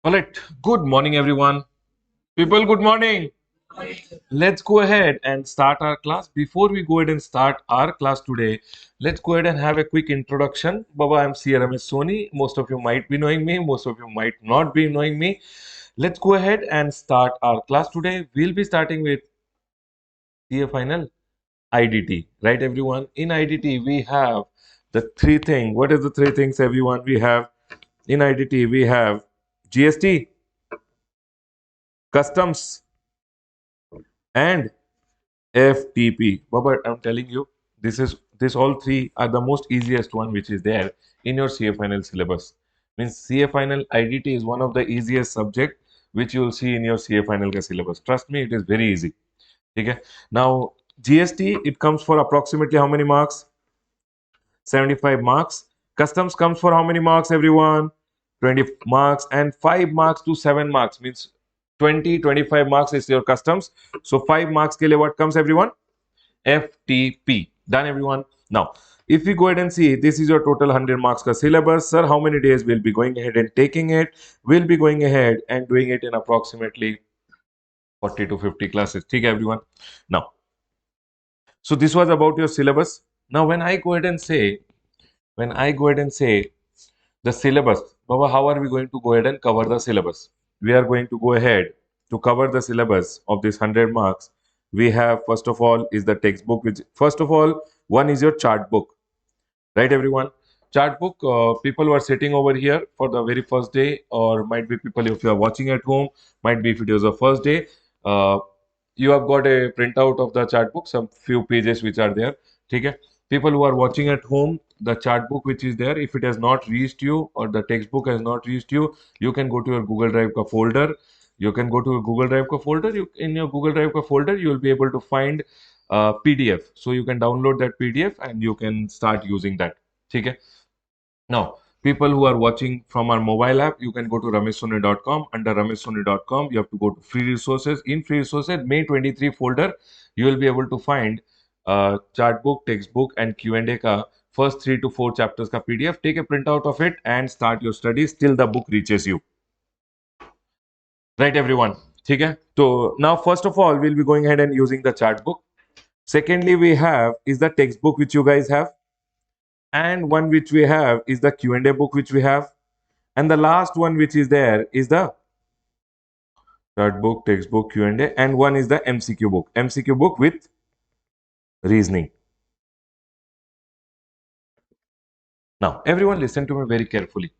All right. Good morning, everyone. People, good morning. Let's go ahead and start our class. Before we go ahead and start our class today, let's go ahead and have a quick introduction. Baba, I'm CA Ramesh Soni. Most of you might be knowing me, most of you might not be knowing me. Let's go ahead and start our class today. We'll be starting with CA Final IDT, right, everyone? In IDT, we have the three things. What is the three things, everyone? We have in IDT, we have GST, customs, and FTP. But I'm telling you, this all three are the most easiest one which is there in your CA final syllabus. Means CA final IDT is one of the easiest subject which you will see in your CA final ka syllabus. Trust me, it is very easy. Okay. Now GST, it comes for approximately how many marks? 75 marks. Customs comes for how many marks, everyone? 20 marks, and 5 marks to 7 marks means 25 marks is your customs. So 5 marks ke liye what comes, everyone? FTP. Done, everyone? Now, if we go ahead and see, this is your total 100 marks ka syllabus. Sir, how many days we'll be going ahead and taking it? We'll be going ahead and doing it in approximately 40 to 50 classes. Okay, everyone? Now, so this was about your syllabus. Now, when I go ahead and say the syllabus, Baba, how are we going to go ahead and cover the syllabus? We are going to go ahead to cover the syllabus of this 100 marks. We have, first of all, is the textbook, which, first of all, one is your chart book, right, everyone? Chart book, people who are sitting over here for the very first day, or might be people if you are watching at home, might be if it is the first day, uh, you have got a printout of the chart book, some few pages which are there. Okay? People who are watching at home, the chart book which is there, if it has not reached you or the textbook has not reached you, you can go to your Google Drive ka folder. You can go to your Google Drive ka folder. In your Google Drive ka folder, you will be able to find PDF. So you can download that PDF and you can start using that. Okay? Now, people who are watching from our mobile app, you can go to rameshsoni.com. Under rameshsoni.com, you have to go to free resources. In free resources, May 23 folder, you will be able to find chart book, textbook, and Q&A ka first 3 to 4 chapters ka PDF. Take a printout of it and start your studies till the book reaches you. Right, everyone? Okay? So now, first of all, we'll be going ahead and using the chart book. Secondly, we have is the textbook which you guys have, and one which we have is the Q&A book which we have. And the last one which is there is the chart book, textbook, Q&A, and one is the MCQ book. MCQ book with reasoning. Now, everyone listen to me very carefully.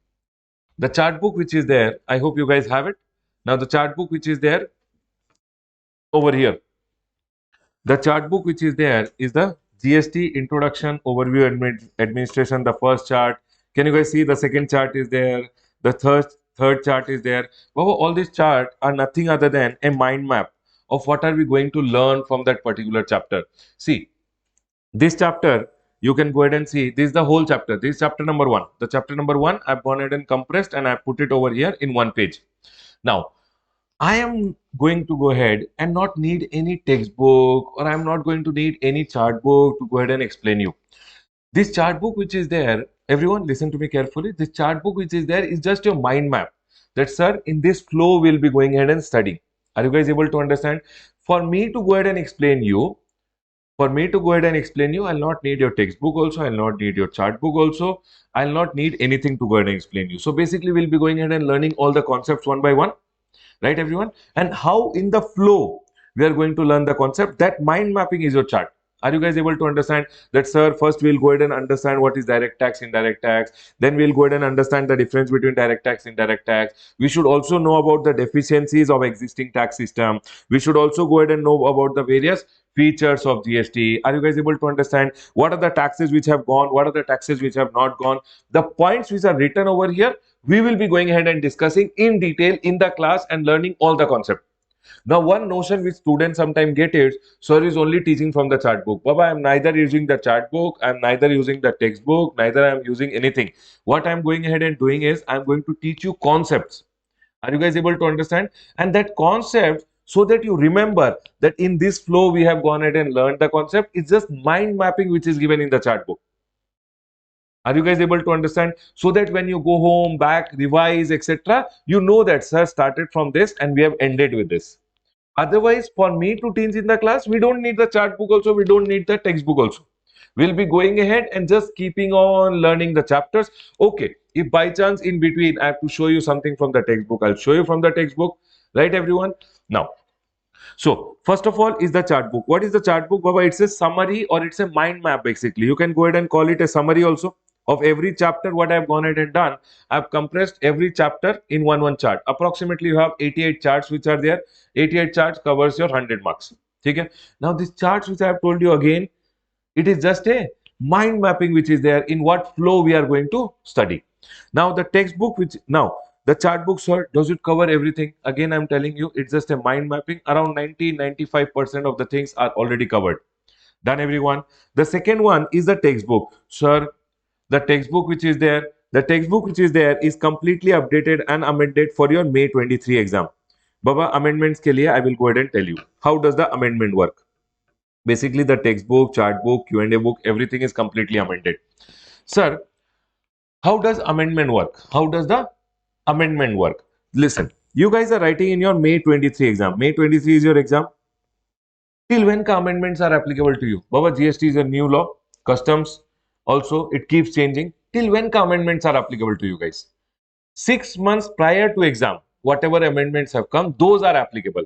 The chart book which is there, I hope you guys have it. Now, the chart book which is there over here. The chart book which is there is the GST Introduction, Overview, Administration, the first chart. Can you guys see the second chart is there? The third chart is there. Well, all these charts are nothing other than a mind map of what are we going to learn from that particular chapter. See, this chapter, you can go ahead and see, this is the whole chapter. This is chapter number 1. The chapter number 1, I've gone ahead and compressed and I put it over here in one page. Now, I am going to go ahead and not need any textbook, or I'm not going to need any chart book to go ahead and explain you. This chart book which is there, everyone listen to me carefully. This chart book which is there is just your mind map. That, sir, in this flow we'll be going ahead and studying. Are you guys able to understand? For me to go ahead and explain you, I'll not need your textbook also, I'll not need your chart book also, I'll not need anything to go ahead and explain you. So basically we'll be going ahead and learning all the concepts one by one. Right, everyone? And how in the flow we are going to learn the concept, that mind mapping is your chart. Are you guys able to understand that, sir? First we'll go ahead and understand what is direct tax, indirect tax, then we'll go ahead and understand the difference between direct tax, indirect tax. We should also know about the deficiencies of existing tax system. We should also go ahead and know about the various features of GST. Are you guys able to understand what are the taxes which have gone, what are the taxes which have not gone? The points which are written over here, we will be going ahead and discussing in detail in the class and learning all the concept. Now, one notion which students sometimes get is, sir is only teaching from the chart book. Baba, I'm neither using the chart book, I'm neither using the textbook, neither I'm using anything. What I'm going ahead and doing is, I'm going to teach you concepts. Are you guys able to understand? And that concept, so that you remember that in this flow we have gone ahead and learned the concept, it's just mind mapping which is given in the chart book. Are you guys able to understand? So that when you go home, back, revise, etc., you know that sir started from this and we have ended with this. Otherwise, for me to teach in the class, we don't need the chart book also, we don't need the textbook also. We'll be going ahead and just keeping on learning the chapters. Okay, if by chance in between I have to show you something from the textbook, I'll show you from the textbook, right, everyone? Now, so first of all is the chart book. What is the chart book, Baba? It's a summary or it's a mind map basically. You can go ahead and call it a summary also of every chapter. What I've gone ahead and done, I've compressed every chapter in one chart. Approximately you have 88 charts which are there. 88 charts covers your 100 marks. Okay. Now these charts which I have told you again, it is just a mind mapping which is there in what flow we are going to study. Now the textbook which now the chart book, sir, does it cover everything? Again, I'm telling you, it's just a mind mapping. Around 90-95% of the things are already covered. Done, everyone. The second one is the textbook. Sir, the textbook which is there, the textbook which is there is completely updated and amended for your May 23 exam. Baba, amendments ke liye I will go ahead and tell you. How does the amendment work? Basically, the textbook, chart book, Q&A book, everything is completely amended. Sir, how does amendment work? How does the amendment work? Listen, you guys are writing in your May 23 exam. May 23 is your exam. Till when ka amendments are applicable to you? Baba, GST is a new law. Customs also, it keeps changing. Till when ka amendments are applicable to you guys? 6 months prior to exam, whatever amendments have come, those are applicable.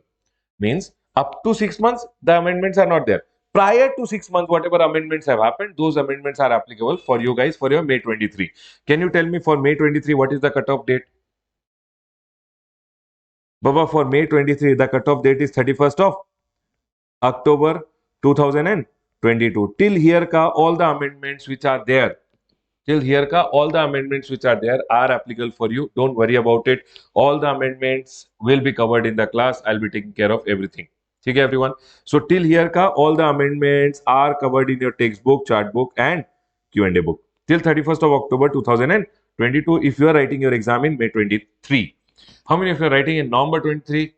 Means up to 6 months, the amendments are not there. Prior to 6 months, whatever amendments have happened, those amendments are applicable for you guys for your May 23. Can you tell me for May 23, what is the cutoff date? Baba, for May 23, the cutoff date is 31st of October 2022. Till here ka all the amendments which are there, till here ka all the amendments which are there are applicable for you. Don't worry about it. All the amendments will be covered in the class. I'll be taking care of everything. Okay, everyone. So till here ka all the amendments are covered in your textbook, chart book, and Q&A book. Till 31st of October 2022, if you are writing your exam in May 23. How many of you are writing in November 23?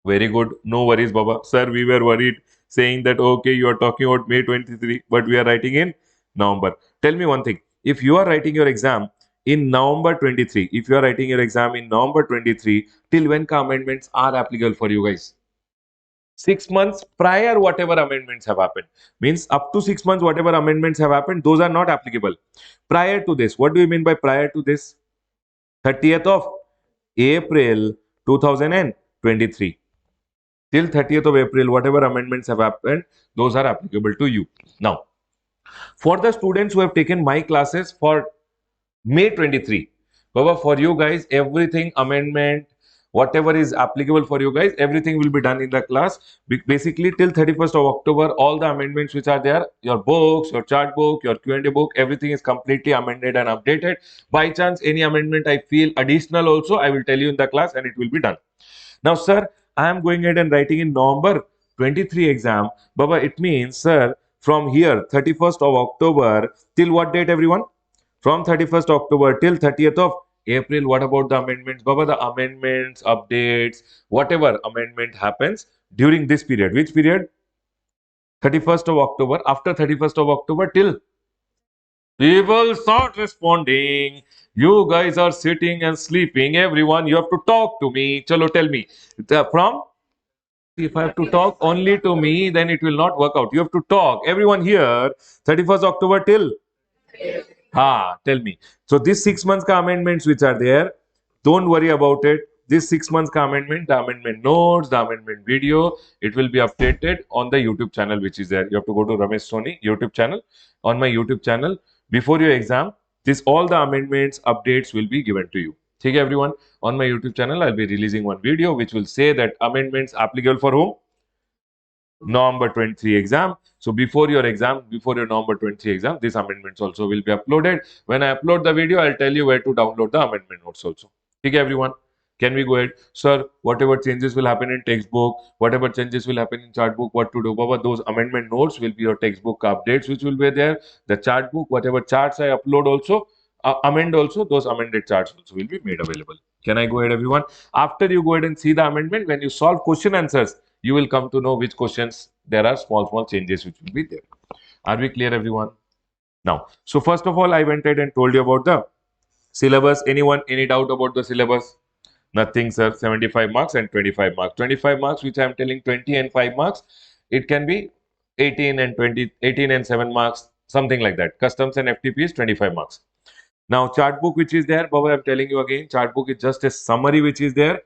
Very good. No worries, Baba. Sir, we were worried saying that, okay, you are talking about May 23, but we are writing in November. Tell me one thing. If you are writing your exam in November 23, if you are writing your exam in November 23, till when ka amendments are applicable for you guys? 6 months prior, whatever amendments have happened. Means up to 6 months, whatever amendments have happened, those are not applicable. Prior to this, what do you mean by prior to this? 30th of April 2023. Till 30th of April, whatever amendments have happened, those are applicable to you. Now, for the students who have taken my classes for May 23, Baba, for you guys, everything amendment, whatever is applicable for you guys, everything will be done in the class. Basically, till 31st of October, all the amendments which are there, your books, your chart book, your Q&A book, everything is completely amended and updated. By chance, any amendment I feel additional also, I will tell you in the class and it will be done. Now, sir, I am going ahead and writing in November 23 exam. Baba, it means, sir, from here, 31st of October, till what date, everyone? From 31st October till 30th of April. What about the amendments? Baba, the amendments, updates, whatever amendment happens during this period. Which period? 31st of October. After 31st of October till people start responding. You guys are sitting and sleeping. Everyone, you have to talk to me. Chalo, tell me. From if I have to talk only to me, then it will not work out. You have to talk. Everyone here, 31st October till. Ha, tell me. So these 6 months ka amendments which are there, don't worry about it. This 6 months ka amendment, the amendment notes, the amendment video, it will be updated on the YouTube channel which is there. You have to go to Ramesh Soni YouTube channel. On my YouTube channel, before your exam, this all the amendments, updates will be given to you. Okay, everyone. On my YouTube channel, I'll be releasing one video which will say that amendments applicable for whom? November 23 exam. So before your exam, before your November 23 exam, these amendments also will be uploaded. When I upload the video, I'll tell you where to download the amendment notes also. Okay, everyone. Can we go ahead? Sir, whatever changes will happen in textbook, whatever changes will happen in chart book, what to do? Baba, those amendment notes will be your textbook updates which will be there. The chart book, whatever charts I upload also, amend also, those amended charts also will be made available. Can I go ahead, everyone? After you go ahead and see the amendment, when you solve question answers, you will come to know which questions there are small changes which will be there. Are we clear, everyone? Now, so first of all, I went ahead and told you about the syllabus. Anyone, any doubt about the syllabus? Nothing, sir. 75 marks and 25 marks. 25 marks, which I am telling 20 and 5 marks. It can be 18 and 20, 18 and 7 marks, something like that. Customs and FTP is 25 marks. Now, chart book, which is there, Baba, I'm telling you again, chart book is just a summary which is there.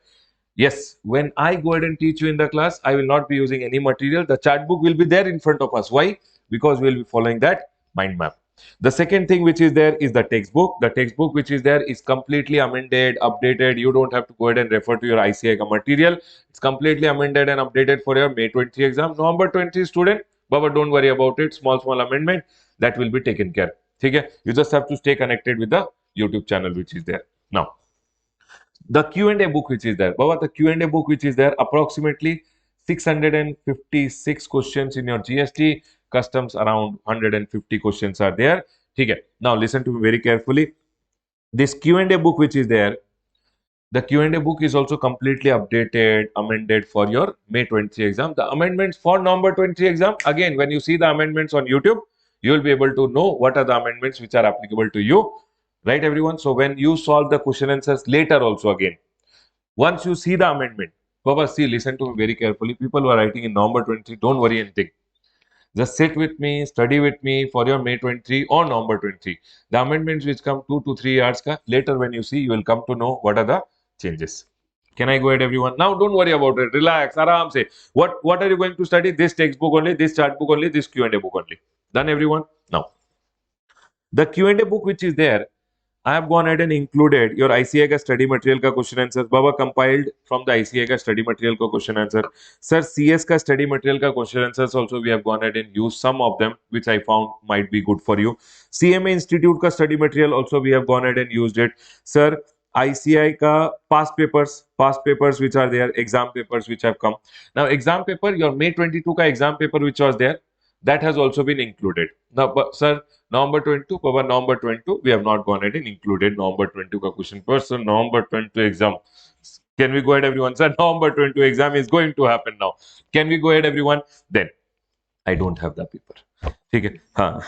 Yes, when I go ahead and teach you in the class, I will not be using any material. The chart book will be there in front of us. Why? Because we will be following that mind map. The second thing which is there is the textbook. The textbook which is there is completely amended, updated. You don't have to go ahead and refer to your ICI material. It's completely amended and updated for your May 20 exam. November 20 student, Baba, don't worry about it. Small amendment that will be taken care. Okay? You just have to stay connected with the YouTube channel which is there. Now, the Q&A book which is there. Baba, the Q&A book which is there, approximately 656 questions in your GST, customs around 150 questions are there. Okay. Now listen to me very carefully. This Q&A book which is there, the Q&A book is also completely updated, amended for your May 20 exam. The amendments for November 20 exam, again, when you see the amendments on YouTube, you will be able to know what are the amendments which are applicable to you. Right, everyone? So when you solve the question answers later also again, once you see the amendment, Baba, see, listen to me very carefully. People who are writing in November 20, don't worry anything. Just sit with me, study with me for your May 23 or November 20. The amendments which come 2 to 3 hours ka, later when you see, you will come to know what are the changes. Can I go ahead, everyone? Now, don't worry about it. Relax, aram se. What are you going to study? This textbook only, this chart book only, this Q&A book only. Done, everyone? Now, the Q&A book which is there, I have gone ahead and included your ICA का study material का question answer. Baba compiled from the ICA का study material का question answer. Sir, CS का study material का question answers also we have gone ahead and used some of them which I found might be good for you. CMA Institute का study material also we have gone ahead and used it. Sir, ICI का past papers which are there, exam papers which have come. Now exam paper, your May 22 का exam paper which was there, that has also been included. Now, sir, November 22, Baba, November 22, we have not gone ahead and included November 22 ka question person, November 22 exam. Can we go ahead, everyone? Sir, November 22 exam is going to happen now. Can we go ahead, everyone? Then, I don't have the paper. Okay. Huh.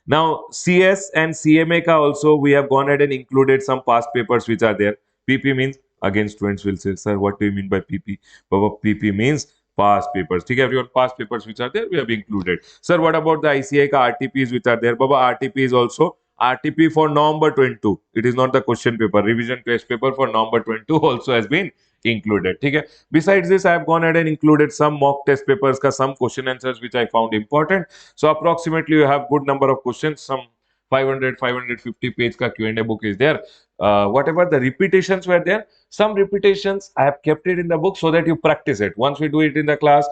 Now, CS and CMA ka also we have gone ahead and included some past papers which are there. PP means, again students will say, sir, what do you mean by PP? Baba, PP means past papers. Okay, everyone, past papers which are there, we have included. Sir, what about the ICI ka RTPs which are there? Baba, RTP is also RTP for November 22. It is not the question paper. Revision test paper for November 22 also has been included. Okay. Besides this, I have gone ahead and included some mock test papers, ka some question answers which I found important. So approximately you have good number of questions. Some 500, 550 page ka Q&A book is there. Whatever the repetitions were there, some repetitions I have kept it in the book so that you practice it. Once we do it in the class,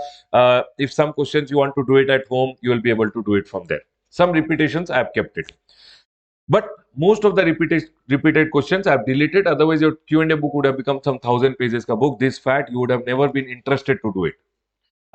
if some questions you want to do it at home, you will be able to do it from there. Some repetitions I have kept it. But most of the repeated questions I've deleted. Otherwise, your Q&A book would have become some 1,000 pages ka book. This fat, you would have never been interested to do it.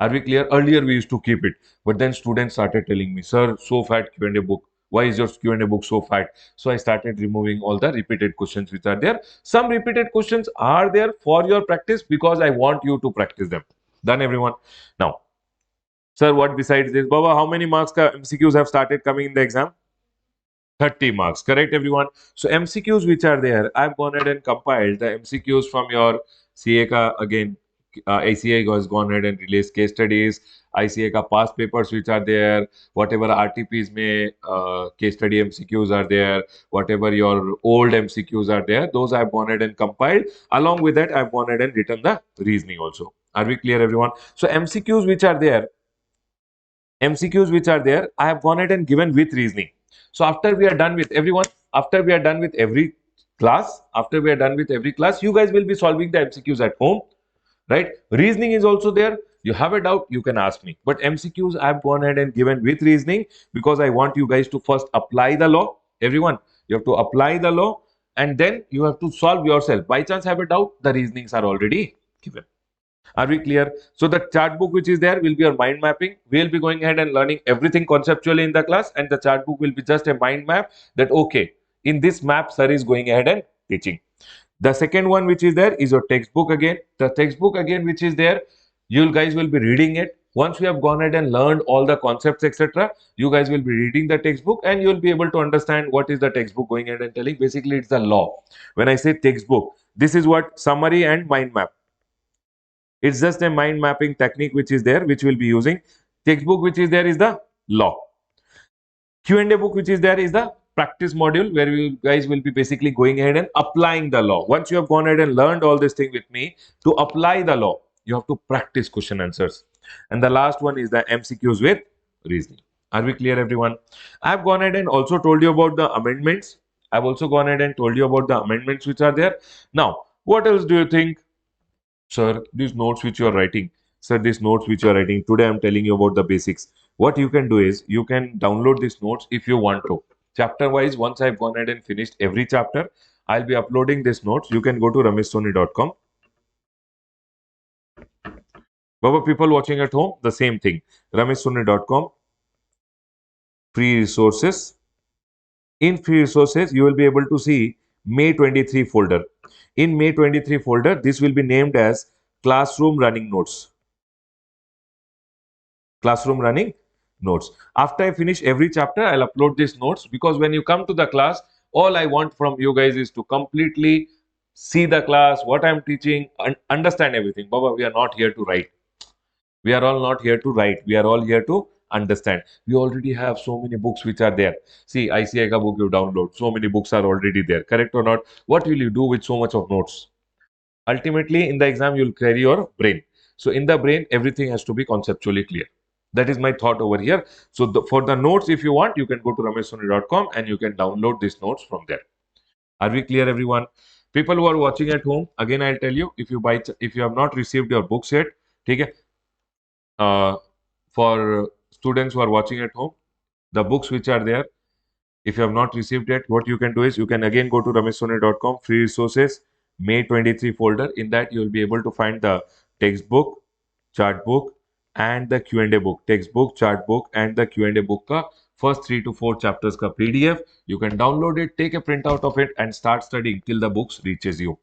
Are we clear? Earlier, we used to keep it. But then students started telling me, sir, so fat Q&A book. Why is your Q&A book so fat? So I started removing all the repeated questions which are there. Some repeated questions are there for your practice because I want you to practice them. Done, everyone? Now, sir, what besides this? Baba, how many marks ka MCQs have started coming in the exam? 30 marks, correct, everyone? So MCQs which are there, I've gone ahead and compiled the MCQs from your CA ka again. ICA has gone ahead and released case studies. ICA ka past papers which are there, whatever RTPs may case study MCQs are there, whatever your old MCQs are there, those I've gone ahead and compiled. Along with that, I've gone ahead and written the reasoning also. Are we clear, everyone? So MCQs which are there, I have gone ahead and given with reasoning. So after we are done with everyone, after we are done with every class, you guys will be solving the MCQs at home, right? Reasoning is also there. You have a doubt, you can ask me. But MCQs I have gone ahead and given with reasoning because I want you guys to first apply the law. Everyone, you have to apply the law and then you have to solve yourself. By chance have a doubt, the reasonings are already given. Are we clear? So the chart book which is there will be your mind mapping. We'll be going ahead and learning everything conceptually in the class, and the chart book will be just a mind map that okay, in this map sir is going ahead and teaching. The second one which is there is your textbook again. The textbook again which is there, you guys will be reading it. Once we have gone ahead and learned all the concepts, etc., you guys will be reading the textbook and you will be able to understand what is the textbook going ahead and telling. Basically, it's the law. When I say textbook, this is what summary and mind map. It's just a mind mapping technique which is there, which we'll be using. Textbook which is there is the law. Q&A book which is there is the practice module where you guys will be basically going ahead and applying the law. Once you have gone ahead and learned all this thing with me, to apply the law, you have to practice question answers. And the last one is the MCQs with reasoning. Are we clear, everyone? I've gone ahead and also told you about the amendments. I've also gone ahead and told you about the amendments which are there. Now, what else do you think? Sir, these notes which you are writing, sir, these notes which you are writing, today I'm telling you about the basics. What you can do is, you can download these notes if you want to. Chapter wise, once I've gone ahead and finished every chapter, I'll be uploading these notes. You can go to rameshsoni.com. Baba, people watching at home, the same thing. rameshsoni.com, free resources. In free resources, you will be able to see May 23 folder. In May 23 folder, this will be named as classroom running notes. Classroom running notes. After I finish every chapter, I'll upload these notes, because when you come to the class, all I want from you guys is to completely see the class, what I'm teaching, and understand everything. Baba, we are not here to write. We are all not here to write. We are all here to understand. We already have so many books which are there. See, ICI ka book you download. So many books are already there. Correct or not? What will you do with so much of notes? Ultimately, in the exam, you'll query your brain. So in the brain, everything has to be conceptually clear. That is my thought over here. So for the notes, if you want, you can go to rameshsoni.com and you can download these notes from there. Are we clear, everyone? People who are watching at home, again, I'll tell you, if you have not received your books yet, okay, for students who are watching at home, the books which are there, if you have not received it, what you can do is, you can again go to rameshsoni.com, free resources, May 23 folder. In that, you will be able to find the textbook, chart book, and the Q&A book. Textbook, chart book, and the Q&A book ka first 3 to 4 chapters ka PDF. You can download it, take a printout of it, and start studying till the books reaches you.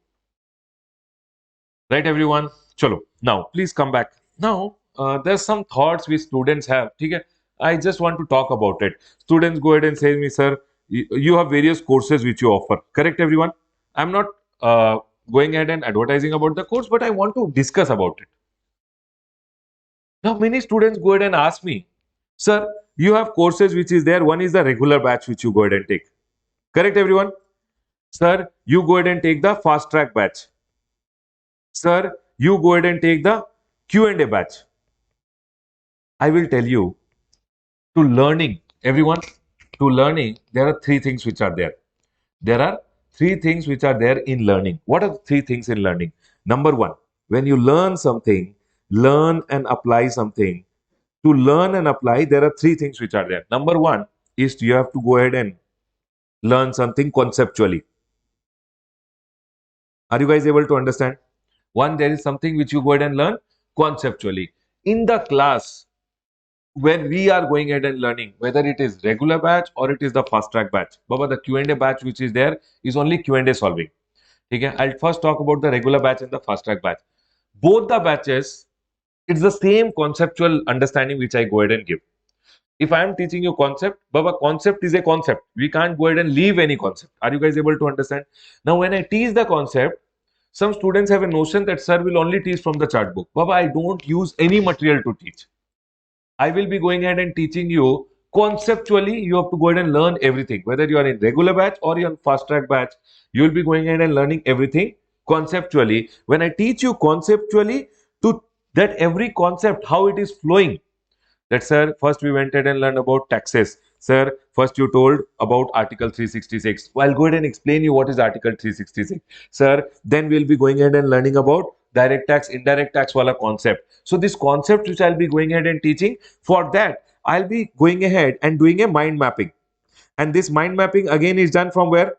Right, everyone? Chalo. Now, please come back. Now, there's some thoughts which students have. Okay? I just want to talk about it. Students go ahead and say to me, sir, you have various courses which you offer. Correct, everyone? I'm not going ahead and advertising about the course, but I want to discuss about it. Now, many students go ahead and ask me, sir, you have courses which is there. One is the regular batch which you go ahead and take. Correct, everyone? Sir, you go ahead and take the fast track batch. Sir, you go ahead and take the Q&A batch. I will tell you, to learning, everyone, to learning, there are three things which are there. There are three things which are there in learning. What are the three things in learning? Number one, when you learn something, learn and apply something. To learn and apply, there are three things which are there. Number one is you have to go ahead and learn something conceptually. Are you guys able to understand? One, there is something which you go ahead and learn conceptually. In the class, when we are going ahead and learning, whether it is regular batch or it is the fast track batch, Baba, the Q&A batch which is there is only Q&A solving. Okay, I'll first talk about the regular batch and the fast track batch. Both the batches, it's the same conceptual understanding which I go ahead and give. If I am teaching you concept, Baba, concept is a concept. We can't go ahead and leave any concept. Are you guys able to understand? Now, when I teach the concept, some students have a notion that sir will only teach from the chart book. Baba, I don't use any material to teach. I will be going ahead and teaching you conceptually. You have to go ahead and learn everything. Whether you are in regular batch or you're on fast track batch, you will be going ahead and learning everything conceptually. When I teach you conceptually, to that every concept, how it is flowing, that sir, first we went ahead and learned about taxes. Sir, first you told about Article 366. Well, I'll go ahead and explain you what is Article 366. Sir, then we'll be going ahead and learning about direct tax, indirect tax wala concept. So this concept which I'll be going ahead and teaching, for that, I'll be going ahead and doing a mind mapping. And this mind mapping again is done from where?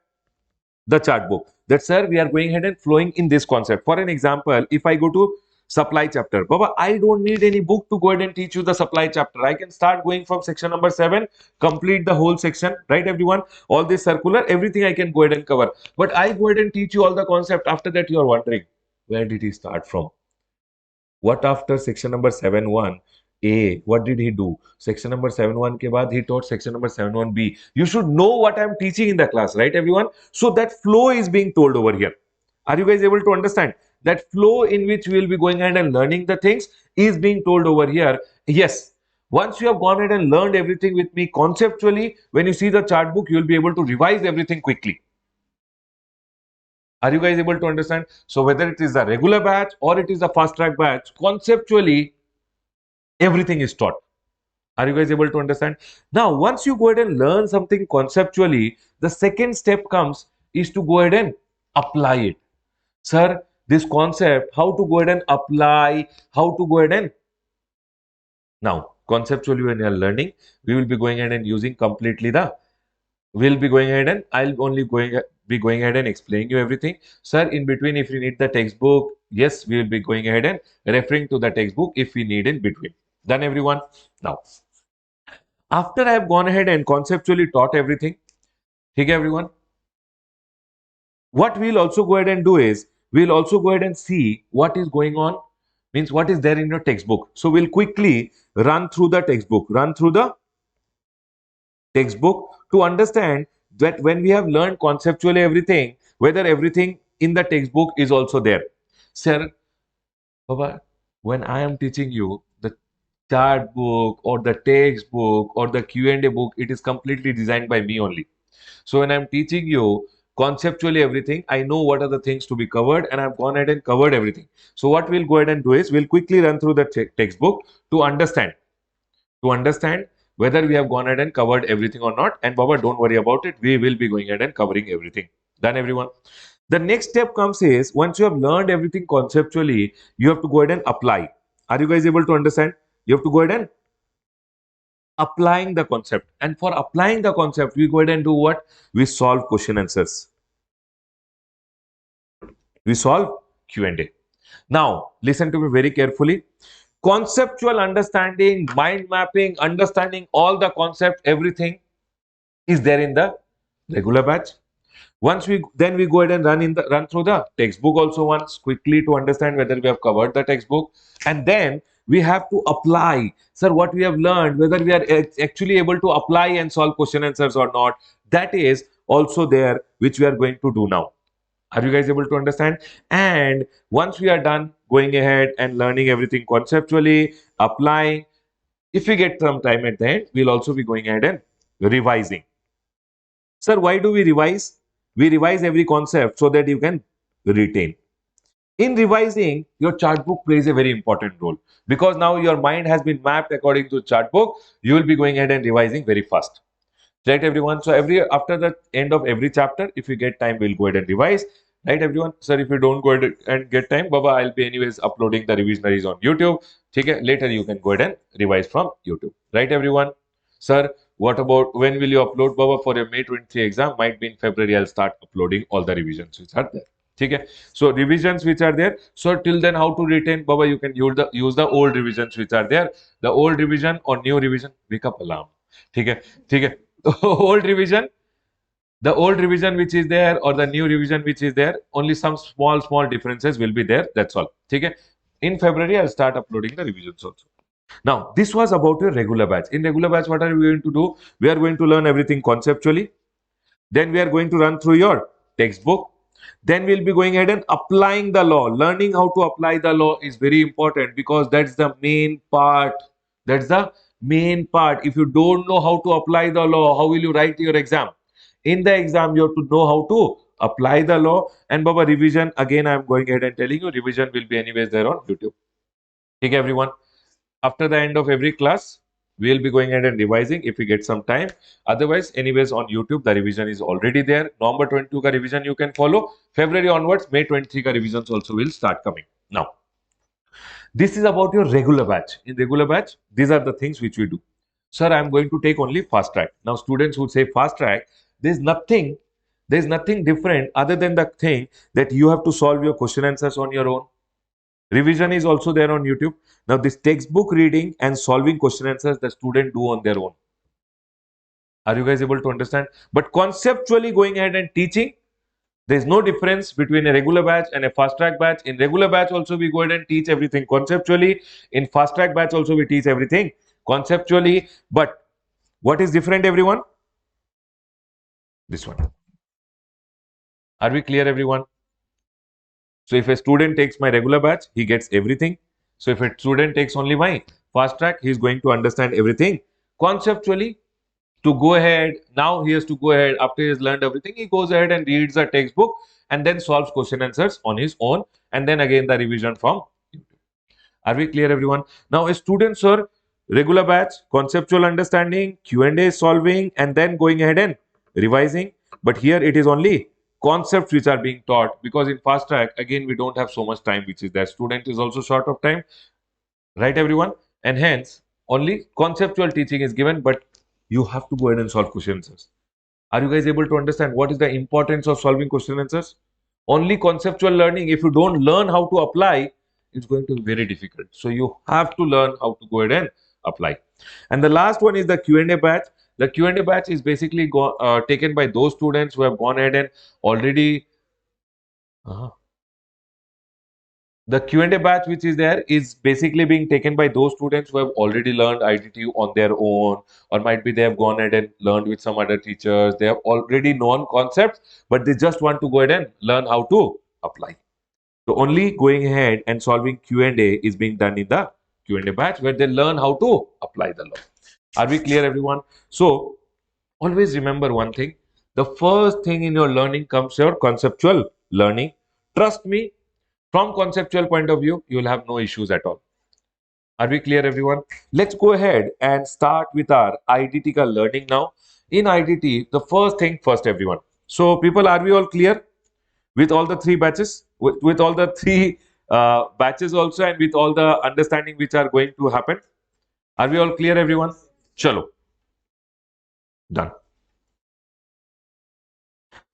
The chart book. That sir, we are going ahead and flowing in this concept. For an example, if I go to supply chapter, Baba, I don't need any book to go ahead and teach you the supply chapter. I can start going from section number 7, complete the whole section, right, everyone? All this circular, everything I can go ahead and cover. But I go ahead and teach you all the concept. After that, you are wondering, where did he start from? What after section number 7.1? A. What did he do? Section number 71 ke baad he taught section number 71B. You should know what I am teaching in the class, right, everyone? So that flow is being told over here. Are you guys able to understand? That flow in which we will be going ahead and learning the things is being told over here. Yes. Once you have gone ahead and learned everything with me conceptually, when you see the chart book, you will be able to revise everything quickly. Are you guys able to understand? So whether it is a regular batch or it is a fast track batch, conceptually, everything is taught. Are you guys able to understand? Now, once you go ahead and learn something conceptually, the second step comes is to go ahead and apply it. Sir, this concept, how to go ahead and apply, how to go ahead and now, conceptually, when you are learning, we will be going ahead and using completely the we'll be going ahead and I'll only be going ahead and explaining you everything. Sir, in between, if you need the textbook, yes, we will be going ahead and referring to the textbook if we need in between. Done, everyone? Now, after I have gone ahead and conceptually taught everything, okay, everyone, what we'll also go ahead and do is we'll also go ahead and see what is going on, means what is there in your textbook. So we'll quickly run through the textbook to understand that when we have learned conceptually everything, whether everything in the textbook is also there. Sir, Baba, when I am teaching you the chart book or the textbook or the Q&A book, it is completely designed by me only. So when I'm teaching you conceptually everything, I know what are the things to be covered and I've gone ahead and covered everything. So what we'll go ahead and do is we'll quickly run through the textbook to understand whether we have gone ahead and covered everything or not. And Baba, don't worry about it. We will be going ahead and covering everything. Done, everyone? The next step comes is once you have learned everything conceptually, you have to go ahead and apply. Are you guys able to understand? You have to go ahead and applying the concept. And for applying the concept, we go ahead and do what? We solve question answers. We solve Q&A. Now, listen to me very carefully. Conceptual understanding, mind mapping, understanding all the concept, everything is there in the regular batch. Once we go ahead and run through the textbook also once quickly to understand whether we have covered the textbook, and then we have to apply, sir, what we have learned, whether we are actually able to apply and solve question answers or not. That is also there, which we are going to do now. Are you guys able to understand? And once we are done going ahead and learning everything conceptually, applying, if we get some time at the end, we'll also be going ahead and revising. Sir, why do we revise? We revise every concept so that you can retain. In revising, your chart book plays a very important role because now your mind has been mapped according to chart book. You will be going ahead and revising very fast. Right, everyone? So after the end of every chapter, if you get time, we'll go ahead and revise. Right, everyone? Sir, if you don't go ahead and get time, Baba, I'll be anyways uploading the revisionaries on YouTube. Okay, later you can go ahead and revise from YouTube. Right, everyone? Sir, what about when will you upload, Baba, for your May 23 exam? Might be in February. I'll start uploading all the revisions which are there. Okay, so revisions which are there. So till then, how to retain, Baba? You can use the old revisions which are there. The old revision or new revision. Wake up alarm. Okay, okay. Old revision, the old revision which is there or the new revision which is there, only some small differences will be there. That's all. Okay. In February, I'll start uploading the revisions also. Now, this was about your regular batch. In regular batch, what are we going to do? We are going to learn everything conceptually. Then we are going to run through your textbook. Then we'll be going ahead and applying the law. Learning how to apply the law is very important because that's the main part. That's the main part. If you don't know how to apply the law, how will you write your exam? In the exam, you have to know how to apply the law. And Baba, revision, again, I'm going ahead and telling you, revision will be anyways there on YouTube. Okay, everyone. After the end of every class, we'll be going ahead and revising if we get some time. Otherwise, anyways, on YouTube, the revision is already there. November 22 ka revision you can follow. February onwards, May 23 ka revisions also will start coming. Now, this is about your regular batch. In regular batch, these are the things which we do. Sir, I'm going to take only fast track. Now, students would say fast track. There's nothing different other than the thing that you have to solve your question answers on your own. Revision is also there on YouTube. Now, this textbook reading and solving question answers the student do on their own. Are you guys able to understand? But conceptually going ahead and teaching, There is no difference between a regular batch and a fast track batch. In regular batch also we go ahead and teach everything conceptually. In fast track batch also we teach everything conceptually. But what is different, everyone? This one. Are we clear, everyone? So if a student takes my regular batch, he gets everything. So if a student takes only my fast track, he is going to understand everything conceptually. To go ahead, now he has to go ahead after he has learned everything, he goes ahead and reads a textbook and then solves question answers on his own, and then again the revision from. Are we clear, everyone? Now a student, sir, regular batch, conceptual understanding, Q&A solving, and then going ahead and revising. But here it is only concepts which are being taught, because in fast track again we don't have so much time, which is that student is also short of time, right, everyone? And hence only conceptual teaching is given, but you have to go ahead and solve question answers. Are you guys able to understand what is the importance of solving question answers? Only conceptual learning, if you don't learn how to apply, it's going to be very difficult. So you have to learn how to go ahead and apply. And the last one is the Q&A batch. The Q&A batch is basically taken by those students who have gone ahead and already the Q&A batch which is there is basically being taken by those students who have already learned IDT on their own, or might be they have gone ahead and learned with some other teachers. They have already known concepts, but they just want to go ahead and learn how to apply. So only going ahead and solving Q&A is being done in the Q&A batch, where they learn how to apply the law. Are we clear, everyone? So always remember one thing. The first thing in your learning comes your conceptual learning. Trust me, from conceptual point of view, you will have no issues at all. Are we clear, everyone? Let's go ahead and start with our IDT ka learning now. In IDT, the first thing first, everyone. So, people, are we all clear with all the three batches? With all the three batches also, and with all the understanding which are going to happen? Are we all clear, everyone? Chalo. Done.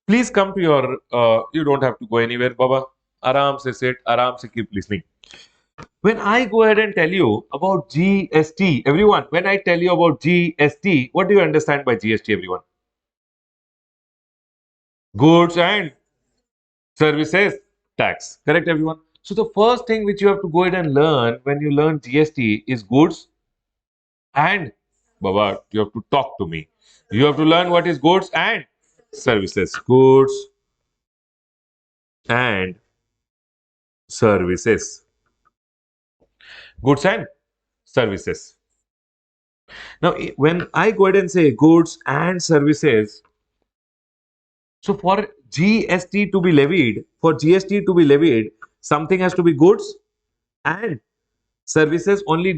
Please come to your, you don't have to go anywhere, Baba. Aram se sit, aram se keep listening. When I go ahead and tell you about GST, everyone, when I tell you about GST, what do you understand by GST, everyone? Goods and services tax. Correct, everyone? So the first thing which you have to go ahead and learn when you learn GST is goods and, Baba, you have to talk to me. You have to learn what is goods and services. Goods and services. Goods and services. Now, when I go ahead and say goods and services, so for GST to be levied, something has to be goods and services. Only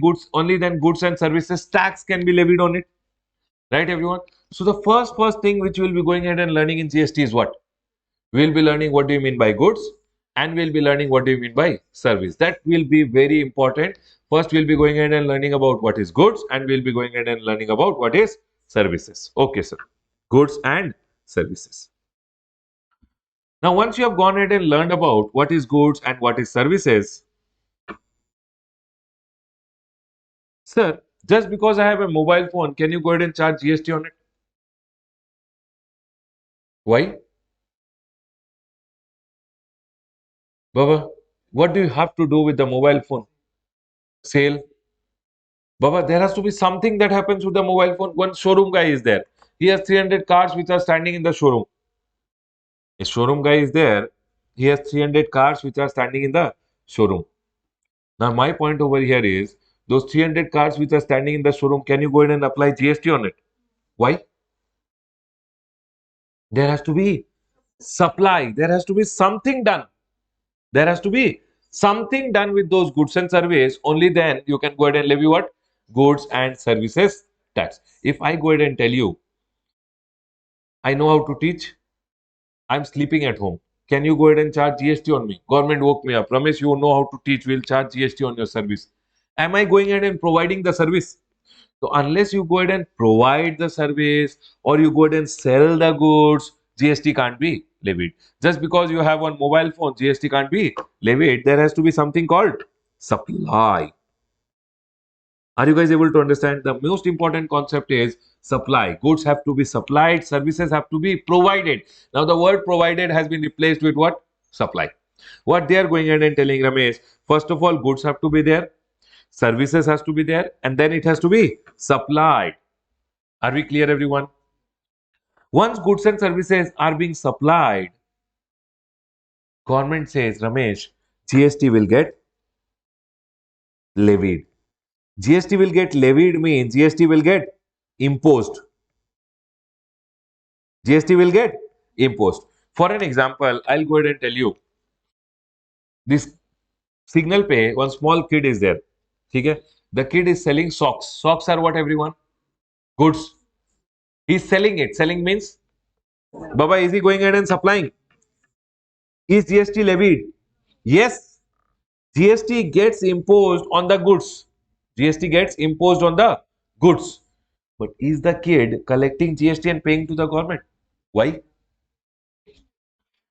then goods and services tax can be levied on it. Right, everyone? So the first thing which we'll be going ahead and learning in GST is what? We'll be learning what do you mean by goods, and we'll be learning what do you mean by service. That will be very important. First, we'll be going ahead and learning about what is goods, and we'll be going ahead and learning about what is services. Okay, sir. Goods and services. Now, once you have gone ahead and learned about what is goods and what is services, sir, just because I have a mobile phone, can you go ahead and charge GST on it? Why? Baba, what do you have to do with the mobile phone? Sale. Baba, there has to be something that happens with the mobile phone. One showroom guy is there. He has 300 cars which are standing in the showroom. A showroom guy is there. He has 300 cars which are standing in the showroom. Now, my point over here is those 300 cars which are standing in the showroom, can you go ahead and apply GST on it? Why? There has to be supply. There has to be something done. There has to be something done with those goods and services. Only then you can go ahead and levy what? Goods and services tax. If I go ahead and tell you, I know how to teach, I'm sleeping at home. Can you go ahead and charge GST on me? Government woke me up. Ramesh, you know how to teach. We'll charge GST on your service. Am I going ahead and providing the service? So unless you go ahead and provide the service or you go ahead and sell the goods, GST can't be levied. Just because you have one mobile phone, GST can't be levied. There has to be something called supply. Are you guys able to understand? The most important concept is supply. Goods have to be supplied, services have to be provided. Now, the word provided has been replaced with what? Supply. What they are going ahead and telling Ramesh, first of all, goods have to be there, services has to be there, and then it has to be supplied. Are we clear, everyone? Once goods and services are being supplied, government says, Ramesh, GST will get levied. GST will get levied means GST will get imposed. GST will get imposed. For an example, I'll go ahead and tell you this signal pay, one small kid is there. Okay? The kid is selling socks. Socks are what, everyone? Goods. He's selling it. Selling means, Baba, is he going ahead and supplying? Is GST levied? Yes. GST gets imposed on the goods. GST gets imposed on the goods. But is the kid collecting GST and paying to the government? Why?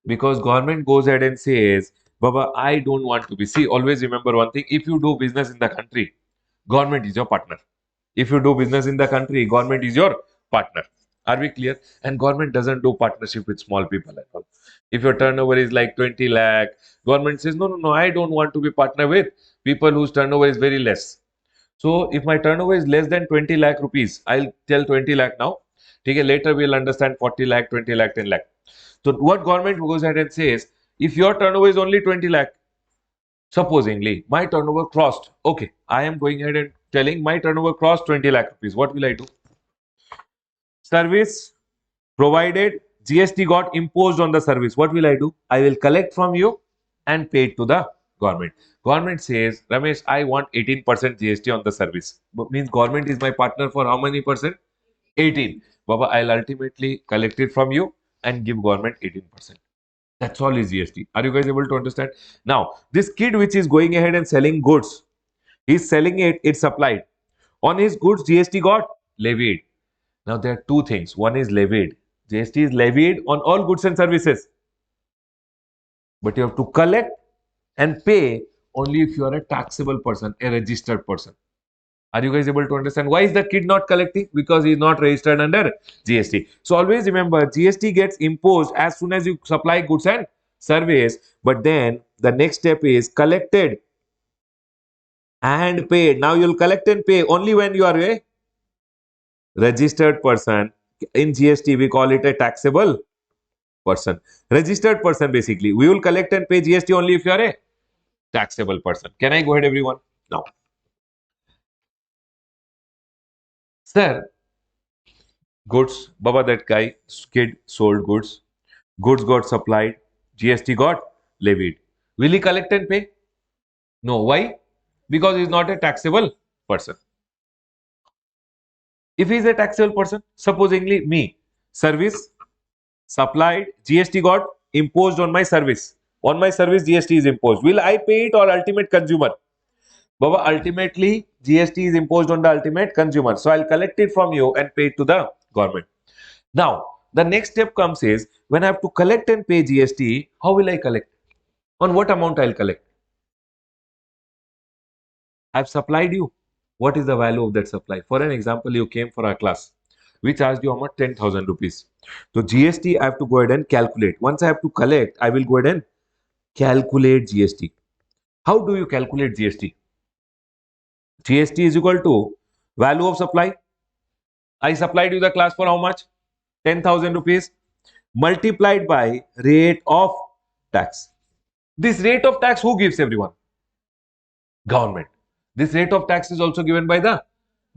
Because government goes ahead and says, Baba, I don't want to be. See, always remember one thing. If you do business in the country, government is your partner. If you do business in the country, government is your partner. Are we clear? And government doesn't do partnership with small people at all. If your turnover is like 20 lakh, government says, no, no, no, I don't want to be partner with people whose turnover is very less. So if my turnover is less than 20 lakh rupees, I'll tell 20 lakh now. Okay, later we'll understand 40 lakh, 20 lakh, 10 lakh. So what government goes ahead and says, if your turnover is only 20 lakh, supposingly my turnover crossed, okay, I am going ahead and telling my turnover crossed 20 lakh rupees. What will I do? Service provided, GST got imposed on the service. What will I do? I will collect from you and pay it to the government. Government says, Ramesh, I want 18% GST on the service. But means government is my partner for how many percent? 18. Baba, I'll ultimately collect it from you and give government 18%. That's all is GST. Are you guys able to understand? Now, this kid which is going ahead and selling goods, he's selling it, it's supplied. On his goods, GST got levied. Now, there are two things. One is levied. GST is levied on all goods and services. But you have to collect and pay only if you are a taxable person, a registered person. Are you guys able to understand? Why is the kid not collecting? Because he is not registered under GST. So always remember, GST gets imposed as soon as you supply goods and service. But then the next step is collected and paid. Now you'll collect and pay only when you are a registered person. In GST, we call it a taxable person. Registered person, basically. We will collect and pay GST only if you are a taxable person. Can I go ahead, everyone? Now, sir, goods, Baba, that guy, kid sold goods. Goods got supplied. GST got levied. Will he collect and pay? No. Why? Because he is not a taxable person. If he is a taxable person, supposingly me, service supplied, GST got imposed on my service. On my service, GST is imposed. Will I pay it or ultimate consumer? Baba, ultimately, GST is imposed on the ultimate consumer. So I'll collect it from you and pay it to the government. Now, the next step comes is when I have to collect and pay GST, how will I collect? On what amount I'll collect? I've supplied you. What is the value of that supply? For an example, you came for our class. We charged you how much? 10,000 rupees. So GST, I have to go ahead and calculate. Once I have to collect, I will go ahead and calculate GST. How do you calculate GST? GST is equal to value of supply. I supplied you the class for how much? 10,000 rupees multiplied by rate of tax. This rate of tax, who gives, everyone? Government. This rate of tax is also given by the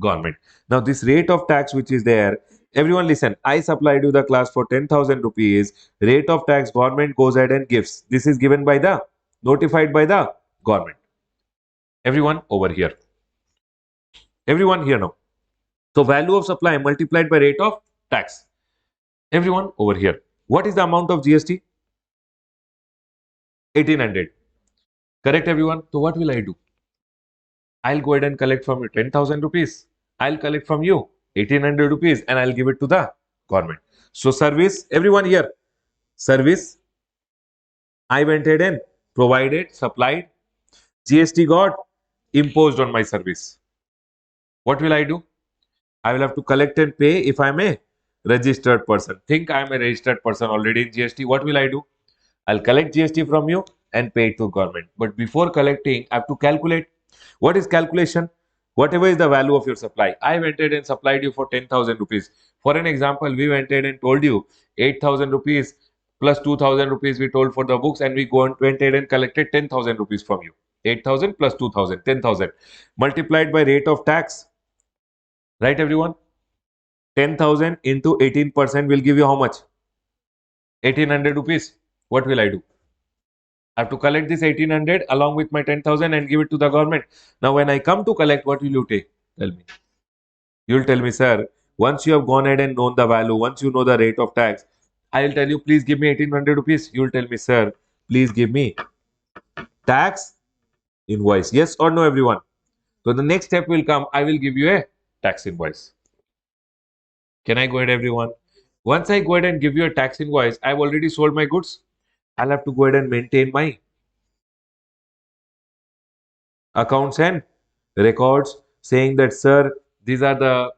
government. Now, this rate of tax which is there, everyone listen, I supplied you the class for 10,000 rupees. Rate of tax, government goes ahead and gives. This is given by the, notified by the government. Everyone over here. Everyone here now. So, value of supply multiplied by rate of tax. Everyone over here. What is the amount of GST? 1800. Correct, everyone? So, what will I do? I'll go ahead and collect from you 10,000 rupees. I'll collect from you 1800 rupees and I'll give it to the government. So, service, everyone here, service, I went ahead and provided, supplied, GST got imposed on my service. What will I do? I will have to collect and pay if I'm a registered person. Think I'm a registered person already in GST. What will I do? I'll collect GST from you and pay it to government. But before collecting, I have to calculate. What is calculation? Whatever is the value of your supply. I went ahead and supplied you for 10,000 rupees. For an example, we went ahead and told you 8,000 rupees plus 2,000 rupees we told for the books, and we went ahead and collected 10,000 rupees from you. 8,000 plus 2,000, 10,000 multiplied by rate of tax. Right, everyone? 10,000 into 18% will give you how much? 1,800 rupees. What will I do? I have to collect this 1,800 along with my 10,000 and give it to the government. Now, when I come to collect, what will you take? Tell me. You'll tell me, sir, once you have gone ahead and known the value, once you know the rate of tax, I'll tell you, please give me 1,800 rupees. You'll tell me, sir, please give me tax invoice. Yes or no, everyone? So, the next step will come. I will give you a tax invoice. Can I go ahead, everyone? Once I go ahead and give you a tax invoice, I've already sold my goods. I'll have to go ahead and maintain my accounts and records saying that, sir, these are the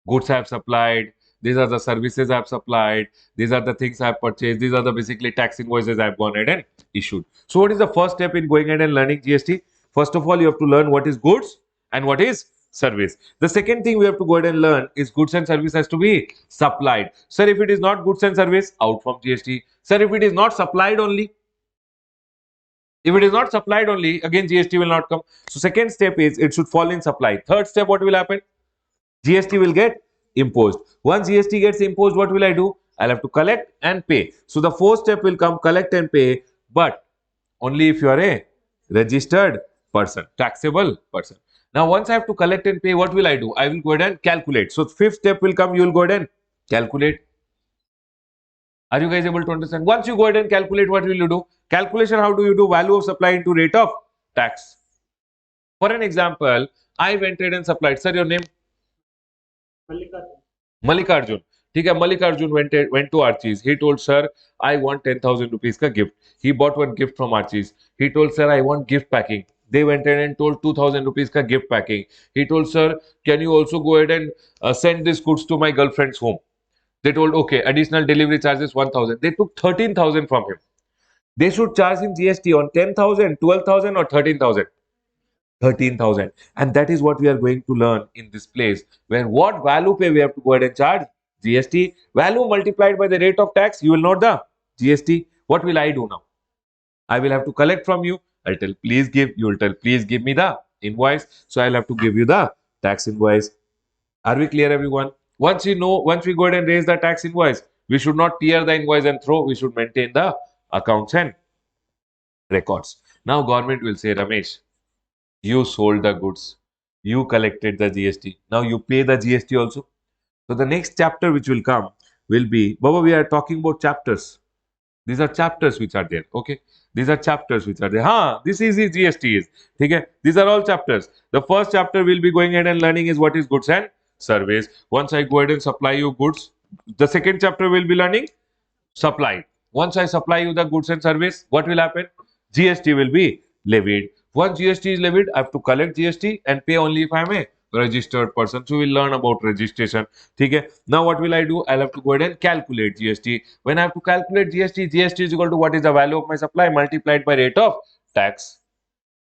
goods I have supplied, these are the services I have supplied, these are the things I have purchased, these are the basically tax invoices I have gone ahead and issued. So, what is the first step in going ahead and learning GST? First of all, you have to learn what is goods and what is service. The second thing we have to go ahead and learn is goods and service has to be supplied. Sir, if it is not goods and service, out from GST. Sir, if it is not supplied only, if it is not supplied only, again GST will not come. So second step is it should fall in supply. Third step, what will happen? GST will get imposed. Once GST gets imposed, what will I do? I'll have to collect and pay. So the fourth step will come collect and pay, but only if you are a registered person, taxable person. Now, once I have to collect and pay, what will I do? I will go ahead and calculate. So fifth step will come, you will go ahead and calculate. Are you guys able to understand? Once you go ahead and calculate, what will you do? Calculation, how do you do? Value of supply into rate of tax. For an example, I went ahead and supplied. Sir, your name? Mallikarjun. ठीक है, Mallikarjun went to Archie's. He told, sir, I want 10,000 rupees ka gift. He bought one gift from Archie's. He told, sir, I want gift packing. They went ahead and told 2,000 rupees ka gift packing. He told, sir, can you also go ahead and send this goods to my girlfriend's home? They told, okay, additional delivery charges 1,000. They took 13,000 from him. They should charge him GST on 10,000, 12,000 or 13,000. 13,000. And that is what we are going to learn in this place. Where what value pay we have to go ahead and charge? GST. Value multiplied by the rate of tax, you will note the GST. What will I do now? I will have to collect from you. I'll tell, please give. You will tell, please give me the invoice. So I'll have to give you the tax invoice. Are we clear, everyone? Once you know, once we go ahead and raise the tax invoice, we should not tear the invoice and throw. We should maintain the accounts and records. Now, government will say, Ramesh, you sold the goods, you collected the GST. Now you pay the GST also. So the next chapter which will come will be, Baba, we are talking about chapters. These are chapters which are there. Okay, these are chapters which are there. This is GST is. Okay, these are all chapters. The first chapter we'll be going ahead and learning is what is goods and service. Once I go ahead and supply you goods, the second chapter will be learning supply. Once I supply you the goods and service, what will happen? GST will be levied. Once GST is levied, I have to collect GST and pay only if I am a registered person. So we'll learn about registration. Okay. Now what will I do? I'll have to go ahead and calculate GST. When I have to calculate GST, GST is equal to what is the value of my supply multiplied by rate of tax.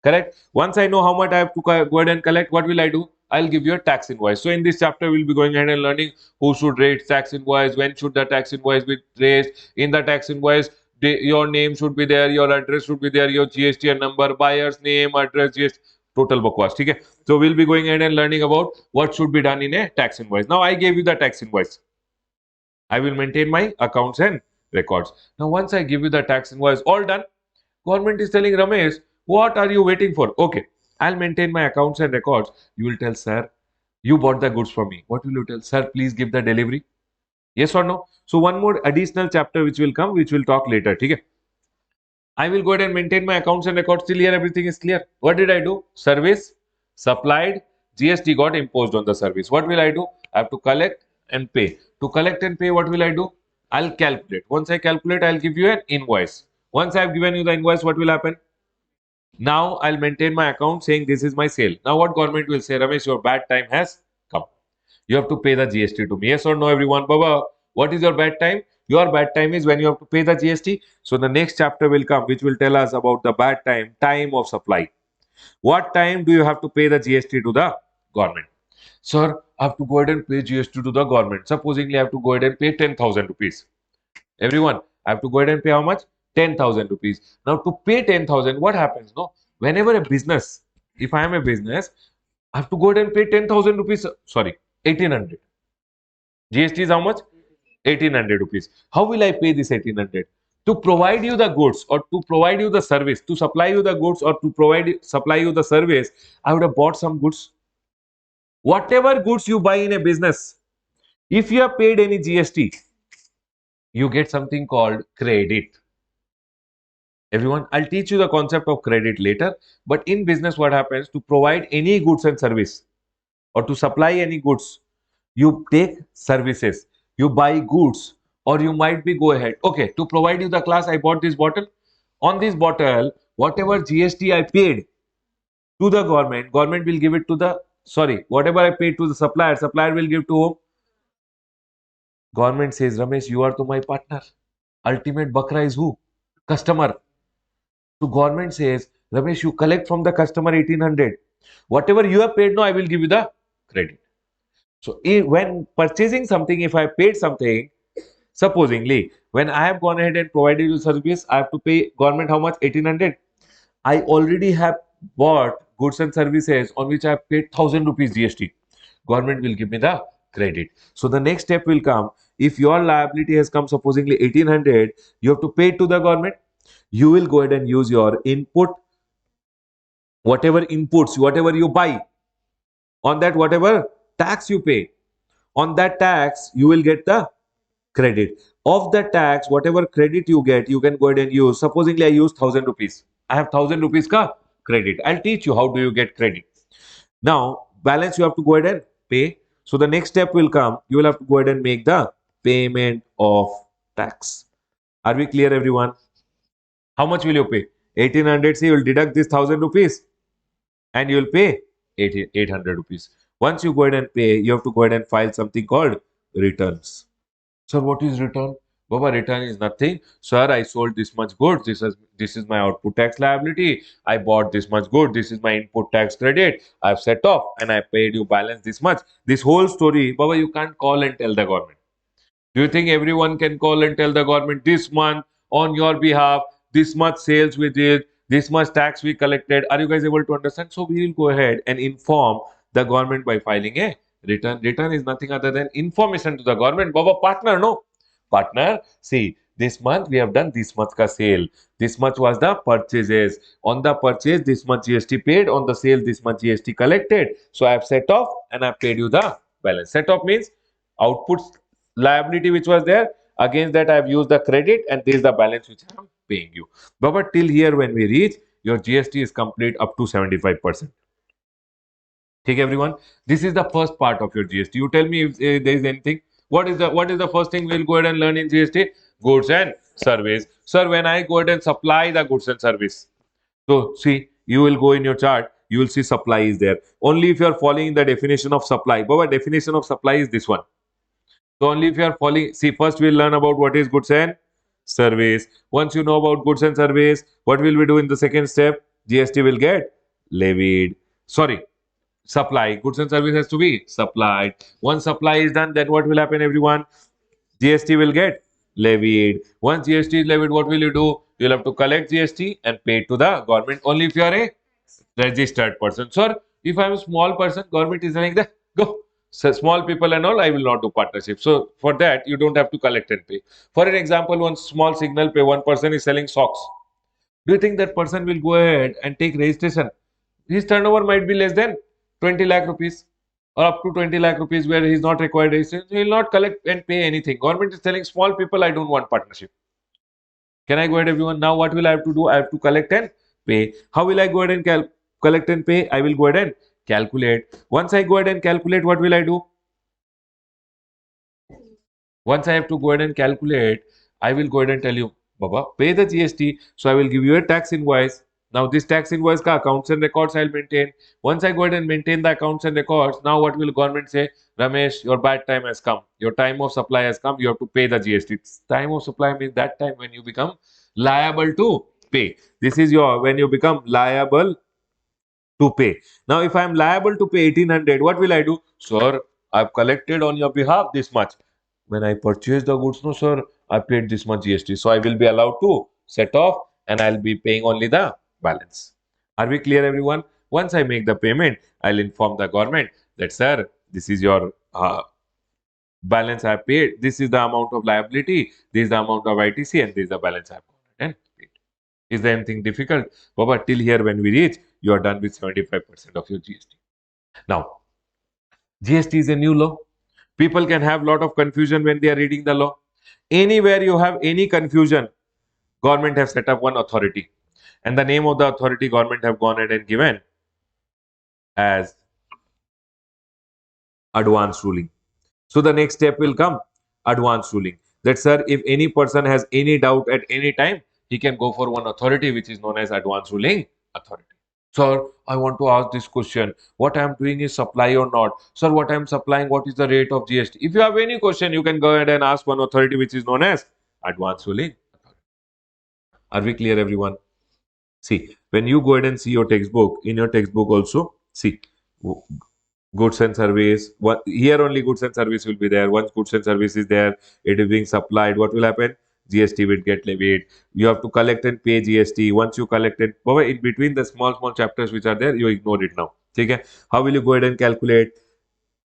Correct? Once I know how much I have to go ahead and collect, what will I do? I'll give you a tax invoice. So in this chapter, we'll be going ahead and learning who should raise tax invoice, when should the tax invoice be raised. In the tax invoice, your name should be there, your address should be there, your GST number, buyer's name, address, GST, total bakwas. Okay? So we'll be going ahead and learning about what should be done in a tax invoice. Now I gave you the tax invoice. I will maintain my accounts and records. Now once I give you the tax invoice, all done. Government is telling Ramesh, what are you waiting for? Okay, I'll maintain my accounts and records. You will tell, sir, you bought the goods from me. What will you tell? Sir, please give the delivery. Yes or no? So one more additional chapter which will come, which we'll talk later. Okay? I will go ahead and maintain my accounts and records till here. Everything is clear. What did I do? Service supplied. GST got imposed on the service. What will I do? I have to collect and pay. To collect and pay, what will I do? I'll calculate. Once I calculate, I'll give you an invoice. Once I have given you the invoice, what will happen? Now I'll maintain my account saying this is my sale. Now what government will say, Ramesh, your bad time has come. You have to pay the GST to me. Yes or no, everyone? Baba, what is your bad time? Your bad time is when you have to pay the GST. So the next chapter will come, which will tell us about the bad time, time of supply. What time do you have to pay the GST to the government? Sir, I have to go ahead and pay GST to the government. Supposingly, I have to go ahead and pay 10,000 rupees. Everyone, I have to go ahead and pay how much? 10,000 rupees. Now, to pay 10,000, what happens? No, whenever a business, if I am a business, I have to go ahead and pay 10,000 rupees. Sorry, 1800. GST is how much? 1800 rupees. How will I pay this 1800? To provide you the goods or to provide you the service, to supply you the goods or to supply you the service, I would have bought some goods. Whatever goods you buy in a business, if you have paid any GST, you get something called credit. Everyone, I'll teach you the concept of credit later. But in business, what happens to provide any goods and service or to supply any goods, you take services, you buy goods, or you might be go ahead. Okay, to provide you the class, I bought this bottle. On this bottle, whatever GST I paid to the government, government will give it to the sorry, whatever I paid to the supplier, supplier will give to whom? Government says, Ramesh, you are to my partner. Ultimate bakra is who? Customer. So government says, Ramesh, you collect from the customer 1800. Whatever you have paid, no, I will give you the credit. So when purchasing something, if I paid something, supposingly, when I have gone ahead and provided you service, I have to pay government how much? 1800. I already have bought goods and services on which I have paid 1000 rupees GST. Government will give me the credit. So the next step will come. If your liability has come supposedly 1800, you have to pay it to the government. You will go ahead and use your input, whatever inputs, whatever you buy, on that whatever tax you pay, on that tax you will get the credit. Of the tax, whatever credit you get, you can go ahead and use. Supposedly I use 1000 rupees. I have 1000 rupees ka credit. I'll teach you how do you get credit. Now, balance you have to go ahead and pay. So the next step will come. You will have to go ahead and make the payment of tax. Are we clear, everyone? How much will you pay? 1800. See, you will deduct this 1000 rupees and you will pay 800 rupees. Once you go ahead and pay, you have to go ahead and file something called returns. Sir, what is return? Baba, return is nothing. Sir, I sold this much goods. This is my output tax liability. I bought this much good. This is my input tax credit. I've set off and I paid you balance this much. This whole story, Baba, you can't call and tell the government. Do you think everyone can call and tell the government this month on your behalf, this much sales we did, this much tax we collected? Are you guys able to understand? So we will go ahead and inform the government by filing a return. Return is nothing other than information to the government. Baba, partner, no. Partner, see, this month we have done this much ka sale. This much was the purchases. On the purchase, this much GST paid. On the sale, this much GST collected. So I have set off and I paid you the balance. Set off means output liability which was there. Against that, I have used the credit and this is the balance which I am paying you. But till here, when we reach, your GST is complete up to 75%. Take everyone. This is the first part of your GST. You tell me if there is anything. What is the first thing we'll go ahead and learn in GST? Goods and service. Sir, when I go ahead and supply the goods and service. So see, you will go in your chart. You will see supply is there. Only if you are following the definition of supply. But definition of supply is this one. So only if you are following, see, first we'll learn about what is goods and service. Once you know about goods and service, what will we do in the second step? GST will get levied. Sorry, supply. Goods and service has to be supplied. Once supply is done, then what will happen, everyone? GST will get levied. Once GST is levied, what will you do? You'll have to collect GST and pay it to the government only if you are a registered person. Sir, if I'm a small person, government is like that. Go. So small people and all, I will not do partnership. So for that, you don't have to collect and pay. For an example, one small signal pay, one person is selling socks. Do you think that person will go ahead and take registration? His turnover might be less than 20 lakh rupees or up to 20 lakh rupees where he is not required registration. He will not collect and pay anything. Government is telling small people, I don't want partnership. Can I go ahead, everyone? Now, what will I have to do? I have to collect and pay. How will I go ahead and collect and pay? I will go ahead and calculate. Once I go ahead and calculate, what will I do? Once I have to go ahead and calculate, I will go ahead and tell you, Baba, pay the GST. So I will give you a tax invoice. Now this tax invoice ka accounts and records I'll maintain. Once I go ahead and maintain the accounts and records, now what will government say? Ramesh, your bad time has come. Your time of supply has come. You have to pay the GST. Time of supply means that time when you become liable to pay. This is your when you become liable to pay. Now, if I am liable to pay 1800, what will I do? Sir, I've collected on your behalf this much. When I purchase the goods, no, sir, I paid this much GST. So I will be allowed to set off and I'll be paying only the balance. Are we clear, everyone? Once I make the payment, I'll inform the government that, sir, this is your balance I paid. This is the amount of liability. This is the amount of ITC, and this is the balance I've got. And paid. Is there anything difficult? Baba, till here when we reach, you are done with 75% of your GST. Now, GST is a new law. People can have a lot of confusion when they are reading the law. Anywhere you have any confusion, government have set up one authority. And the name of the authority government have gone ahead and given as advance ruling. So the next step will come, advance ruling. That, sir, if any person has any doubt at any time, he can go for one authority which is known as advance ruling authority. Sir, I want to ask this question. What I am doing is supply or not? Sir, what I am supplying, what is the rate of GST? If you have any question, you can go ahead and ask one authority which is known as advance ruling authority. Are we clear, everyone? See, when you go ahead and see your textbook, in your textbook also, see, goods and service. Here only goods and service will be there. Once goods and service is there, it is being supplied. What will happen? GST will get levied. You have to collect and pay GST. Once you collect it, in between the small chapters which are there, you ignore it now. Okay? How will you go ahead and calculate?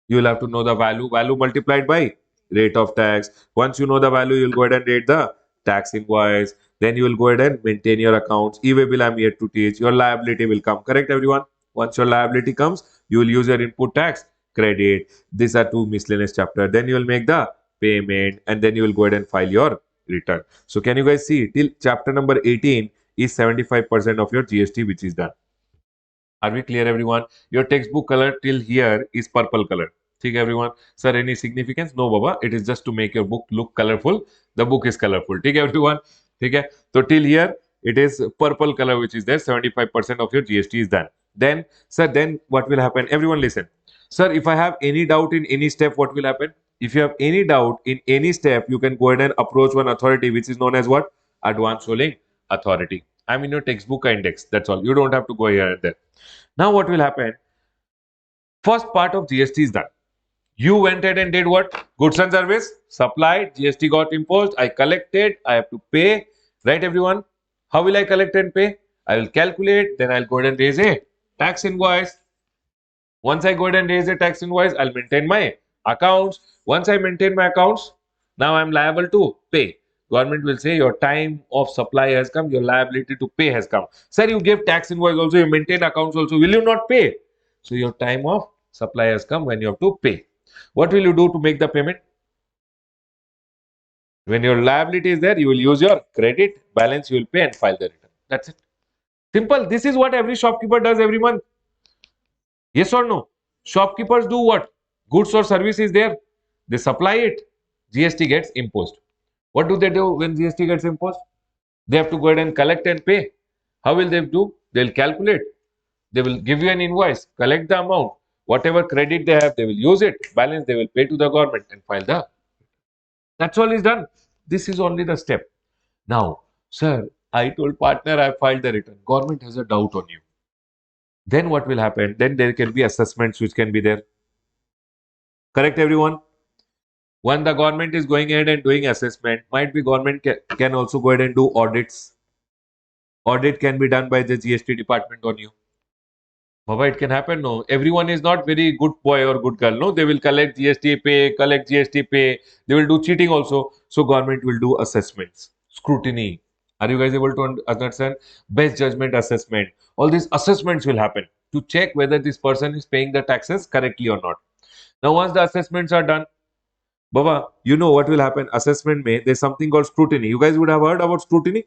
You will have to know the value multiplied by rate of tax. Once you know the value, you'll go ahead and rate the tax invoice. Then you will go ahead and maintain your accounts. E-way bill I'm yet to teach. Your liability will come. Correct, everyone? Once your liability comes, you will use your input tax credit. These are two miscellaneous chapter. Then you will make the payment and then you will go ahead and file your return. So can you guys see till chapter number 18 is 75% of your GST which is done. Are we clear, everyone? Your textbook color till here is purple color. ठीक है, everyone? Sir, any significance? No, Baba. It is just to make your book look colorful. The book is colorful. ठीक है, everyone? ठीक है? So till here it is purple color which is there. 75% of your GST is done. Then, sir, then what will happen? Everyone listen. Sir, if I have any doubt in any step, what will happen? If you have any doubt in any step, you can go ahead and approach one authority which is known as what? Advanced ruling authority. I'm in your textbook index. That's all. You don't have to go here and there. Now what will happen? First part of GST is done. You went ahead and did what? Goods and service, supplied, GST got imposed, I collected, I have to pay. Right, everyone? How will I collect and pay? I will calculate, then I'll go ahead and raise a tax invoice. Once I go ahead and raise a tax invoice, I'll maintain my accounts. Once I maintain my accounts, now I'm liable to pay. Government will say your time of supply has come, your liability to pay has come. Sir, you give tax invoice also, you maintain accounts also, will you not pay? So your time of supply has come when you have to pay. What will you do to make the payment? When your liability is there, you will use your credit balance, you will pay and file the return. That's it. Simple. This is what every shopkeeper does every month. Yes or no? Shopkeepers do what? Goods or service is there. They supply it. GST gets imposed. What do they do when GST gets imposed? They have to go ahead and collect and pay. How will they do? They'll calculate. They will give you an invoice, collect the amount. Whatever credit they have, they will use it. Balance, they will pay to the government and file the. That's all is done. This is only the step. Now, sir, I told partner I filed the return. Government has a doubt on you. Then what will happen? Then there can be assessments which can be there. Correct, everyone? When the government is going ahead and doing assessment, might be government can also go ahead and do audits. Audit can be done by the GST department on you. Baba, it can happen. No, everyone is not very good boy or good girl. No, they will collect GST pay, collect GST pay. They will do cheating also. So government will do assessments, scrutiny. Are you guys able to understand? Best judgment assessment. All these assessments will happen to check whether this person is paying the taxes correctly or not. Now, once the assessments are done, Baba, you know what will happen? Assessment may there's something called scrutiny. You guys would have heard about scrutiny.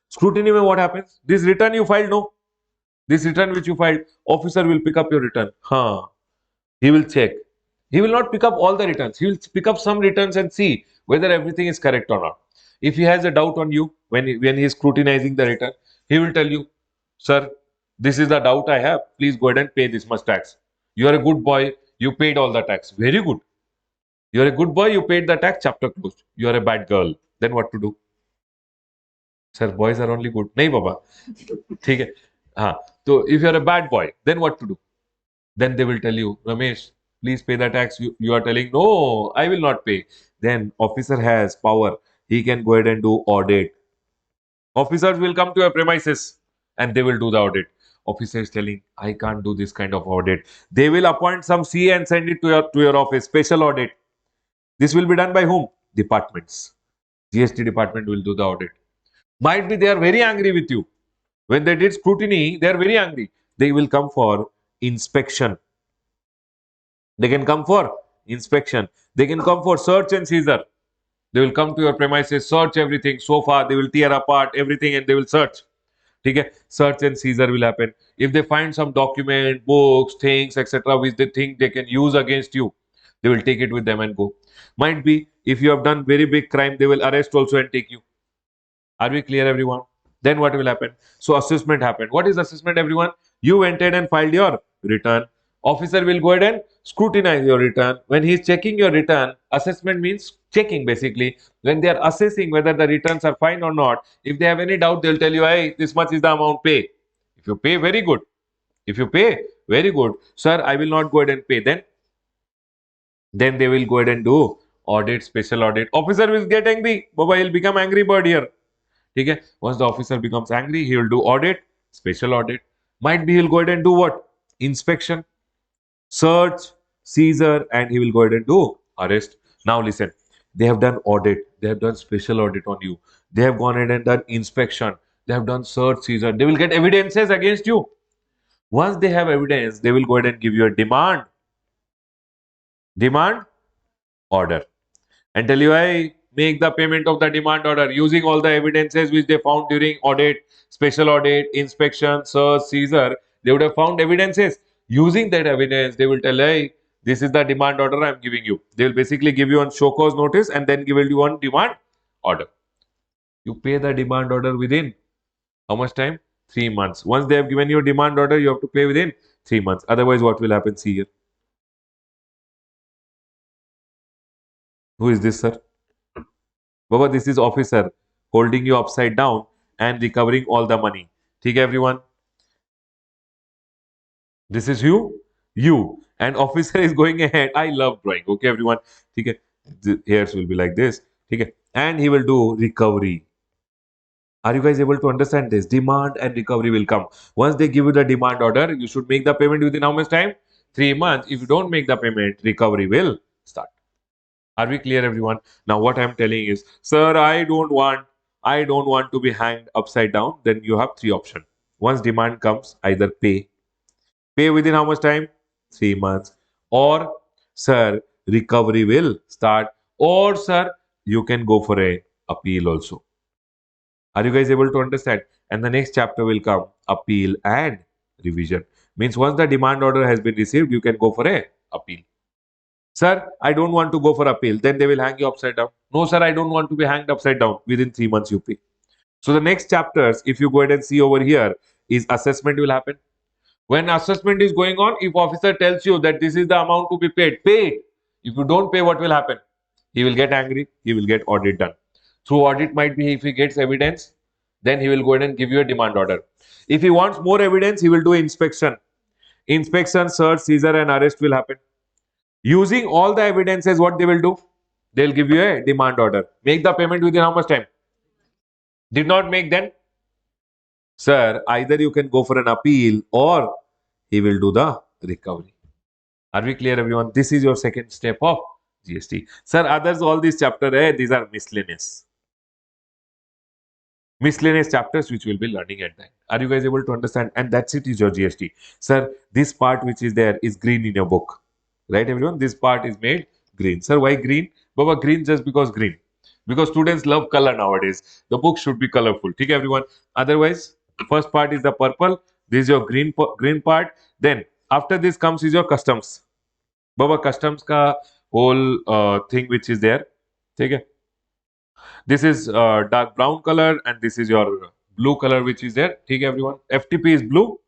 Scrutiny may what happens? This return you filed, no. This return which you filed, officer will pick up your return. He will check. He will not pick up all the returns. He will pick up some returns and see whether everything is correct or not. If he has a doubt on you when he is scrutinizing the return, he will tell you, Sir, this is the doubt I have. Please go ahead and pay this much tax. You are a good boy. You paid all the tax. Very good. You are a good boy. You paid the tax. Chapter closed. You are a bad girl. Then what to do? Sir, boys are only good. नहीं बाबा. ठीक है. हाँ. So if you are a bad boy, then what to do? Then they will tell you, Ramesh, please pay the tax. You are telling, no, I will not pay. Then officer has power. He can go ahead and do audit. Officers will come to your premises and they will do the audit. Officer is telling, I can't do this kind of audit. They will appoint some C and send it to your office. Special audit. This will be done by whom? Departments. GST department will do the audit. Might be they are very angry with you. When they did scrutiny, they are very angry. They will come for inspection. They can come for inspection. They can come for search and seizure. They will come to your premises, search everything. So far, they will tear apart everything and they will search. Okay? Search and seizure will happen. If they find some document, books, things, etc., which they think they can use against you, they will take it with them and go. Might be if you have done very big crime, they will arrest also and take you. Are we clear, everyone? Then what will happen? So assessment happened. What is assessment, everyone? You went ahead and filed your return. Officer will go ahead and scrutinize your return. When he is checking your return, assessment means checking basically. When they are assessing whether the returns are fine or not, if they have any doubt, they'll tell you, hey, this much is the amount, pay. If you pay, very good. If you pay, very good. Sir, I will not go ahead and pay. Then they will go ahead and do audit, special audit. Officer will get angry. Baba, he'll become angry bird here. Okay? Once the officer becomes angry, he will do audit, special audit. Might be he'll go ahead and do what? Inspection, search, seizure, and he will go ahead and do arrest. Now listen, they have done audit, they have done special audit on you, they have gone ahead and done inspection, they have done search, seizure. They will get evidences against you. Once they have evidence, they will go ahead and give you a demand order. And tell you, I make the payment of the demand order using all the evidences which they found during audit, special audit, inspection, search, seizure. They would have found evidences. Using that evidence, they will tell, hey, this is the demand order I am giving you. They will basically give you on show cause notice and then give you on demand order. You pay the demand order within how much time? 3 months. Once they have given you a demand order, you have to pay within 3 months. Otherwise, what will happen? See here. Who is this, sir? Baba, this is officer holding you upside down and recovering all the money. Okay, everyone? This is you. You. And officer is going ahead. I love drawing. Okay, everyone? Okay. The hairs will be like this. Okay. And he will do recovery. Are you guys able to understand this? Demand and recovery will come. Once they give you the demand order, you should make the payment within how much time? 3 months. If you don't make the payment, recovery will start. Are we clear, everyone? Now, what I'm telling is, sir, I don't want to be hanged upside down. Then you have three options. Once demand comes, either pay within how much time? 3 months, or sir, recovery will start, or sir, you can go for a appeal also. Are you guys able to understand? And the next chapter will come appeal and revision. Means once the demand order has been received, you can go for a appeal. Sir, I don't want to go for appeal. Then they will hang you upside down. No, sir, I don't want to be hanged upside down. Within 3 months, you pay. So the next chapters, if you go ahead and see over here, is assessment will happen. When assessment is going on, if officer tells you that this is the amount to be paid, pay it. If you don't pay, what will happen? He will get angry. He will get audit done. Through audit might be if he gets evidence, then he will go ahead and give you a demand order. If he wants more evidence, he will do inspection. Inspection, search, seizure, and arrest will happen. Using all the evidences, what they will do? They'll give you a demand order. Make the payment within how much time? Did not make, then? Sir, either you can go for an appeal or he will do the recovery. Are we clear, everyone? This is your second step of GST. Sir, others, all these chapters, these are miscellaneous. Miscellaneous chapters which we'll be learning at that. Are you guys able to understand? And that's it is your GST. Sir, this part which is there is green in your book. Right, everyone? This part is made green. Sir, why green? Baba, green just because green. Because students love color nowadays. The book should be colorful. Okay, everyone? Otherwise, first part is the purple. This is your green part. Then, after this comes is your customs. Baba, customs ka whole thing which is there. Okay? This is dark brown color and this is your blue color which is there. ठीक है everyone. FTP is blue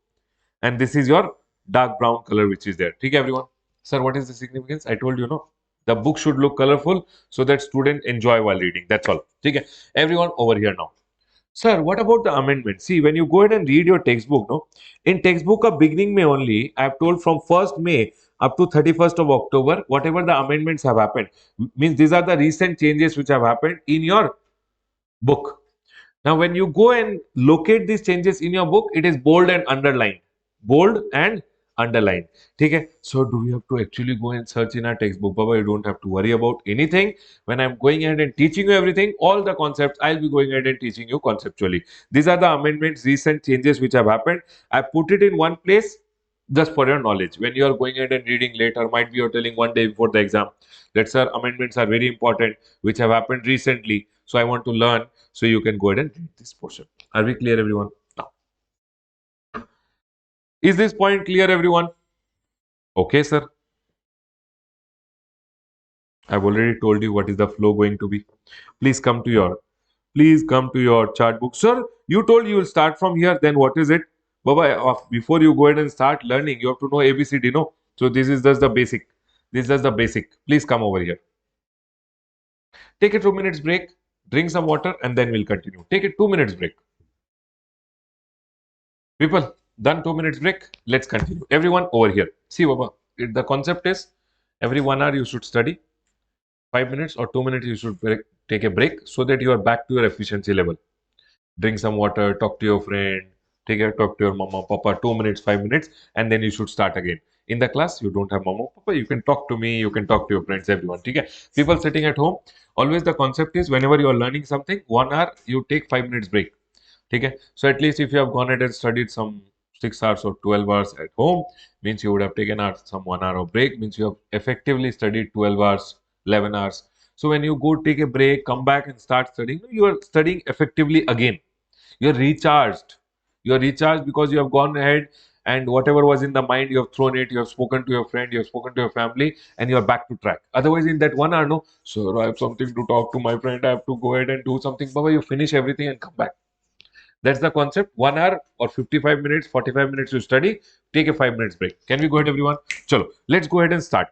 and this is your dark brown color which is there. ठीक है everyone. Sir, what is the significance? I told you no. The book should look colorful so that student enjoy while reading. That's all. ठीक है. Everyone over here now. Sir, what about the amendment? See, when you go ahead and read your textbook, no, in textbook of beginning May only, I have told from 1st May up to 31st of October, whatever the amendments have happened, means these are the recent changes which have happened in your book. Now, when you go and locate these changes in your book, it is bold and underlined. Bold and underlined. Okay? So, do we have to actually go and search in our textbook? Baba, you don't have to worry about anything. When I'm going ahead and teaching you everything, all the concepts, I'll be going ahead and teaching you conceptually. These are the amendments, recent changes which have happened. I put it in one place just for your knowledge. When you are going ahead and reading later, might be you're telling one day before the exam that, sir, amendments are very important, which have happened recently. So, I want to learn. So you can go ahead and read this portion. Are we clear, everyone? Now, is this point clear, everyone? Okay, sir. I've already told you what is the flow going to be. Please come to your, please come to your chart book. Sir, you told you will start from here. Then what is it? Baba, before you go ahead and start learning, you have to know ABCD, no? So this is just the basic. This is just the basic. Please come over here. Take a 2 minutes break, drink some water, and then we'll continue. Take a 2 minutes break. People, done 2 minutes break. Let's continue. Everyone over here. See, Baba, the concept is every 1 hour you should study. 5 minutes or 2 minutes you should take a break so that you are back to your efficiency level. Drink some water, talk to your friend, talk to your mama, papa, 2 minutes, 5 minutes, and then you should start again. In the class, you don't have mama, papa, you can talk to me, you can talk to your friends, everyone. Okay? People sitting at home, always the concept is whenever you are learning something, 1 hour, you take 5 minutes break. Okay? So at least if you have gone ahead and studied some 6 hours or 12 hours at home, means you would have taken out some 1 hour of break, means you have effectively studied 12 hours, 11 hours. So when you go take a break, come back and start studying, you are studying effectively again. You're recharged. You're recharged because you have gone ahead and whatever was in the mind, you have thrown it, you have spoken to your friend, you have spoken to your family, and you're back to track. Otherwise, in that 1 hour, no, sir, I have something to talk to my friend, I have to go ahead and do something. Baba, you finish everything and come back. That's the concept. 1 hour or 55 minutes, 45 minutes you study, take a 5 minutes break. Can we go ahead, everyone? Chalo, let's go ahead and start.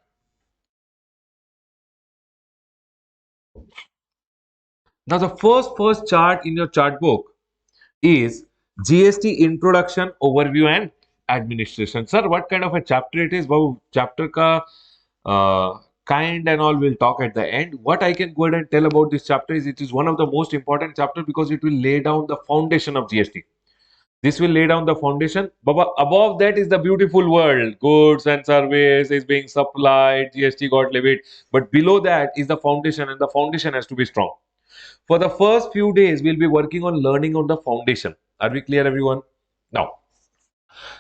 Now, the first chart in your chart book is GST Introduction, Overview and Administration. Sir, what kind of a chapter it is? Well, chapter ka kind and all we'll talk at the end. What I can go ahead and tell about this chapter is it is one of the most important chapter because it will lay down the foundation of GST. This will lay down the foundation. Baba, above that is the beautiful world. Goods and service is being supplied, GST got levied. But below that is the foundation, and the foundation has to be strong. For the first few days, we'll be working on learning on the foundation. Are we clear, everyone? Now,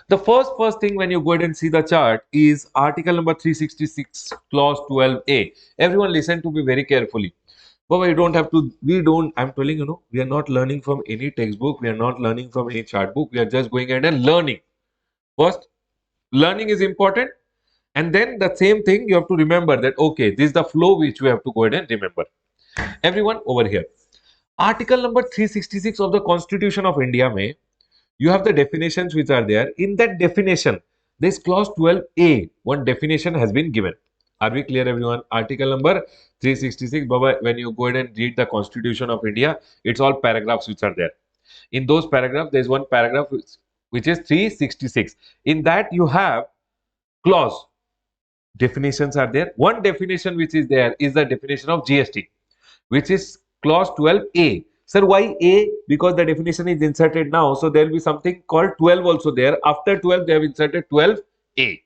the first thing when you go ahead and see the chart is article number 366, clause 12A. Everyone listen to me very carefully. But we don't have to, I'm telling you, we are not learning from any textbook. We are not learning from any chart book. We are just going ahead and learning. First, learning is important. And then the same thing, you have to remember that, okay, this is the flow which we have to go ahead and remember. Everyone over here. Article number 366 of the Constitution of India may, you have the definitions which are there. In that definition, this clause 12A, one definition has been given. Are we clear, everyone? Article number 366, Baba, when you go ahead and read the Constitution of India, it's all paragraphs which are there. In those paragraphs, there's one paragraph which is 366. In that, you have clause. Definitions are there. One definition which is there is the definition of GST, which is clause 12A. Sir, why A? Because the definition is inserted now. So there will be something called 12 also there. After 12, they have inserted 12A.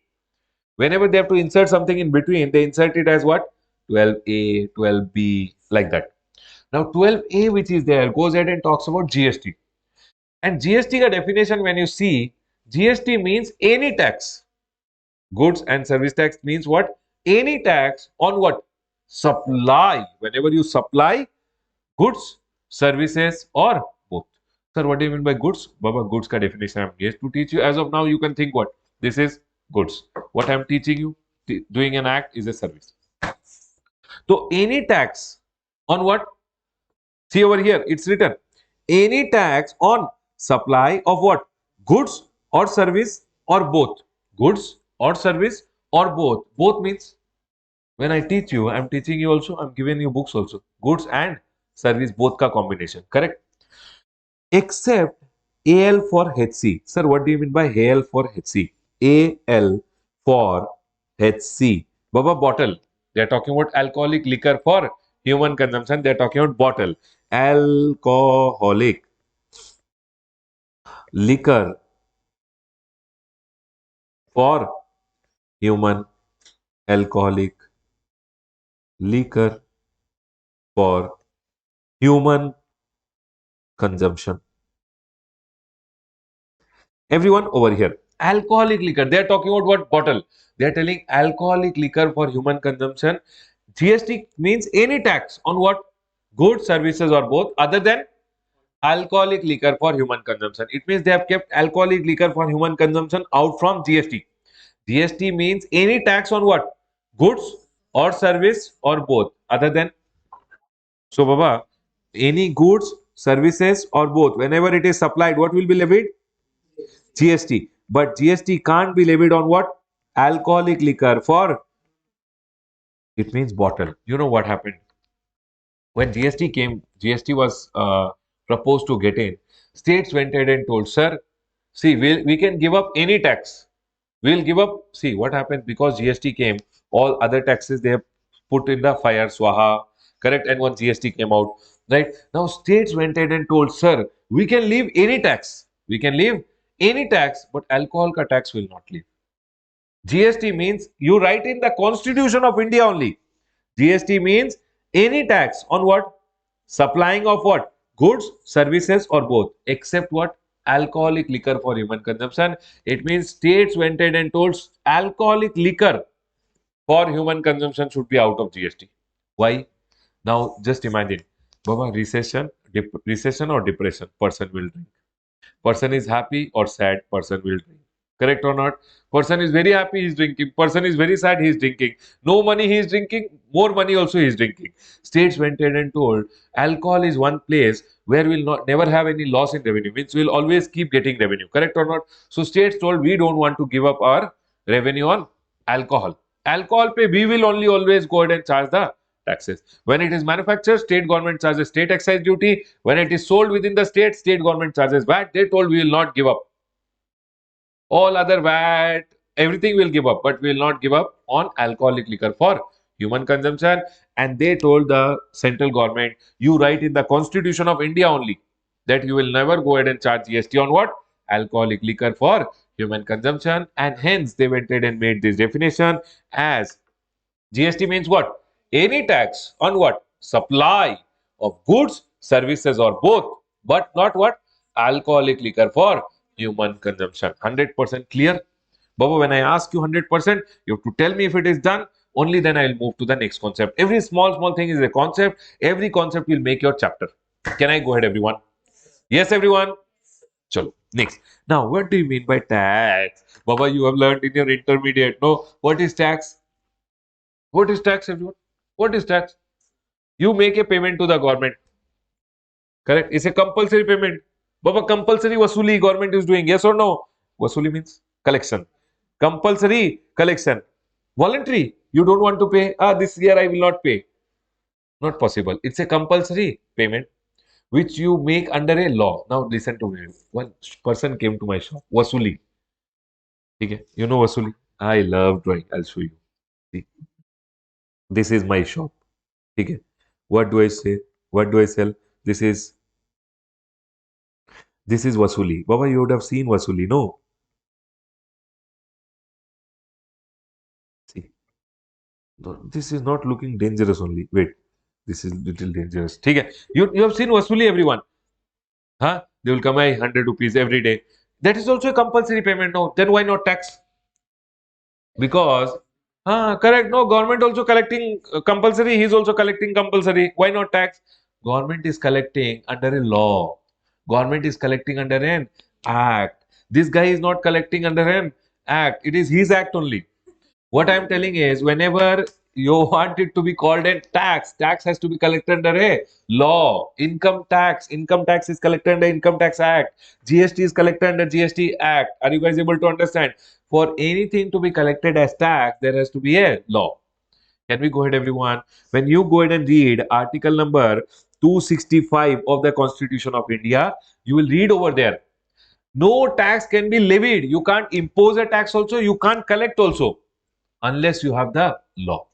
Whenever they have to insert something in between, they insert it as what? 12A, 12B, like that. Now 12A, which is there, goes ahead and talks about GST. And GST ka definition, when you see, GST means any tax. Goods and service tax means what? Any tax on what? Supply. Whenever you supply goods, services, or both. Sir, what do you mean by goods? Baba, goods ka definition I am yet to teach you. As of now, you can think what? This is goods. What I am teaching you, doing an act is a service. So, any tax on what? See over here, it's written. Any tax on supply of what? Goods or service or both. Goods or service or both. Both means when I teach you, I'm teaching you also, I'm giving you books also. Goods and service both ka combination. Correct? Except AL for HC. Sir, what do you mean by AL for HC? AL for HC. Baba, bottle. They are talking about alcoholic liquor for human consumption. They are talking about bottle. Alcoholic liquor for human. Alcoholic liquor for human consumption. Everyone over here. Alcoholic liquor. They are talking about what bottle? They are telling alcoholic liquor for human consumption. GST means any tax on what? Goods, services, or both, other than alcoholic liquor for human consumption. It means they have kept alcoholic liquor for human consumption out from GST. GST means any tax on what? Goods or service or both, other than. So, Baba, any goods, services, or both, whenever it is supplied, what will be levied? GST. But GST can't be levied on what? Alcoholic liquor for, it means bottle. You know what happened? When GST came, GST was proposed to get in. States went ahead and told, sir, see, we can give up any tax. We'll give up. See, what happened? Because GST came, all other taxes they have put in the fire, swaha, correct? And once GST came out, right? Now, states went ahead and told, sir, we can leave any tax. We can leave any tax, but alcohol ka tax will not leave. GST means you write in the Constitution of India only. GST means any tax on what? Supplying of what? Goods, services, or both, except what? Alcoholic liquor for human consumption. It means states went ahead and told alcoholic liquor for human consumption should be out of GST. Why? Now just imagine, Baba, recession or depression, person will drink. Person is happy or sad, person will drink. Correct or not? Person is very happy, he's drinking. Person is very sad, he's drinking. No money, he's drinking. More money also, he's drinking. States went ahead and told alcohol is one place where we'll not never have any loss in revenue. Means we'll always keep getting revenue. Correct or not? So states told we don't want to give up our revenue on alcohol. Alcohol pay, we will only always go ahead and charge the taxes. When it is manufactured, state government charges state excise duty. When it is sold within the state, state government charges VAT. They told we will not give up. All other VAT, everything will give up, but we will not give up on alcoholic liquor for human consumption. And they told the central government, you write in the Constitution of India only that you will never go ahead and charge GST on what? Alcoholic liquor for human consumption. And hence they went ahead and made this definition as GST means what? Any tax on what? Supply of goods, services, or both, but not what? Alcoholic liquor for human consumption. 100% clear? Baba, when I ask you 100%, you have to tell me if it is done. Only then I will move to the next concept. Every small thing is a concept. Every concept will make your chapter. Can I go ahead, everyone? Yes, everyone? Chalo, next. Now, what do you mean by tax? Baba, you have learned in your intermediate. No, what is tax? What is tax, everyone? What is tax? You make a payment to the government. Correct? It's a compulsory payment. Baba, compulsory wasuli government is doing. Yes or no? Wasuli means collection. Compulsory collection. Voluntary. You don't want to pay. Ah, this year I will not pay. Not possible. It's a compulsory payment which you make under a law. Now listen to me. One person came to my shop. Wasuli. Okay. You know wasuli? I love drawing. I'll show you. See, this is my shop. Okay. What do I say? What do I sell? This is Vasuli. Baba, you would have seen Vasuli, no? See, no, this is not looking dangerous only. Wait, this is little dangerous. Okay, you have seen Vasuli, everyone. Huh? They will come by 100 rupees every day. That is also a compulsory payment. No, then why not tax? Because, correct. No, government also collecting compulsory. He is also collecting compulsory. Why not tax? Government is collecting under a law. Government is collecting under an act. This guy is not collecting under an act. It is his act only. What I am telling is, whenever You want it to be called a tax. Tax has to be collected under a law. Income tax. Income tax is collected under Income Tax Act. GST is collected under GST Act. Are you guys able to understand? For anything to be collected as tax, there has to be a law. Can we go ahead, everyone? When you go ahead and read article number 265 of the Constitution of India, you will read over there. No tax can be levied. You can't impose a tax also. You can't collect also unless you have the law,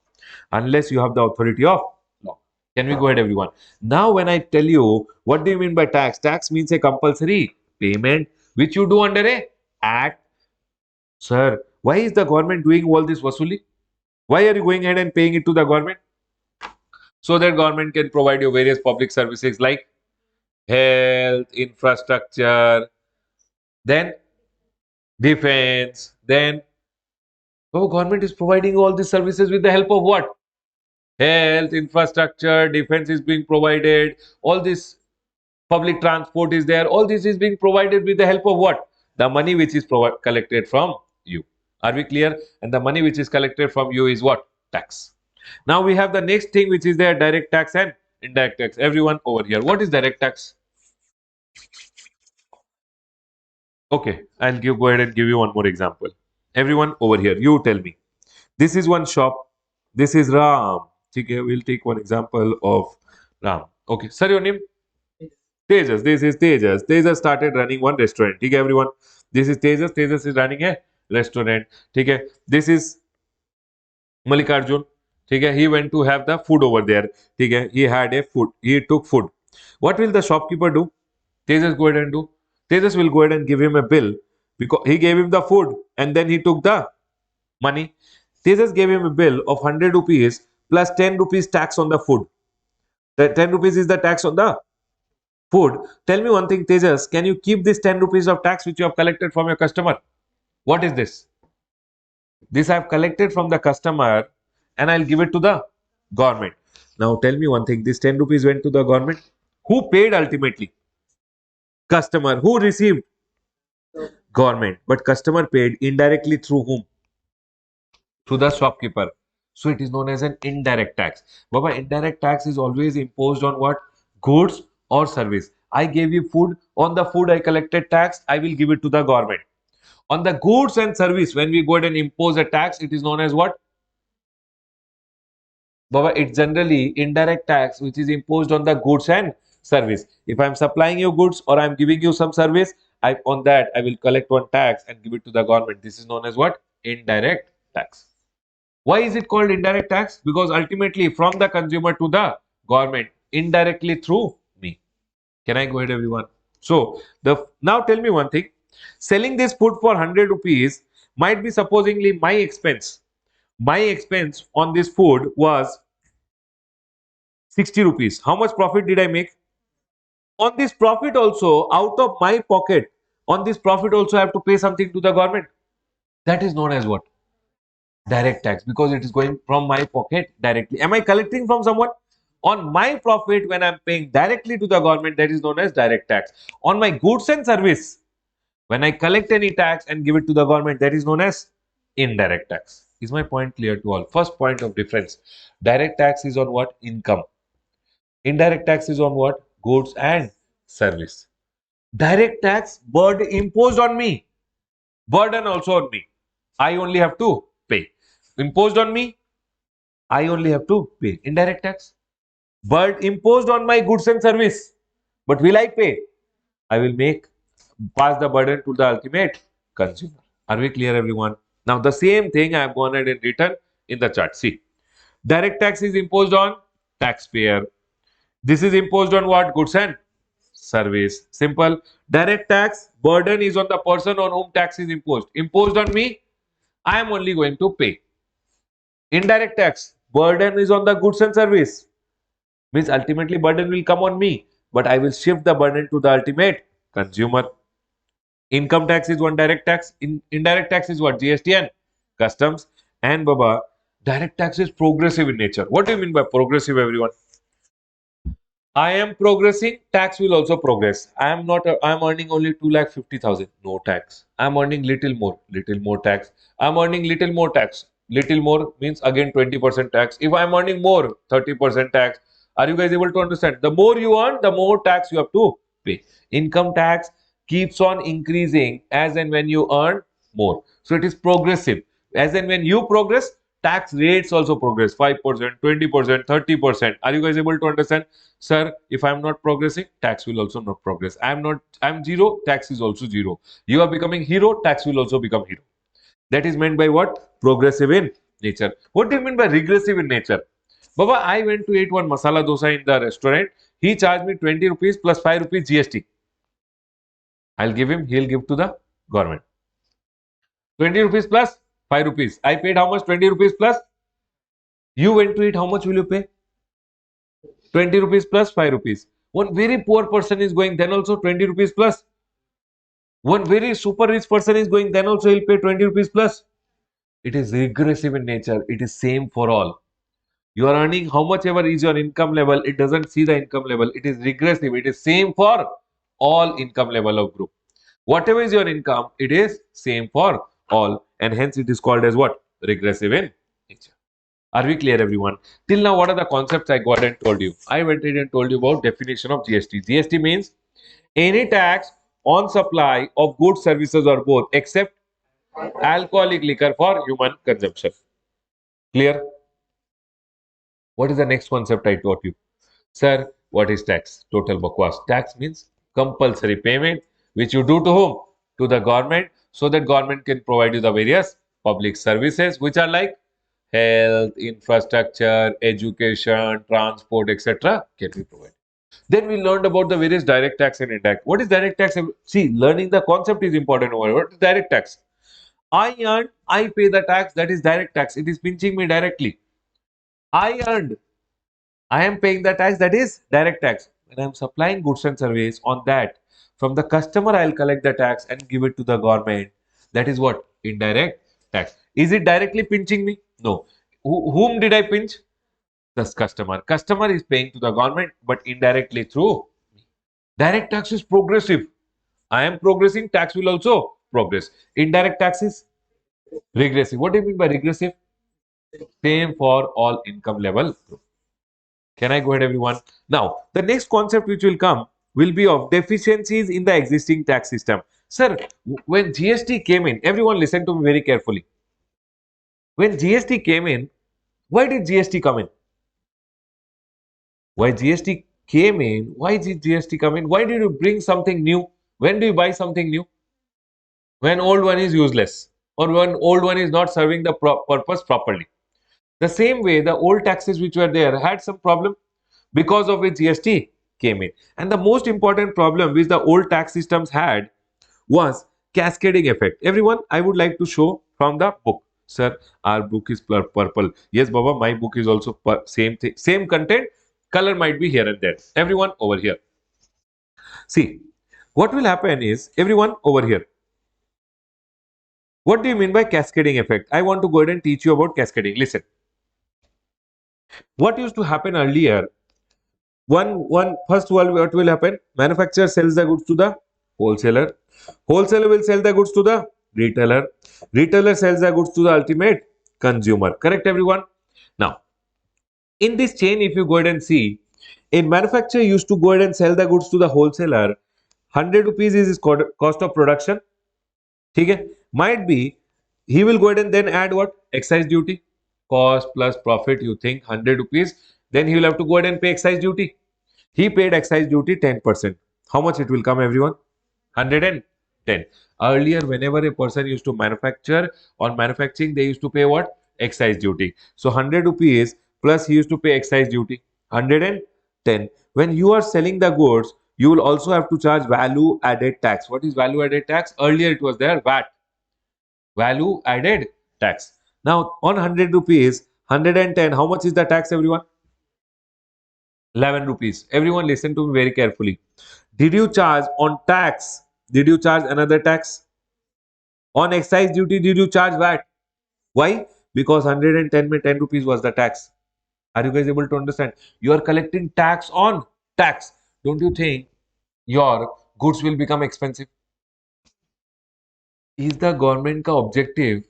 unless you have the authority of law. Can we go ahead, everyone? Now, when I tell you what do you mean by tax? Tax means a compulsory payment which you do under a act. Sir, why is the government doing all this vasuli? Why are you going ahead and paying it to the government? So that government can provide you various public services like health, infrastructure, then defense, then government is providing all these services with the help of what? Health, infrastructure, defense is being provided, all this public transport is there, all this is being provided with the help of what? The money which is collected from you. Are we clear? And the money which is collected from you is what? Tax. Now we have the next thing which is there, direct tax and indirect tax. Everyone over here, what is direct tax? Okay, I'll go ahead and give you one more example. Everyone over here, you tell me. This is one shop. This is Ram. Okay, we'll take one example of Ram. Okay, sir, your name? Tejas. This is Tejas. Tejas started running one restaurant. Okay, everyone. This is Tejas. Tejas is running a restaurant. Okay, this is Malikarjun. Okay, he went to have the food over there. Okay, he had a food. He took food. What will the shopkeeper do? Tejas go ahead and do. Tejas will go ahead and give him a bill because he gave him the food and then he took the money. Tejas gave him a bill of 100 rupees plus 10 rupees tax on the food. The 10 rupees is the tax on the food. Tell me one thing, Tejas, can you keep this 10 rupees of tax which you have collected from your customer? What is this? This I have collected from the customer and I'll give it to the government. Now tell me one thing, this 10 rupees went to the government. Who paid ultimately? Customer. Who received? Government. But customer paid indirectly through whom? To the shopkeeper. So it is known as an indirect tax. Baba, indirect tax is always imposed on what? Goods or service. I gave you food. On the food I collected tax. I will give it to the government. On the goods and service, when we go ahead and impose a tax, it is known as what? Baba, it's generally indirect tax which is imposed on the goods and service. If I'm supplying you goods or I'm giving you some service, on that I will collect one tax and give it to the government. This is known as what? Indirect tax. Why is it called indirect tax? Because ultimately from the consumer to the government, indirectly through me. Can I go ahead, everyone? So now tell me one thing. Selling this food for 100 rupees might be supposingly my expense. My expense on this food was 60 rupees. How much profit did I make? On this profit also, out of my pocket, on this profit also I have to pay something to the government. That is known as what? Direct tax, because it is going from my pocket directly. Am I collecting from someone? On my profit, when I'm paying directly to the government, that is known as direct tax. On my goods and service, when I collect any tax and give it to the government, that is known as indirect tax. Is my point clear to all? First point of difference. Direct tax is on what? Income. Indirect tax is on what? Goods and service. Direct tax burden imposed on me. Burden also on me. I only have to pay. Imposed on me, I only have to pay. Indirect tax. But imposed on my goods and service. But will I pay? I will pass the burden to the ultimate consumer. Are we clear, everyone? Now the same thing I have gone ahead and written in the chart. See, direct tax is imposed on taxpayer. This is imposed on what? Goods and service. Simple. Direct tax burden is on the person on whom tax is imposed. Imposed on me, I am only going to pay. Indirect tax burden is on the goods and service. Means ultimately burden will come on me, but I will shift the burden to the ultimate consumer. Income tax is one direct tax. Indirect tax is what? GST and customs. And Baba, direct tax is progressive in nature. What do you mean by progressive, everyone? I am progressing, tax will also progress. I am not, I am earning only 2,50,000, no tax. I am earning little more tax. I am earning little more tax, little more means again 20% tax. If I'm earning more, 30% tax. Are you guys able to understand? The more you earn, the more tax you have to pay. Income tax keeps on increasing as and when you earn more. So it is progressive. As and when you progress, tax rates also progress. 5%, 20%, 30%. Are you guys able to understand? Sir, if I'm not progressing, tax will also not progress. I'm zero, tax is also zero. You are becoming hero, tax will also become hero. That is meant by what? Progressive in nature. What do you mean by regressive in nature? Baba, I went to eat one masala dosa in the restaurant. He charged me 20 rupees plus 5 rupees GST. I'll give him, he'll give to the government. 20 rupees plus 5 rupees. I paid how much? 20 rupees plus. You went to eat, how much will you pay? 20 rupees plus 5 rupees. One very poor person is going, then also 20 rupees plus. One very super rich person is going, then also he'll pay 20 rupees plus. It is regressive in nature. It is same for all. You are earning how much ever is your income level. It doesn't see the income level. It is regressive. It is same for all income level of group. Whatever is your income, it is same for all. And hence it is called as what? Regressive in nature. Are we clear, everyone? Till now, what are the concepts I got and told you? I went in and told you about definition of GST. GST means any tax on supply of goods, services, or both, except alcoholic liquor for human consumption. Clear? What is the next concept I taught you? Sir, what is tax? Total bakwas. Tax means compulsory payment, which you do to whom? To the government, so that government can provide you the various public services, which are like health, infrastructure, education, transport, etc. can be provided. Then we learned about the various direct tax and indirect. What is direct tax? See, learning the concept is important over here. What is direct tax? I earn, I pay the tax. That is direct tax. It is pinching me directly. I earned, I am paying the tax. That is direct tax. When I am supplying goods and service on that, from the customer, I'll collect the tax and give it to the government. That is what? Indirect tax. Is it directly pinching me? No. Whom did I pinch? The customer. Customer is paying to the government, but indirectly through me. Direct tax is progressive. I am progressing, tax will also progress. Indirect tax is regressive. What do you mean by regressive? Same for all income level. Can I go ahead, everyone? Now, the next concept which will come will be of deficiencies in the existing tax system. Sir, when GST came in, everyone listen to me very carefully. When GST came in, why did GST come in? Why GST came in? Why did GST come in? Why did you bring something new? When do you buy something new? When old one is useless or when old one is not serving the purpose properly. The same way, the old taxes which were there had some problem because of which GST came in. And the most important problem which the old tax systems had was cascading effect. Everyone, I would like to show from the book. Sir, our book is purple. Yes, Baba, my book is also same thing, same content. Color might be here and there. Everyone over here. See, what will happen is everyone over here. What do you mean by cascading effect? I want to go ahead and teach you about cascading. Listen. What used to happen earlier? One first of all, what will happen? Manufacturer sells the goods to the wholesaler. Wholesaler will sell the goods to the retailer. Retailer sells the goods to the ultimate consumer. Correct, everyone? Now, in this chain, if you go ahead and see, a manufacturer used to go ahead and sell the goods to the wholesaler. 100 rupees is his cost of production. Okay? Might be he will go ahead and then add what? Excise duty. Cost plus profit, you think 100 rupees. Then he will have to go ahead and pay excise duty. He paid excise duty 10%. How much it will come, everyone? 110. Earlier, whenever a person used to manufacture, on manufacturing, they used to pay what? Excise duty. So 100 rupees plus he used to pay excise duty. 110. When you are selling the goods, you will also have to charge value added tax. What is value added tax? Earlier it was there, VAT. Value added tax. Now on 100 rupees, 110, how much is the tax, everyone? 11 rupees. Everyone listen to me very carefully. Did you charge on tax? Did you charge another tax? On excise duty, did you charge VAT? Why? Because 110 में 10 rupees was the tax. Are you guys able to understand? You are collecting tax on tax. Don't you think your goods will become expensive? Is the government का objective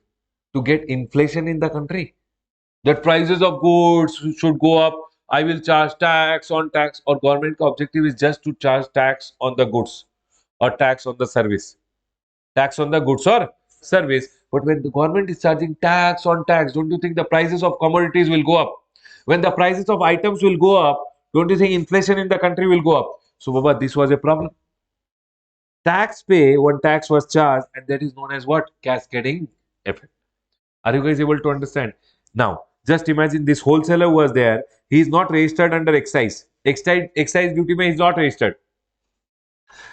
to get inflation in the country. That prices of goods should go up. I will charge tax on tax, or government ka objective is just to charge tax on the goods or tax on the service. Tax on the goods or service. But when the government is charging tax on tax, don't you think the prices of commodities will go up? When the prices of items will go up, don't you think inflation in the country will go up? So, Baba, this was a problem. Tax pay when tax was charged, and that is known as what? Cascading effect. Are you guys able to understand? Now, just imagine this wholesaler was there. He is not registered under excise. Excise duty mein he is not registered.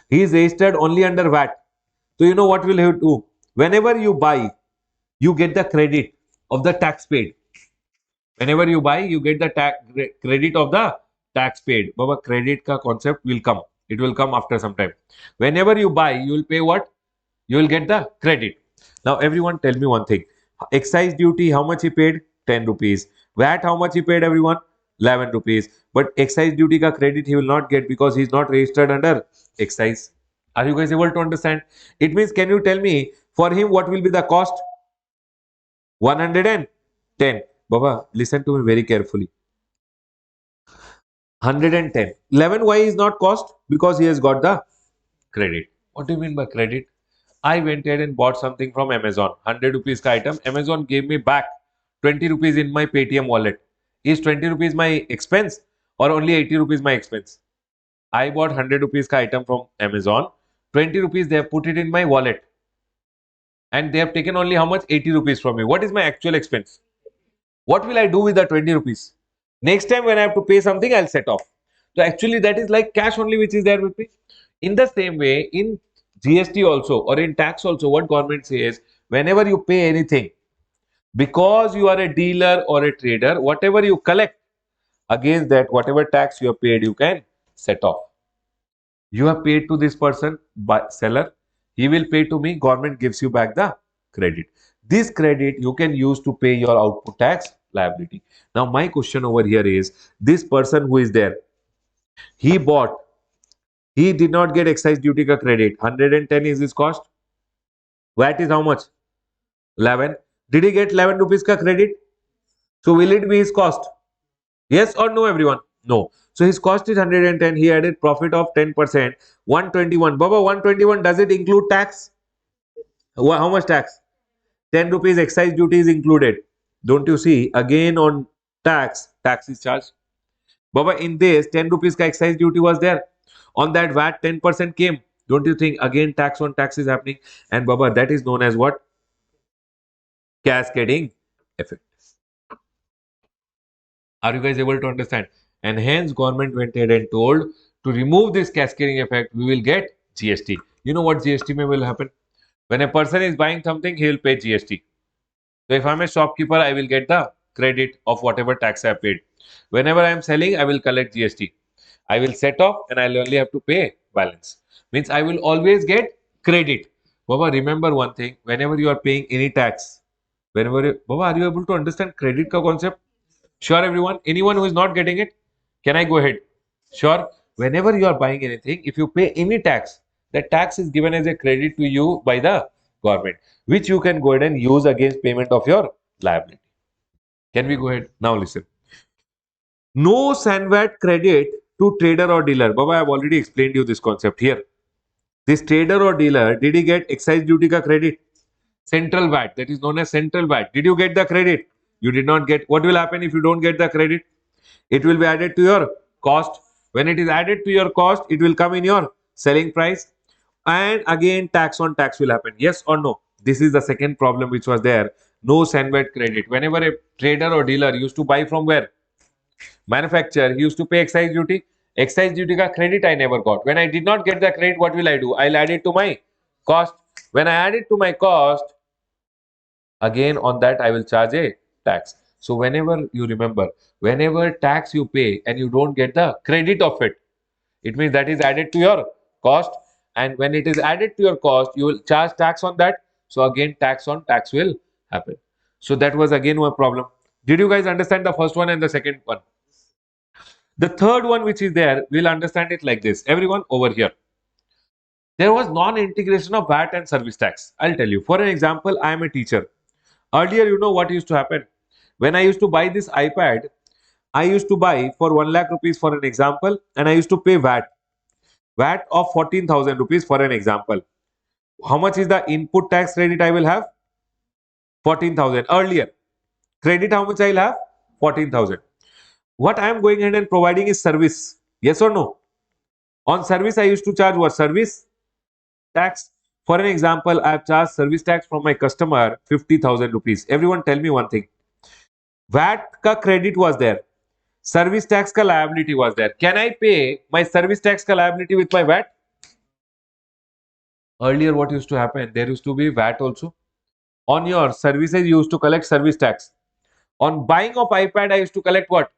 He is registered only under VAT. So you know what will he do? Whenever you buy, you get the credit of the tax paid. Whenever you buy, you get the credit of the tax paid. Baba, credit ka concept will come. It will come after some time. Whenever you buy, you will pay what? You will get the credit. Now, everyone tell me one thing. Excise duty, how much he paid? 10 rupees. VAT, how much he paid, everyone? 11 rupees. But excise duty ka credit he will not get because he is not registered under excise. Are you guys able to understand? It means, can you tell me, for him, what will be the cost? 110. Baba, listen to me very carefully. 110. 11, why is not cost? Because he has got the credit. What do you mean by credit? I went ahead and bought something from Amazon. 100 rupees ka item. Amazon gave me back 20 rupees in my Paytm wallet. Is 20 rupees my expense or only 80 rupees my expense? I bought 100 rupees ka item from Amazon. 20 rupees they have put it in my wallet. And they have taken only how much? 80 rupees from me. What is my actual expense? What will I do with the 20 rupees? Next time when I have to pay something, I'll set off. So actually that is like cash only which is there with me. In the same way, in GST also or in tax also, what government says, whenever you pay anything, because you are a dealer or a trader, whatever you collect against that, whatever tax you have paid, you can set off. You have paid to this person, seller, he will pay to me, government gives you back the credit. This credit you can use to pay your output tax liability. Now my question over here is, this person who is there, he bought, he did not get excise duty ka credit. 110 is his cost. VAT is how much? 11. Did he get 11 rupees ka credit? So will it be his cost? Yes or no, everyone? No. So his cost is 110. He added profit of 10%. 121. Baba, 121, does it include tax? How much tax? 10 rupees excise duty is included. Don't you see? Again on tax is charged. Baba, in this 10 rupees ka excise duty was there. On that VAT 10% came. Don't you think again tax on tax is happening? And Baba, that is known as what? Cascading effect. Are you guys able to understand? And hence government went ahead and told to remove this cascading effect, we will get GST. You know what GST may will happen? When a person is buying something, he will pay GST. So if I'm a shopkeeper, I will get the credit of whatever tax I paid. Whenever I am selling, I will collect GST. I will set off and I'll only have to pay balance. Means I will always get credit. Baba, remember one thing, whenever you are paying any tax, Baba, are you able to understand credit ka concept? Sure, everyone. Anyone who is not getting it, can I go ahead? Sure. Whenever you are buying anything, if you pay any tax, that tax is given as a credit to you by the government, which you can go ahead and use against payment of your liability. Can we go ahead? Now listen. No SANVAT credit to trader or dealer. Baba, I have already explained you this concept here. This trader or dealer, did he get excise duty ka credit? Central VAT, that is known as central VAT. Did you get the credit? You did not get. What will happen if you don't get the credit? It will be added to your cost. When it is added to your cost, it will come in your selling price. And again, tax on tax will happen. Yes or no? This is the second problem which was there. No SANVAT credit. Whenever a trader or dealer used to buy from where? Manufacturer, he used to pay excise duty. Excise duty ka credit I never got. When I did not get the credit, what will I do? I'll add it to my cost. When I add it to my cost, again on that I will charge a tax. So whenever you remember, whenever tax you pay and you don't get the credit of it, it means that is added to your cost, and when it is added to your cost, you will charge tax on that. So again tax on tax will happen. So that was again one problem. Did you guys understand the first one and the second one? The third one which is there, we'll understand it like this. Everyone over here. There was non-integration of VAT and service tax. I'll tell you. For an example, I am a teacher. Earlier, you know what used to happen? When I used to buy this iPad, I used to buy for 1 lakh rupees for an example, and I used to pay VAT. VAT of 14,000 rupees for an example. How much is the input tax credit I will have? 14,000 earlier. Credit how much I'll have? 14,000. What I am going ahead and providing is service. Yes or no? On service, I used to charge what? Service tax. For an example, I have charged service tax from my customer 50,000 rupees. Everyone tell me one thing. VAT ka credit was there. Service tax ka liability was there. Can I pay my service tax ka liability with my VAT? Earlier, what used to happen? There used to be VAT also. On your services, you used to collect service tax. On buying of iPad, I used to collect what?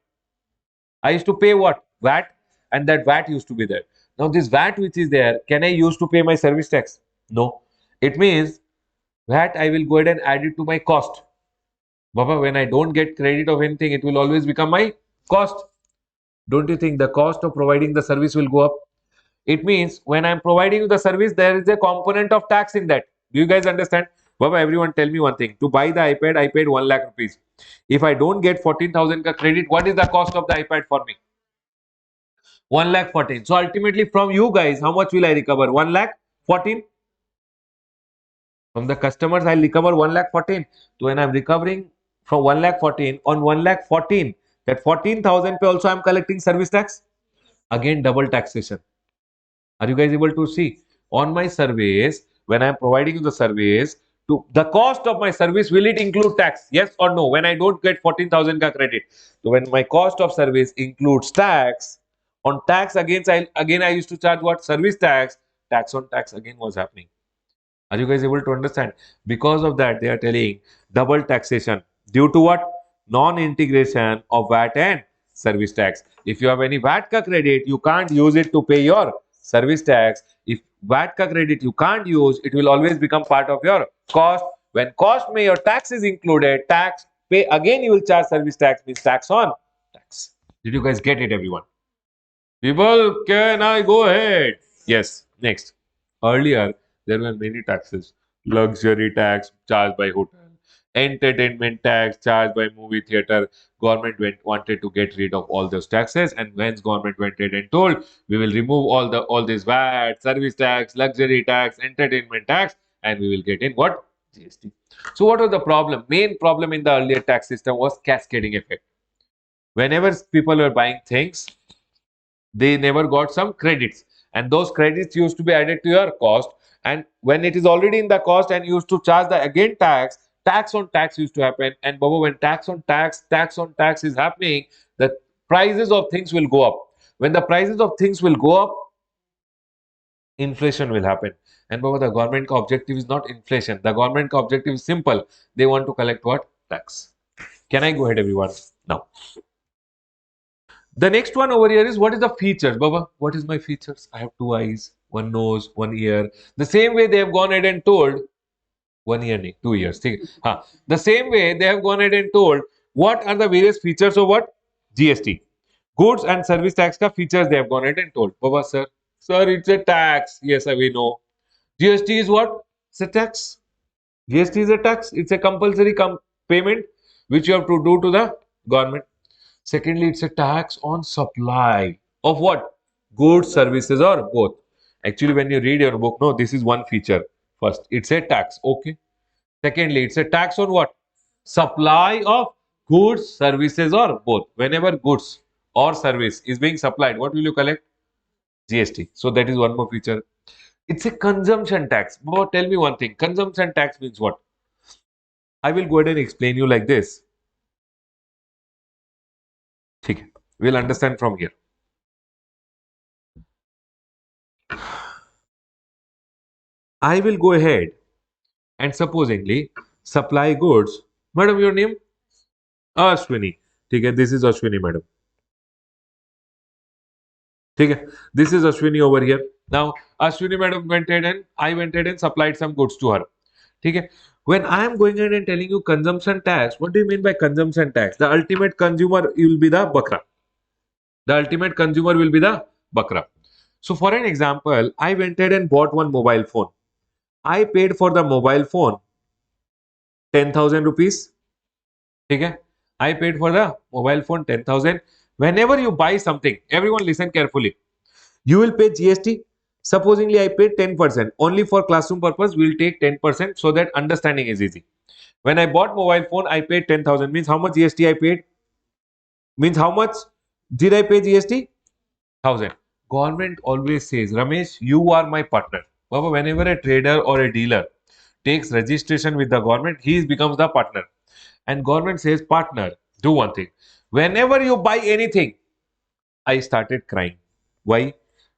I used to pay what? VAT, and that VAT used to be there. Now, this VAT which is there, can I use to pay my service tax? No. It means VAT I will go ahead and add it to my cost. Baba, when I don't get credit of anything, it will always become my cost. Don't you think the cost of providing the service will go up? It means when I'm providing you the service, there is a component of tax in that. Do you guys understand? Baba, everyone tell me one thing. To buy the iPad, I paid 1 lakh rupees. If I don't get 14,000 ka credit, what is the cost of the iPad for me? 1 lakh 14. So ultimately from you guys, how much will I recover? 1 lakh 14? From the customers, I'll recover 1 lakh 14. So when I'm recovering from 1 lakh 14 on 1 lakh 14, that 14,000 pe also I'm collecting service tax. Again, double taxation. Are you guys able to see? On my service, when I'm providing you the service, to the cost of my service, will it include tax? Yes or no? When I don't get 14,000 ka credit. So when my cost of service includes tax, on tax again I used to charge what? Service tax. Tax on tax again was happening. Are you guys able to understand? Because of that, they are telling double taxation due to what? Non-integration of VAT and service tax. If you have any VAT ka credit, you can't use it to pay your service tax. If VAT ka credit you can't use, it will always become part of your cost. When cost may your tax is included, tax pay again you will charge service tax, means tax on tax. Did you guys get it, everyone? People, can I go ahead? Yes. Next. Earlier, there were many taxes. Luxury tax charged by hotel, entertainment tax charged by movie theater. Wanted to get rid of all those taxes, and when government went ahead and told we will remove all this VAT, service tax, luxury tax, entertainment tax, and we will get in what? GST. So what was the problem? Main problem in the earlier tax system was cascading effect. Whenever people were buying things, they never got some credits, and those credits used to be added to your cost, and when it is already in the cost and used to charge the again tax on tax used to happen. And Baba, when tax on tax is happening, the prices of things will go up. When the prices of things will go up, inflation will happen. And Baba, the government objective is not inflation. The government objective is simple. They want to collect what? Tax. Can I go ahead, everyone? Now, the next one over here is, what is the features? Baba, what is my features? I have two eyes, one nose, one ear. The same way they have gone ahead and told, 1 year, nahi, 2 years. The same way they have gone ahead and told what are the various features of what? GST. Goods and service tax ka features they have gone ahead and told. Baba, sir, it's a tax. Yes, we know. GST is what? It's a tax. GST is a tax. It's a compulsory payment which you have to do to the government. Secondly, it's a tax on supply of what? Goods, services, or both. Actually, when you read your book, no, this is one feature. First, it's a tax. Okay. Secondly, it's a tax on what? Supply of goods, services, or both. Whenever goods or service is being supplied, what will you collect? GST. So that is one more feature. It's a consumption tax. But tell me one thing. Consumption tax means what? I will go ahead and explain you like this. Okay. We'll understand from here. I will go ahead and supposingly supply goods. Madam, your name? Ashwini. Okay, this is Ashwini, madam. Okay, this is Ashwini over here. Now, Ashwini madam went ahead and I went ahead and supplied some goods to her. Okay, when I am going ahead and telling you consumption tax, what do you mean by consumption tax? The ultimate consumer will be the bakra. The ultimate consumer will be the bakra. So, for an example, I went ahead and bought one mobile phone. I paid for the mobile phone 10,000 rupees. Okay, I paid for the mobile phone 10,000. Whenever you buy something, everyone listen carefully. You will pay GST. Supposingly, I paid 10%. Only for classroom purpose, we'll take 10% so that understanding is easy. When I bought mobile phone, I paid 10,000. Means how much GST I paid? Means how much did I pay GST? 1,000. Government always says, Ramesh, you are my partner. Baba, whenever a trader or a dealer takes registration with the government, he becomes the partner. And government says, partner, do one thing. Whenever you buy anything, I started crying. Why?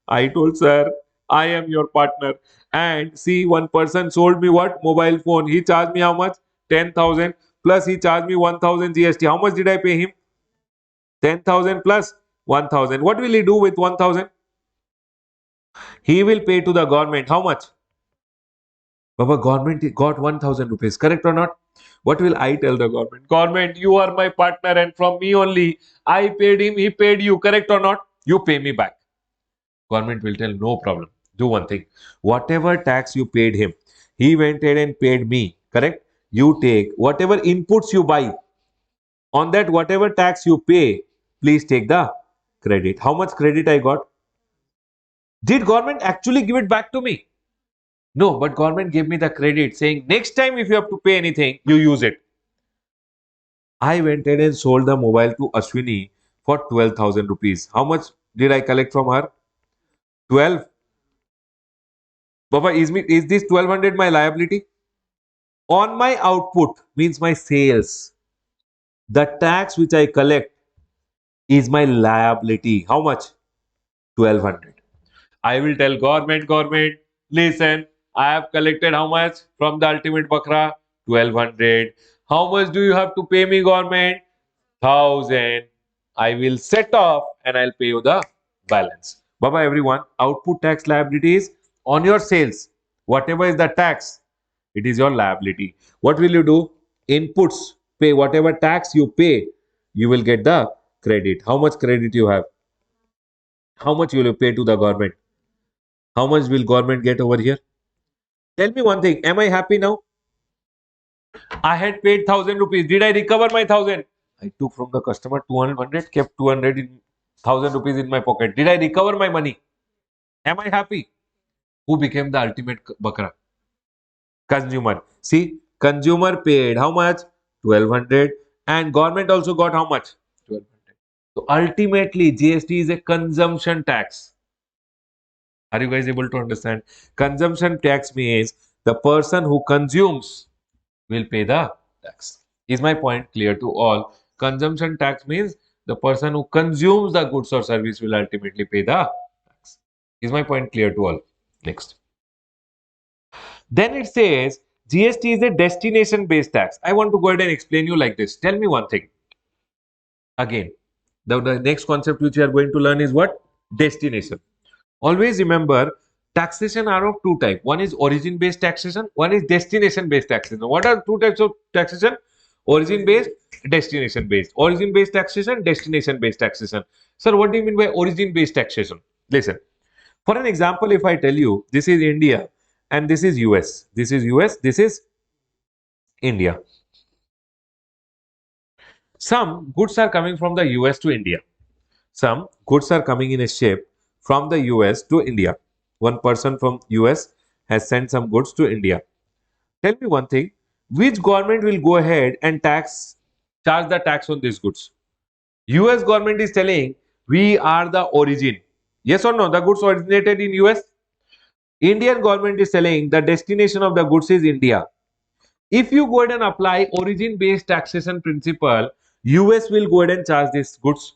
I told sir, I am your partner. And see, one person sold me what? Mobile phone. He charged me how much? 10,000 plus he charged me 1,000 GST. How much did I pay him? 10,000 plus 1,000. What will he do with 1,000? He will pay to the government. How much? Baba, government got 1,000 rupees. Correct or not? What will I tell the government? Government, you are my partner and from me only. I paid him, he paid you. Correct or not? You pay me back. Government will tell no problem. Do one thing. Whatever tax you paid him, he went ahead and paid me. Correct? You take whatever inputs you buy. On that, whatever tax you pay, please take the credit. How much credit I got? Did government actually give it back to me? No, but government gave me the credit saying next time if you have to pay anything, you use it. I went ahead and sold the mobile to Ashwini for 12,000 rupees. How much did I collect from her? 12. Baba, is this 1,200 my liability? On my output means my sales. The tax which I collect is my liability. How much? 1,200. I will tell government, listen, I have collected how much from the ultimate bakra? 1,200. How much do you have to pay me, government? 1,000. I will set off and I'll pay you the balance. Baba, everyone, output tax liability is on your sales. Whatever is the tax, it is your liability. What will you do? Inputs, pay whatever tax you pay, you will get the credit. How much credit you have? How much will you pay to the government? How much will government get over here? Tell me one thing. Am I happy now? I had paid 1,000 rupees. Did I recover my 1,000? I took from the customer 200, kept 200 in 1,000 rupees in my pocket. Did I recover my money? Am I happy? Who became the ultimate bakra? Consumer. See, consumer paid how much? 1,200. And government also got how much? 1,200. So ultimately, GST is a consumption tax. Are you guys able to understand? Consumption tax means the person who consumes will pay the tax. Is my point clear to all? Consumption tax means the person who consumes the goods or service will ultimately pay the tax. Is my point clear to all? Next. Then it says GST is a destination based tax. I want to go ahead and explain you like this. Tell me one thing. Again, the next concept which you are going to learn is what? Destination. Always remember taxation are of two types. One is origin based taxation, one is destination based taxation. What are two types of taxation? Origin based, destination based. Origin based taxation, destination based taxation. Sir, what do you mean by origin based taxation? Listen, for an example, if I tell you this is India and this is US, this is US, this is India. Some goods are coming from the US to India. Some goods are coming in a ship from the US to India. One person from US has sent some goods to India. Tell me one thing, which government will go ahead and charge the tax on these goods? US government is telling we are the origin. Yes or no? The goods originated in US. Indian government is telling the destination of the goods is India. If you go ahead and apply origin based taxation principle, US will go ahead and charge these goods.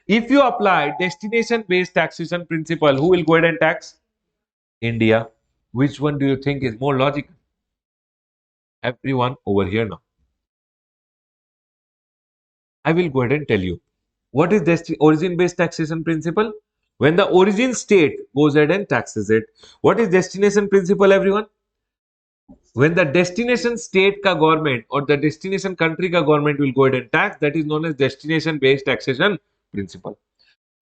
If you apply destination based taxation principle, who will go ahead and tax? India. Which one do you think is more logical? Everyone over here now. I will go ahead and tell you. What is origin based taxation principle? When the origin state goes ahead and taxes it. What is destination principle, everyone? When the destination state ka government or the destination country ka government will go ahead and tax, that is known as destination based taxation principle.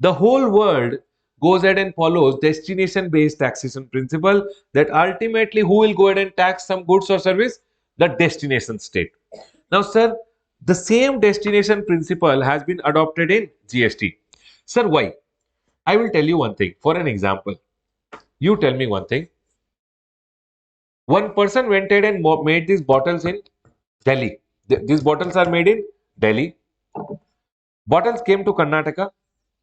The whole world goes ahead and follows destination based taxation principle, that ultimately who will go ahead and tax some goods or service? the destination state. Now, sir, the same destination principle has been adopted in GST. Sir, why? I will tell you one thing. For an example, you tell me one thing. One person went ahead and made these bottles in Delhi. These bottles are made in Delhi. Bottles came to Karnataka.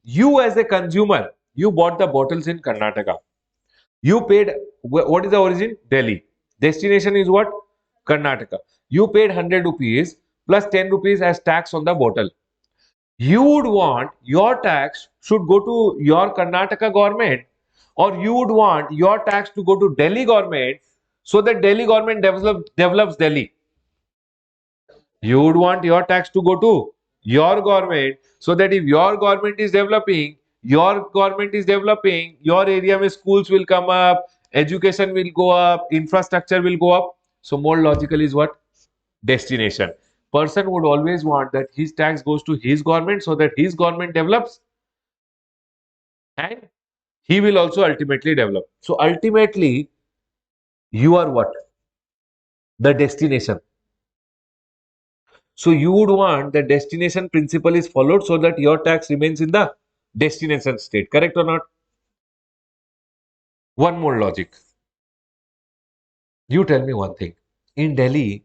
You, as a consumer, you bought the bottles in Karnataka. You paid, what is the origin? Delhi. Destination is what? Karnataka. You paid 100 rupees plus 10 rupees as tax on the bottle. You would want your tax should go to your Karnataka government, or you would want your tax to go to Delhi government, so that Delhi government develops Delhi. You would want your tax to go to your government, so that if your government is developing, your area में schools will come up, education will go up, infrastructure will go up. So more logical is what? Destination. Person would always want that his tax goes to his government, so that his government develops and he will also ultimately develop. So ultimately, you are what? The destination. So you would want the destination principle is followed, so that your tax remains in the destination state. Correct or not? One more logic. You tell me one thing. In Delhi,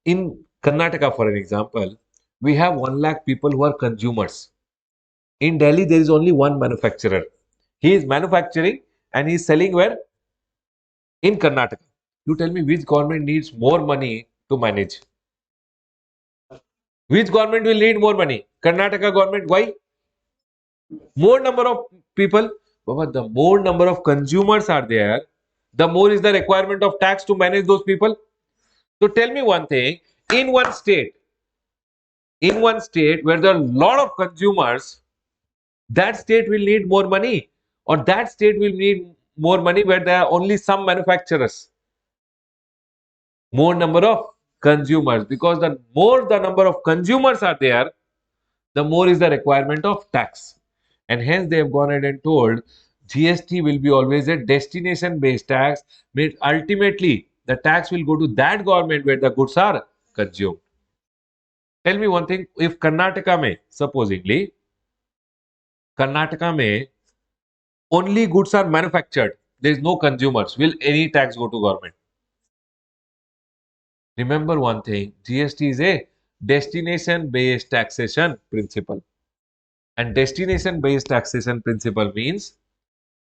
in Karnataka, for an example, we have 1 lakh people who are consumers. In Delhi, there is only one manufacturer. He is manufacturing and he is selling where? In Karnataka. You tell me which government needs more money to manage? Which government will need more money? Karnataka government. Why? More number of people. But the more number of consumers are there, the more is the requirement of tax to manage those people. So tell me one thing. In one state, where there are a lot of consumers, that state will need more money, or that state will need more money where there are only some manufacturers. More number of consumers, because the more the number of consumers are there, the more is the requirement of tax. And hence they have gone ahead and told GST will be always a destination based tax, means ultimately the tax will go to that government where the goods are consumed. Tell me one thing, if Karnataka mein, supposingly, Karnataka mein only goods are manufactured, there is no consumers, will any tax go to government? Remember one thing, GST is a destination based taxation principle. And destination based taxation principle means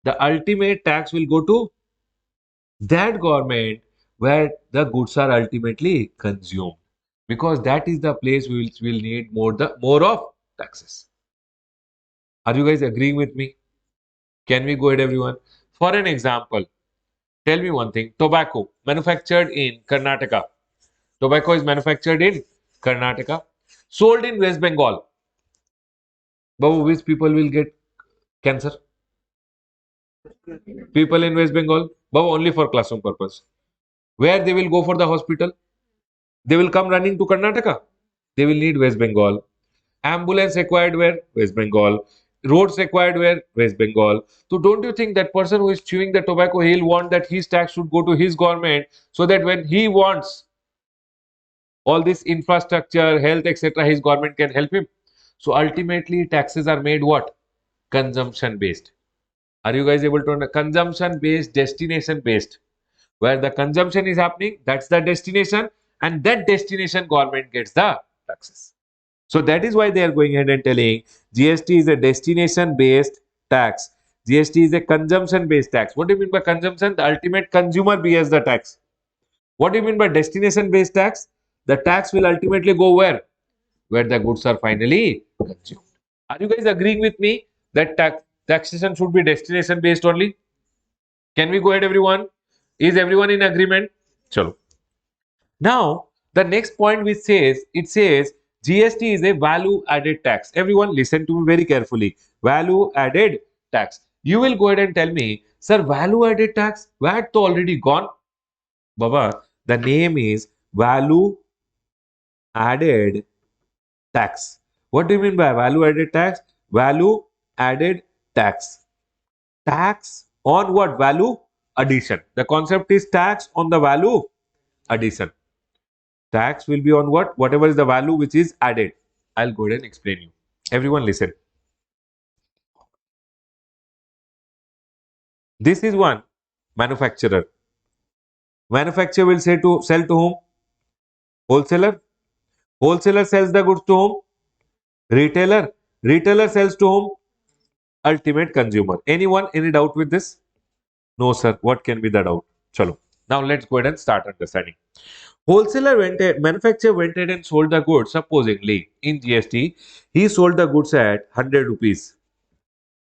the ultimate tax will go to that government where the goods are ultimately consumed, because that is the place we will need more of taxes. Are you guys agreeing with me? Can we go ahead, everyone? For an example, tell me one thing, tobacco manufactured in Karnataka. Tobacco is manufactured in Karnataka, sold in West Bengal. Babu, which people will get cancer? People in West Bengal. Babu, only for classroom purpose. Where they will go for the hospital? They will come running to Karnataka. They will need West Bengal. Ambulance required where? West Bengal. Roads required where? West Bengal. So don't you think that person who is chewing the tobacco, he'll want that his tax should go to his government, so that when he wants all this infrastructure, health, etc., his government can help him. So ultimately, taxes are made what? Consumption based. Are you guys able to understand? Consumption based, destination based. Where the consumption is happening, that's the destination, and that destination government gets the taxes. So that is why they are going ahead and telling GST is a destination based tax. GST is a consumption based tax. What do you mean by consumption? The ultimate consumer bears the tax. What do you mean by destination based tax? The tax will ultimately go where? Where the goods are finally consumed. Are you guys agreeing with me that taxation should be destination based only? Can we go ahead, everyone? Is everyone in agreement? Chalo. Now, the next point which says, it says GST is a value added tax. Everyone listen to me very carefully. Value added tax. You will go ahead and tell me, sir, value added tax, VAT to already gone. Baba, the name is value added tax. What do you mean by value added tax? Value added tax. Tax on what? Value addition. The concept is tax on the value Addition. Tax will be on what? Whatever is the value which is added. I'll go ahead and explain you. Everyone listen. This is one manufacturer. Manufacturer will say to sell to whom? Wholesaler. Wholesaler sells the goods to whom? Retailer. Retailer sells to whom? Ultimate consumer. Anyone? Any doubt with this? No, sir. What can be the doubt? Chalo. Now let's go ahead and start understanding. Wholesaler manufacturer went ahead and sold the goods. Supposingly in GST, he sold the goods at 100 rupees.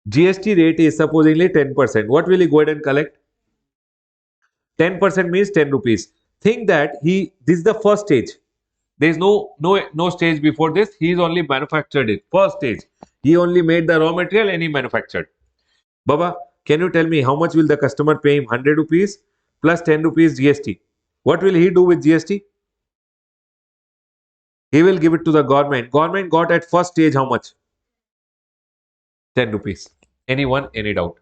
GST rate is supposingly 10%. What will he go ahead and collect? 10% means 10 rupees. Think that this is the first stage. There is no stage before this. He is only manufactured it. First stage. He only made the raw material and he manufactured. Baba, can you tell me how much will the customer pay him? 100 rupees plus 10 rupees GST. What will he do with GST? He will give it to the government. Government got at first stage how much? 10 rupees. Anyone, any doubt?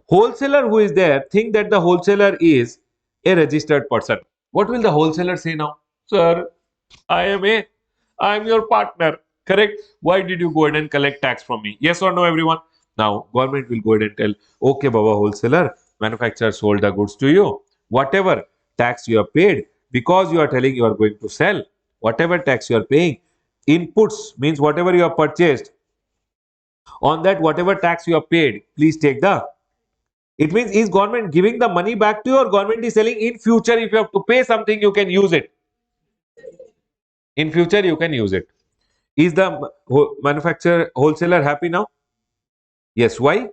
Wholesaler who is there, think that the wholesaler is a registered person. What will the wholesaler say now? Sir, I am your partner. Correct? Why did you go ahead and collect tax from me? Yes or no, everyone? Now, government will go ahead and tell, okay, Baba wholesaler, manufacturer sold the goods to you. Whatever tax you have paid, because you are telling you are going to sell, whatever tax you are paying, inputs means whatever you have purchased, on that whatever tax you have paid, please take the. It means is government giving the money back to you or government is selling in future if you have to pay something you can use it. In future you can use it. Is the manufacturer wholesaler happy now? Yes. Why?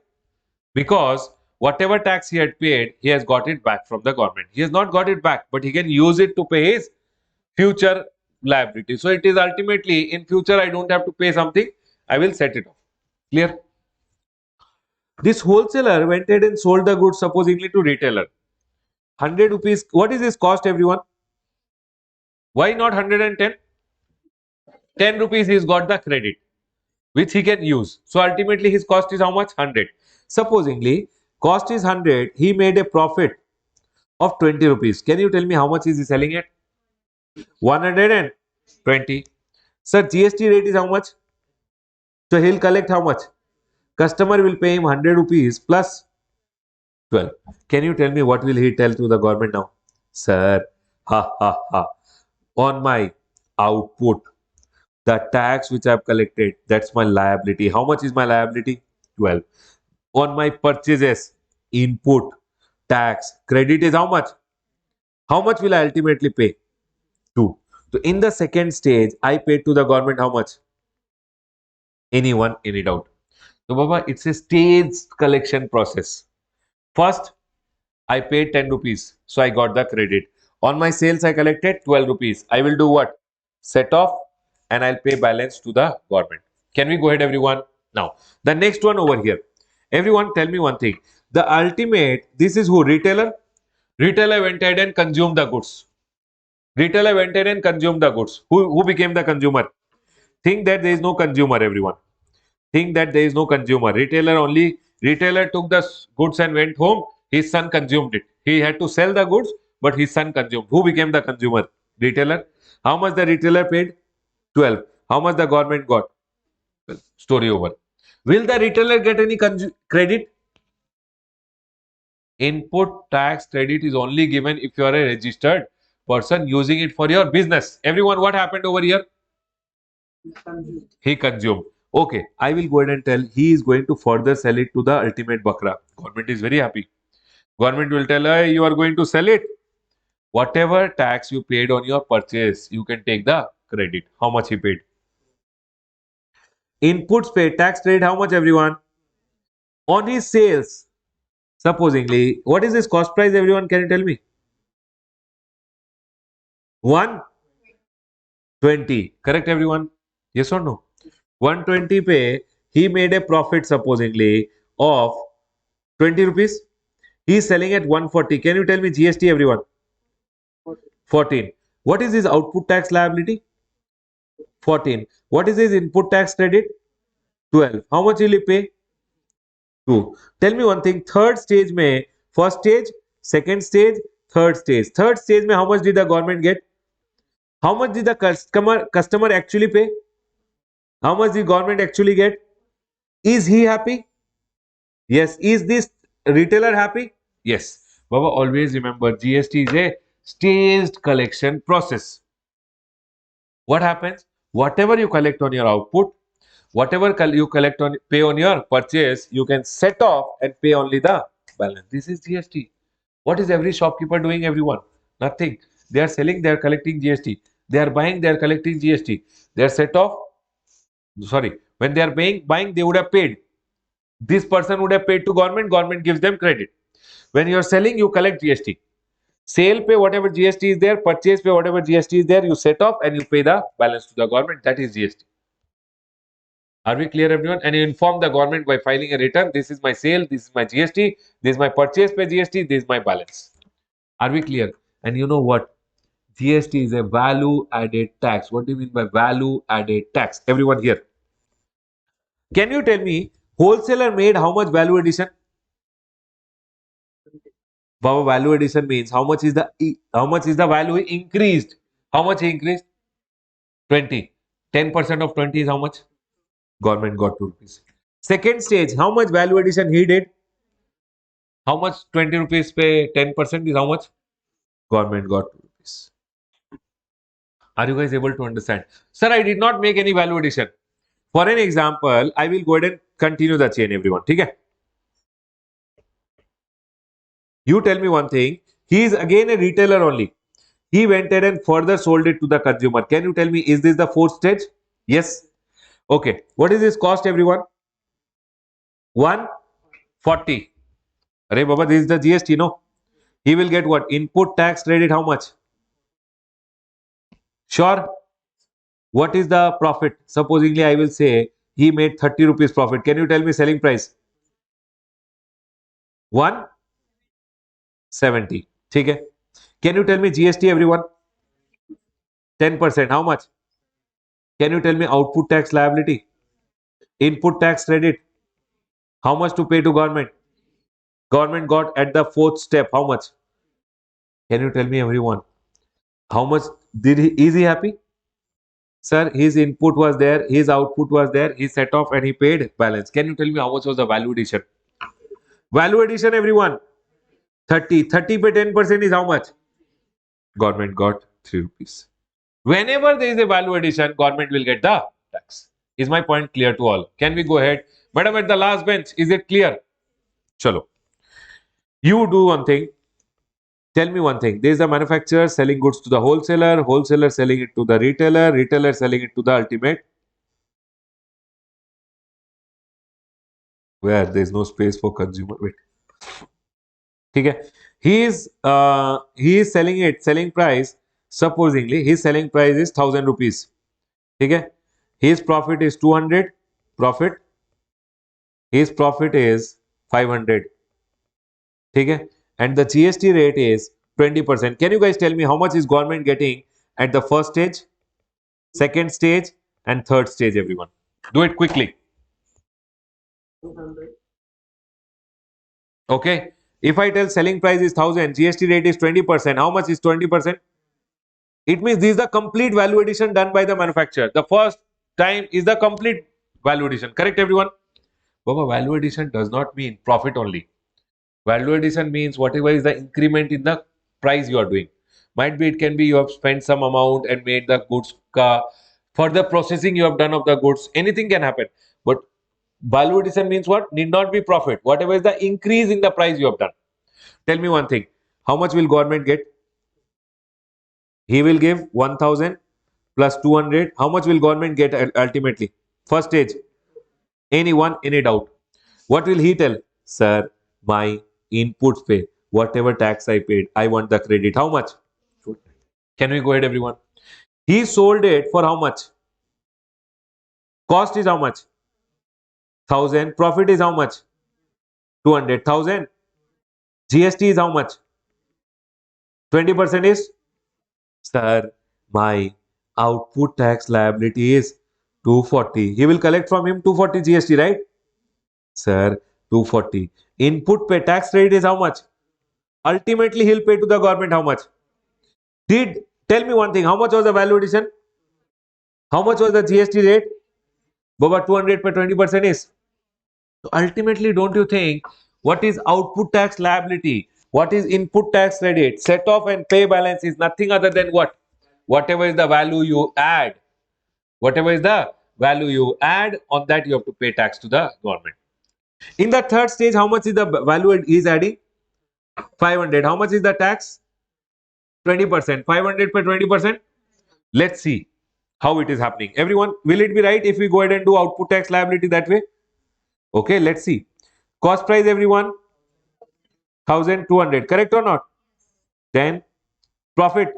Because whatever tax he had paid, he has got it back from the government. He has not got it back, but he can use it to pay his future liability. So it is ultimately in future I don't have to pay something, I will set it off. Clear? This wholesaler went ahead and sold the goods supposedly to retailer. 100 rupees. What is this cost, everyone? Why not 110? 10 rupees he's got the credit which he can use. So ultimately his cost is how much? 100. Supposingly cost is 100, he made a profit of 20 rupees. Can you tell me how much is he selling it? 120. Sir, GST rate is how much? So he'll collect how much? Customer will pay him 100 rupees plus 12. Can you tell me what will he tell to the government now? Sir, ha ha ha. On my output, the tax which I've collected, that's my liability. How much is my liability? 12. On my purchases, input, tax, credit is how much? How much will I ultimately pay? 2. So in the second stage, I paid to the government how much? Anyone, any doubt? So Baba, it's a staged collection process. First, I paid 10 rupees. So I got the credit. On my sales, I collected 12 rupees. I will do what? Set off and I'll pay balance to the government. Can we go ahead, everyone? Now, the next one over here. Everyone, tell me one thing. The ultimate, this is who? Retailer? Retailer went ahead and consumed the goods. Retailer went ahead and consumed the goods. Who became the consumer? Think that there is no consumer, everyone. Think that there is no consumer. Retailer took the goods and went home. His son consumed it. He had to sell the goods, but his son consumed. Who became the consumer? Retailer. How much the retailer paid? 12. How much the government got? Well, story over. Will the retailer get any credit? Input tax credit is only given if you are a registered person using it for your business. Everyone, what happened over here? He consumed. Okay, I will go ahead and tell he is going to further sell it to the ultimate bakra. Government is very happy. Government will tell, hey, you are going to sell it. Whatever tax you paid on your purchase, you can take the credit. How much he paid? Inputs paid, tax credit, how much, everyone? On his sales, supposingly, what is this cost price, everyone? Can you tell me? 120. Correct, everyone? Yes or no? 120 pay, he made a profit supposingly of 20 rupees. He is selling at 140. Can you tell me GST, everyone? 14. What is his output tax liability? 14. What is his input tax credit? 12. How much will he pay? 2. Tell me one thing. Third stage may, first stage, second stage, third stage. Third stage mein how much did the government get? How much did the customer actually pay? How much did government actually get? Is he happy? Yes. Is this retailer happy? Yes. Baba, always remember GST is a staged collection process. What happens? Whatever you collect on your output, whatever you collect on pay on your purchase, you can set off and pay only the balance. This is GST. What is every shopkeeper doing, everyone? Nothing. They are selling, they are collecting GST. They are buying, they are collecting GST. They are set off. Sorry, when they are buying, they would have paid. This person would have paid to government, government gives them credit. When you are selling, you collect GST. Sale pay whatever GST is there, purchase pay whatever GST is there, you set off and you pay the balance to the government. That is GST. Are we clear, everyone? And you inform the government by filing a return. This is my sale, this is my GST, this is my purchase pay GST, this is my balance. Are we clear? And you know what? GST is a value added tax. What do you mean by value added tax? Everyone here. Can you tell me wholesaler made how much value addition? Baba, value addition means how much is the value increased? How much he increased? 20. 10% of 20 is how much? Government got 2 rupees. Second stage, how much value addition he did? How much 20 rupees pay 10% is how much? Government got 2 rupees. Are you guys able to understand? Sir, I did not make any value addition. For an example, I will go ahead and continue the chain, everyone. Okay? You tell me one thing. He is again a retailer only. He went ahead and further sold it to the consumer. Can you tell me, is this the fourth stage? Yes. Okay. What is this cost, everyone? 140. Arey Baba, this is the GST, no? He will get what? Input tax credit, how much? Sure. What is the profit? Supposingly, I will say he made 30 rupees profit. Can you tell me selling price? 170. Okay. Can you tell me GST, everyone? 10%. How much? Can you tell me output tax liability? Input tax credit? How much to pay to government? Government got at the fourth step. How much? Can you tell me, everyone? How much did he? Is he happy? Sir, his input was there, his output was there, he set off and he paid balance. Can you tell me how much was the value addition? Value addition, everyone. 30. 30 by 10% is how much? Government got 3 rupees. Whenever there is a value addition, government will get the tax. Is my point clear to all? Can we go ahead? Madam, at the last bench, is it clear? Chalo. You do one thing. Tell me one thing. There is a manufacturer selling goods to the wholesaler, wholesaler selling it to the retailer, retailer selling it to the ultimate. Where there is no space for consumer. Wait. Okay. He is selling it, selling price. Supposingly, his selling price is 1000 rupees. Okay. His profit is 200. Profit. His profit is 500. Okay. And the GST rate is 20%. Can you guys tell me how much is government getting at the first stage, second stage, and third stage, everyone? Do it quickly. Okay. If I tell selling price is 1000, GST rate is 20%, how much is 20%? It means this is the complete value addition done by the manufacturer. The first time is the complete value addition. Correct, everyone? Baba, value addition does not mean profit only. Value addition means whatever is the increment in the price you are doing. Might be it can be you have spent some amount and made the goods further processing you have done of the goods. Anything can happen. But value addition means what? Need not be profit. Whatever is the increase in the price you have done. Tell me one thing. How much will government get? He will give 1000 plus 200. How much will government get ultimately? First stage. Anyone, any doubt? What will he tell? Sir, my inputs pay. Whatever tax I paid, I want the credit. How much? Can we go ahead, everyone? He sold it for how much? Cost is how much? 1000. Profit is how much? 200,000. GST is how much? 20% is? Sir, my output tax liability is 240. He will collect from him 240 GST, right? Sir, 240. Input pay tax rate is how much? Ultimately, he'll pay to the government how much? Did tell me one thing, how much was the value addition? How much was the GST rate? Baba, 200 per 20% is. So ultimately, don't you think what is output tax liability? What is input tax credit? Set off and pay balance is nothing other than what? Whatever is the value you add. Whatever is the value you add, on that you have to pay tax to the government. In the third stage, how much is the value it is adding? 500. How much is the tax? 20%. 500 per 20%. Let's see how it is happening. Everyone, will it be right if we go ahead and do output tax liability that way? Okay, let's see. Cost price, everyone, 1200. Correct or not? Then profit,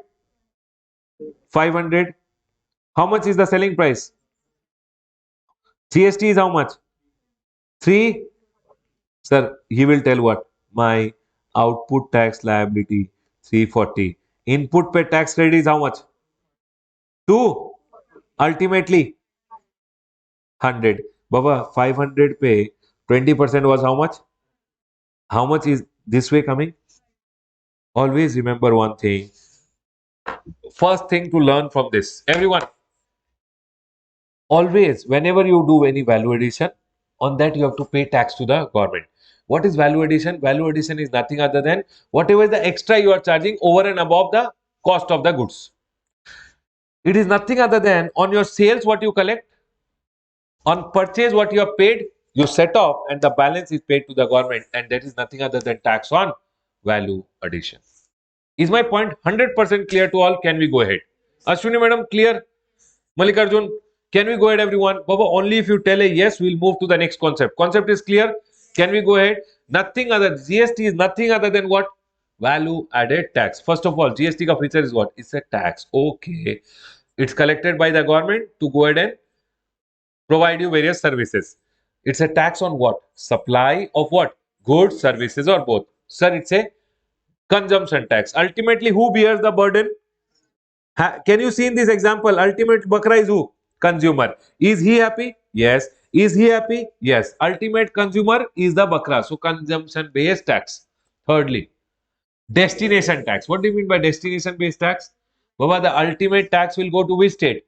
500. How much is the selling price? GST is how much? 3. Sir, he will tell what? My output tax liability, 340. Input pay tax credit is how much? 2. Ultimately, 100. Baba, 500 pay, 20% was how much? How much is this way coming? Always remember one thing. First thing to learn from this, everyone, always, whenever you do any value addition, on that you have to pay tax to the government. What is value addition? Value addition is nothing other than whatever is the extra you are charging over and above the cost of the goods. It is nothing other than on your sales what you collect, on purchase what you have paid, you set off, and the balance is paid to the government, and that is nothing other than tax on value addition. Is my point 100% clear to all? Can we go ahead? Ashwini madam, clear? Malikarjun, can we go ahead, everyone? Baba, only if you tell a yes, we'll move to the next concept. Concept is clear? Can we go ahead? Nothing other, GST is nothing other than what? Value added tax. First of all, GST ka feature is what? It's a tax. Okay. It's collected by the government to go ahead and provide you various services. It's a tax on what? Supply of what? Goods, services, or both. Sir, it's a consumption tax. Ultimately, who bears the burden? Can you see in this example? Ultimate bakra is who? Consumer. Is he happy? Yes. Is he happy? Yes. Ultimate consumer is the bakra. So consumption based tax. Thirdly, destination tax. What do you mean by destination based tax? Baba, the ultimate tax will go to which state?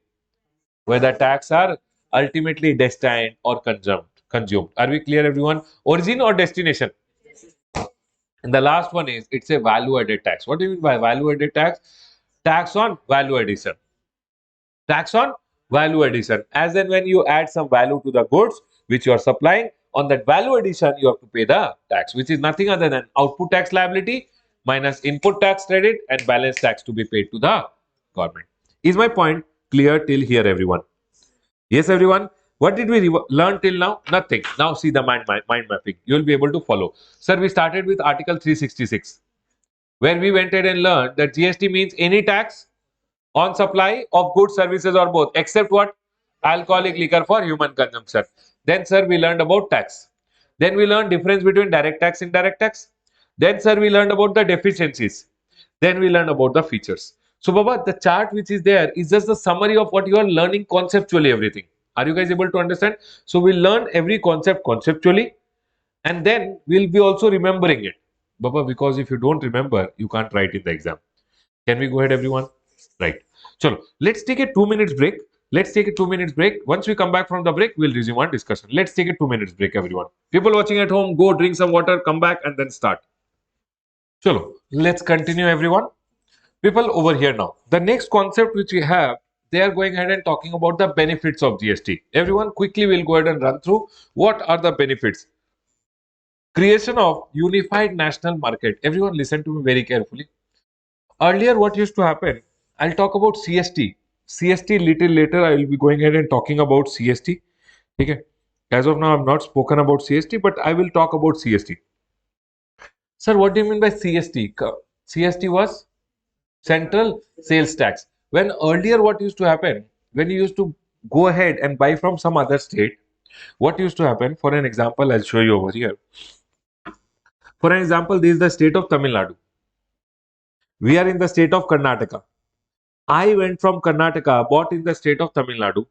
Where the tax are ultimately destined or consumed. Are we clear, everyone? Origin or destination? And the last one is it's a value added tax. What do you mean by value added tax? Tax on value addition. Tax on value addition. As and when you add some value to the goods which you are supplying, on that value addition, you have to pay the tax, which is nothing other than output tax liability minus input tax credit and balance tax to be paid to the government. Is my point clear till here, everyone? Yes, everyone. What did we learn till now? Nothing. Now see the mind mapping. You will be able to follow. Sir, we started with Article 366, where we went ahead and learned that GST means any tax on supply of goods, services, or both, except what? Alcoholic liquor for human consumption. Then, sir, we learned about tax. Then we learned difference between direct tax, indirect tax. Then, sir, we learned about the deficiencies. Then we learned about the features. So, Baba, the chart which is there is just the summary of what you are learning conceptually, everything. Are you guys able to understand? So, we learn every concept conceptually, and then we'll be also remembering it. Baba, because if you don't remember, you can't write in the exam. Can we go ahead, everyone? Right. So let's take a 2 minutes break. Let's take a 2 minutes break. Once we come back from the break, we'll resume our discussion. Let's take a 2 minutes break, everyone. People watching at home, go drink some water, come back, and then start. Chalo, let's continue, everyone. People over here now. The next concept which we have, they are going ahead and talking about the benefits of GST. Everyone, quickly, we'll go ahead and run through what are the benefits. Creation of unified national market. Everyone, listen to me very carefully. Earlier, what used to happen? I'll talk about CST. CST little later. I will be going ahead and talking about CST. Okay. As of now, I've not spoken about CST, but I will talk about CST. Sir, what do you mean by CST? CST was Central Sales Tax. When earlier, what used to happen? When you used to go ahead and buy from some other state, what used to happen? For an example, I'll show you over here. For an example, this is the state of Tamil Nadu. We are in the state of Karnataka. I went from Karnataka, bought in the state of Tamil Nadu.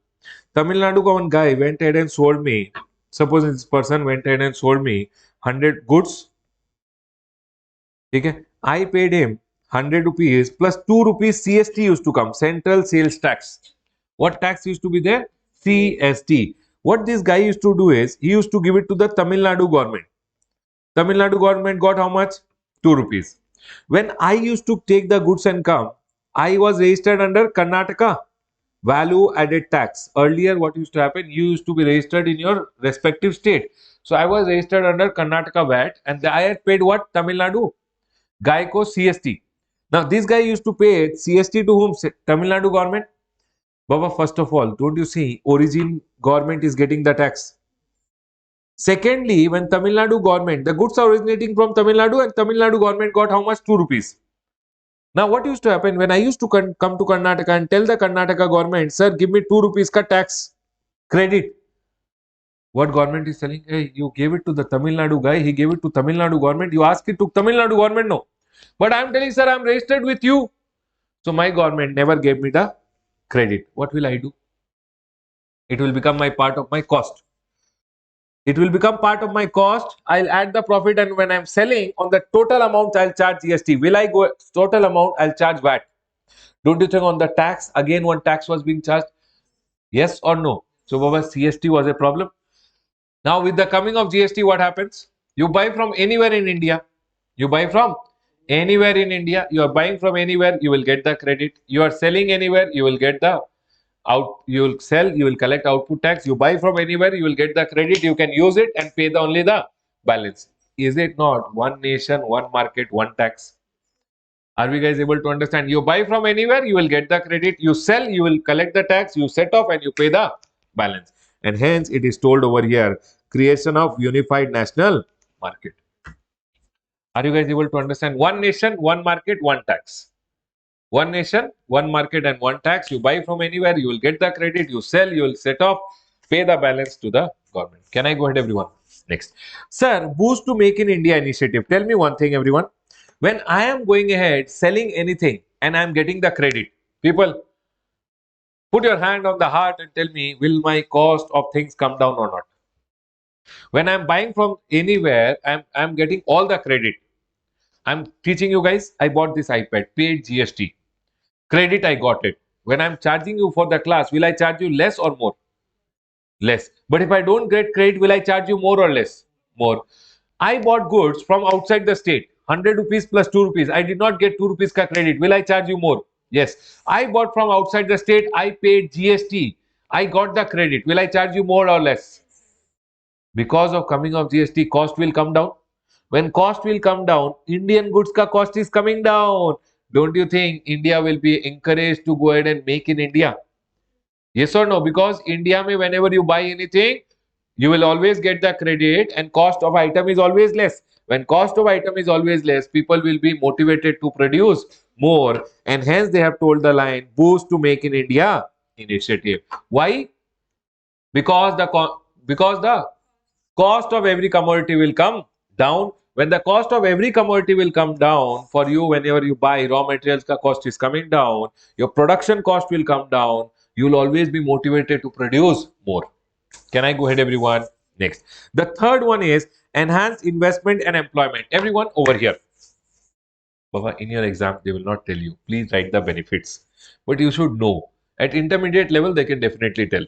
Tamil Nadu ka one guy went ahead and sold me. Suppose this person went ahead and sold me 100 goods ठीक है, I paid him 100 rupees plus 2 rupees CST used to come, Central Sales Tax. What tax used to be there? CST. What this guy used to do is he used to give it to the Tamil Nadu government. Tamil Nadu government got how much? 2 rupees. When I used to take the goods and come, I was registered under Karnataka value added tax. Earlier, what used to happen? You used to be registered in your respective state. So I was registered under Karnataka VAT, and I had paid what? Tamil Nadu guy ko CST. Now this guy used to pay CST to whom? Tamil Nadu government. Baba, first of all, don't you see origin government is getting the tax? Secondly, when Tamil Nadu government, the goods are originating from Tamil Nadu and Tamil Nadu government got how much? 2 rupees. Now what used to happen when I used to come to Karnataka and tell the Karnataka government, sir, give me 2 rupees ka tax credit. What government is telling? Hey, you gave it to the Tamil Nadu guy, he gave it to Tamil Nadu government, you ask it to Tamil Nadu government, no. But I am telling, sir, I am registered with you. So my government never gave me the credit. What will I do? It will become my part of my cost. It will become part of my cost. I'll add the profit, and when I'm selling on the total amount, I'll charge GST. Will I go total amount? I'll charge VAT. Don't you think on the tax again one tax was being charged? Yes or no? So, Baba, CST was a problem. Now, with the coming of GST, what happens? You buy from anywhere in India. You buy from anywhere in India. You are buying from anywhere. You will get the credit. You are selling anywhere. You will get the out. You will sell. You will collect output tax. You buy from anywhere. You will get the credit. You can use it and pay only the balance. Is it not one nation, one market, one tax? Are we guys able to understand? You buy from anywhere, you will get the credit. You sell, you will collect the tax. You set off and you pay the balance. And hence, it is told over here, creation of unified national market. Are you guys able to understand? One nation, one market, one tax. One nation, one market, and one tax. You buy from anywhere, you will get the credit. You sell, you will set off, pay the balance to the government. Can I go ahead, everyone? Next. Sir, boost to make in India initiative. Tell me one thing, everyone. When I am going ahead selling anything and I am getting the credit, people, put your hand on the heart and tell me, will my cost of things come down or not? When I'm buying from anywhere, I'm getting all the credit. I'm teaching you guys, I bought this iPad, paid GST. Credit, I got it. When I'm charging you for the class, will I charge you less or more? Less. But if I don't get credit, will I charge you more or less? More. I bought goods from outside the state, 100 rupees plus 2 rupees. I did not get 2 rupees ka credit. Will I charge you more? Yes. I bought from outside the state. I paid GST. I got the credit. Will I charge you more or less? Because of coming of GST, cost will come down. When cost will come down, Indian goods ka cost is coming down. Don't you think India will be encouraged to go ahead and make in India? Yes or no? Because India mein whenever you buy anything, you will always get the credit and cost of item is always less. When cost of item is always less, people will be motivated to produce more, and hence they have told the line boost to make in India initiative. Why? Because the cost of every commodity will come down. When the cost of every commodity will come down for you, whenever you buy raw materials, ka cost is coming down, your production cost will come down. You will always be motivated to produce more. Can I go ahead, everyone? Next. The third one is enhance investment and employment. Everyone over here. Baba, in your exam, they will not tell you. Please write the benefits. But you should know. At intermediate level, they can definitely tell.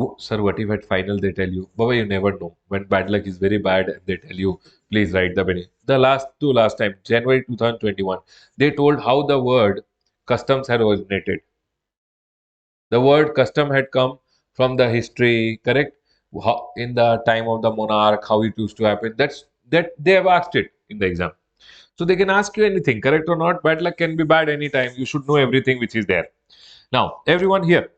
Oh, sir, what if at final they tell you? Baba, you never know. When bad luck is very bad, they tell you, please write the benefit. The last time, January 2021, they told how the word customs had originated. The word custom had come from the history, correct? How, in the time of the monarch, how it used to happen. That they have asked it in the exam. So they can ask you anything, correct or not. Bad luck can be bad anytime. You should know everything which is there. Now, everyone here.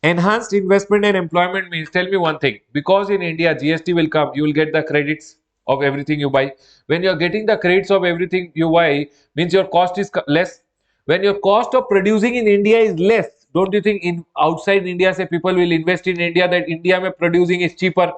Enhanced investment and employment means, tell me one thing, because in India GST will come, you will get the credits of everything you buy. When you are getting the credits of everything you buy, means your cost is less. When your cost of producing in India is less, don't you think in outside India say people will invest in India, that India mein producing is cheaper?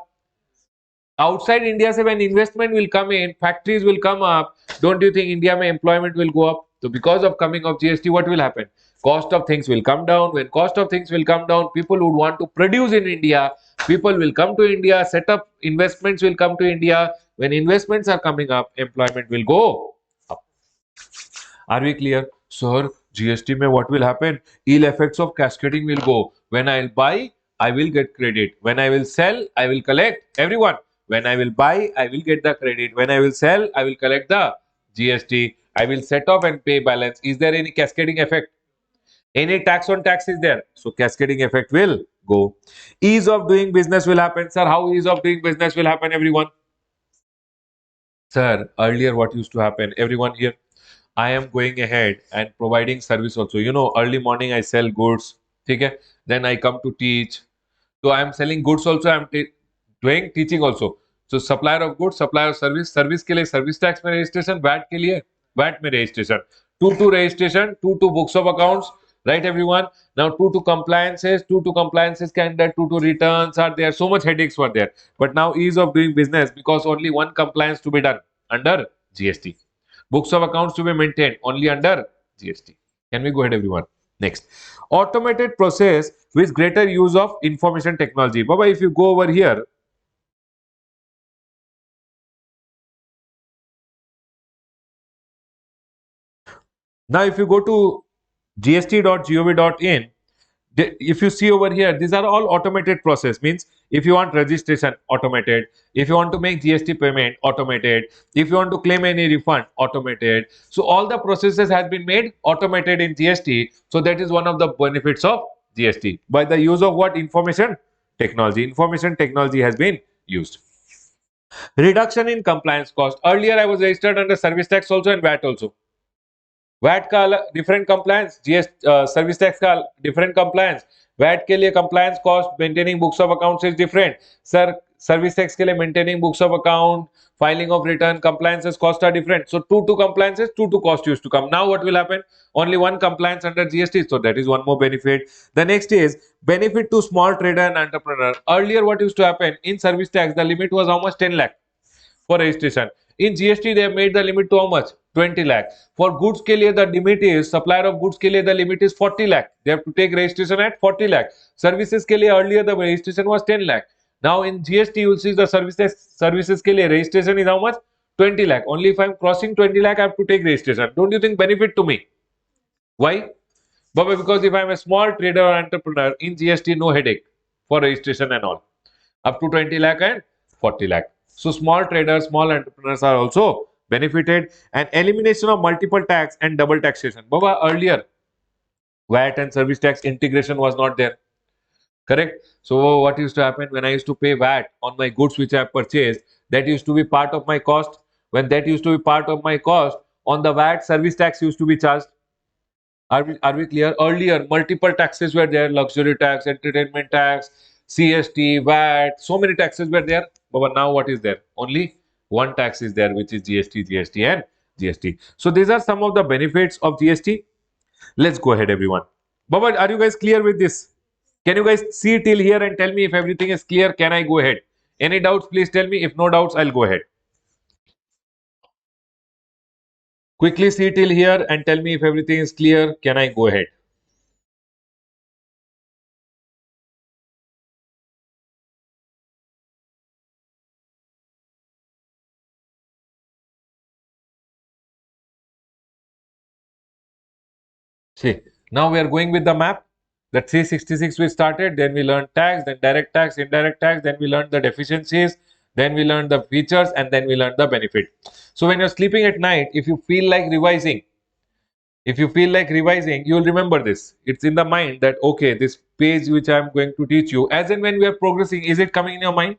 Outside India say when investment will come in, factories will come up, don't you think India mein employment will go up? So because of coming of GST, what will happen? Cost of things will come down. When cost of things will come down, people would want to produce in India. People will come to India, set up investments will come to India. When investments are coming up, employment will go up. Are we clear? Sir, GST में what will happen? Ill effects of cascading will go. When I'll buy, I will get credit. When I will sell, I will collect. Everyone, when I will buy, I will get the credit. When I will sell, I will collect the GST. I will set off and pay balance. Is there any cascading effect? Any tax on tax is there. So cascading effect will go. Ease of doing business will happen. Sir, how ease of doing business will happen, everyone? Sir, earlier what used to happen, everyone here, I am going ahead and providing service also. Early morning I sell goods. Okay? Then I come to teach. So I am selling goods also. I am doing teaching also. So supplier of goods, supplier of service, service के लिए service tax में registration, VAT के लिए VAT में registration. Two to registration, two to books of accounts, right everyone? Now two to compliances can that two to returns are there. So much headaches were there. But now ease of doing business because only one compliance to be done under GST. Books of accounts to be maintained only under GST. Can we go ahead, everyone? Next, automated process with greater use of information technology. Baba, if you go over here, now if you go to gst.gov.in, if you see over here, these are all automated process. Means if you want registration, automated. If you want to make GST payment, automated. If you want to claim any refund, automated. So all the processes has been made automated in GST. So that is one of the benefits of GST. By the use of what? Information technology. Information technology has been used. Reduction in compliance cost. Earlier I was registered under service tax also and VAT also. VAT का different compliance, GS service tax का different compliance, VAT के लिए compliance cost maintaining books of accounts is different. Sir service tax के लिए maintaining books of account, filing of return, compliances cost are different. So two compliances, two cost used to come. Now what will happen? Only one compliance under GST. So that is one more benefit. The next is benefit to small trader and entrepreneur. Earlier what used to happen in service tax, the limit was how much? 10 lakh for registration. In GST, they have made the limit to how much? 20 lakh. For goods के लिए the limit is, supplier of goods के लिए the limit is 40 lakh. They have to take registration at 40 lakh. Services के लिए earlier the registration was 10 lakh. Now in GST, you will see the services के लिए registration is how much? 20 lakh. Only if I am crossing 20 lakh, I have to take registration. Don't you think benefit to me? Why? Baba, because if I am a small trader or entrepreneur, in GST, no headache for registration and all. Up to 20 lakh and 40 lakh. So small traders, small entrepreneurs are also benefited, and elimination of multiple tax and double taxation. Baba, earlier VAT and service tax integration was not there. Correct? So what used to happen when I used to pay VAT on my goods which I have purchased, that used to be part of my cost. When that used to be part of my cost, on the VAT, service tax used to be charged. Are we clear? Earlier, multiple taxes were there: luxury tax, entertainment tax, CST, VAT, so many taxes were there. But now what is there? Only one tax is there, which is GST, GST, and GST. So these are some of the benefits of GST. Let's go ahead, everyone. Baba, are you guys clear with this? Can you guys see till here and tell me if everything is clear? Can I go ahead? Any doubts, please tell me. If no doubts, I'll go ahead. Quickly see till here and tell me if everything is clear. Can I go ahead? See, now we are going with the map. The 366 we started, then we learned tax, then direct tax, indirect tax, then we learned the deficiencies, then we learned the features, and then we learned the benefit. So when you're sleeping at night, if you feel like revising, you'll remember this. It's in the mind that, okay, this page which I'm going to teach you, as and when we are progressing, is it coming in your mind?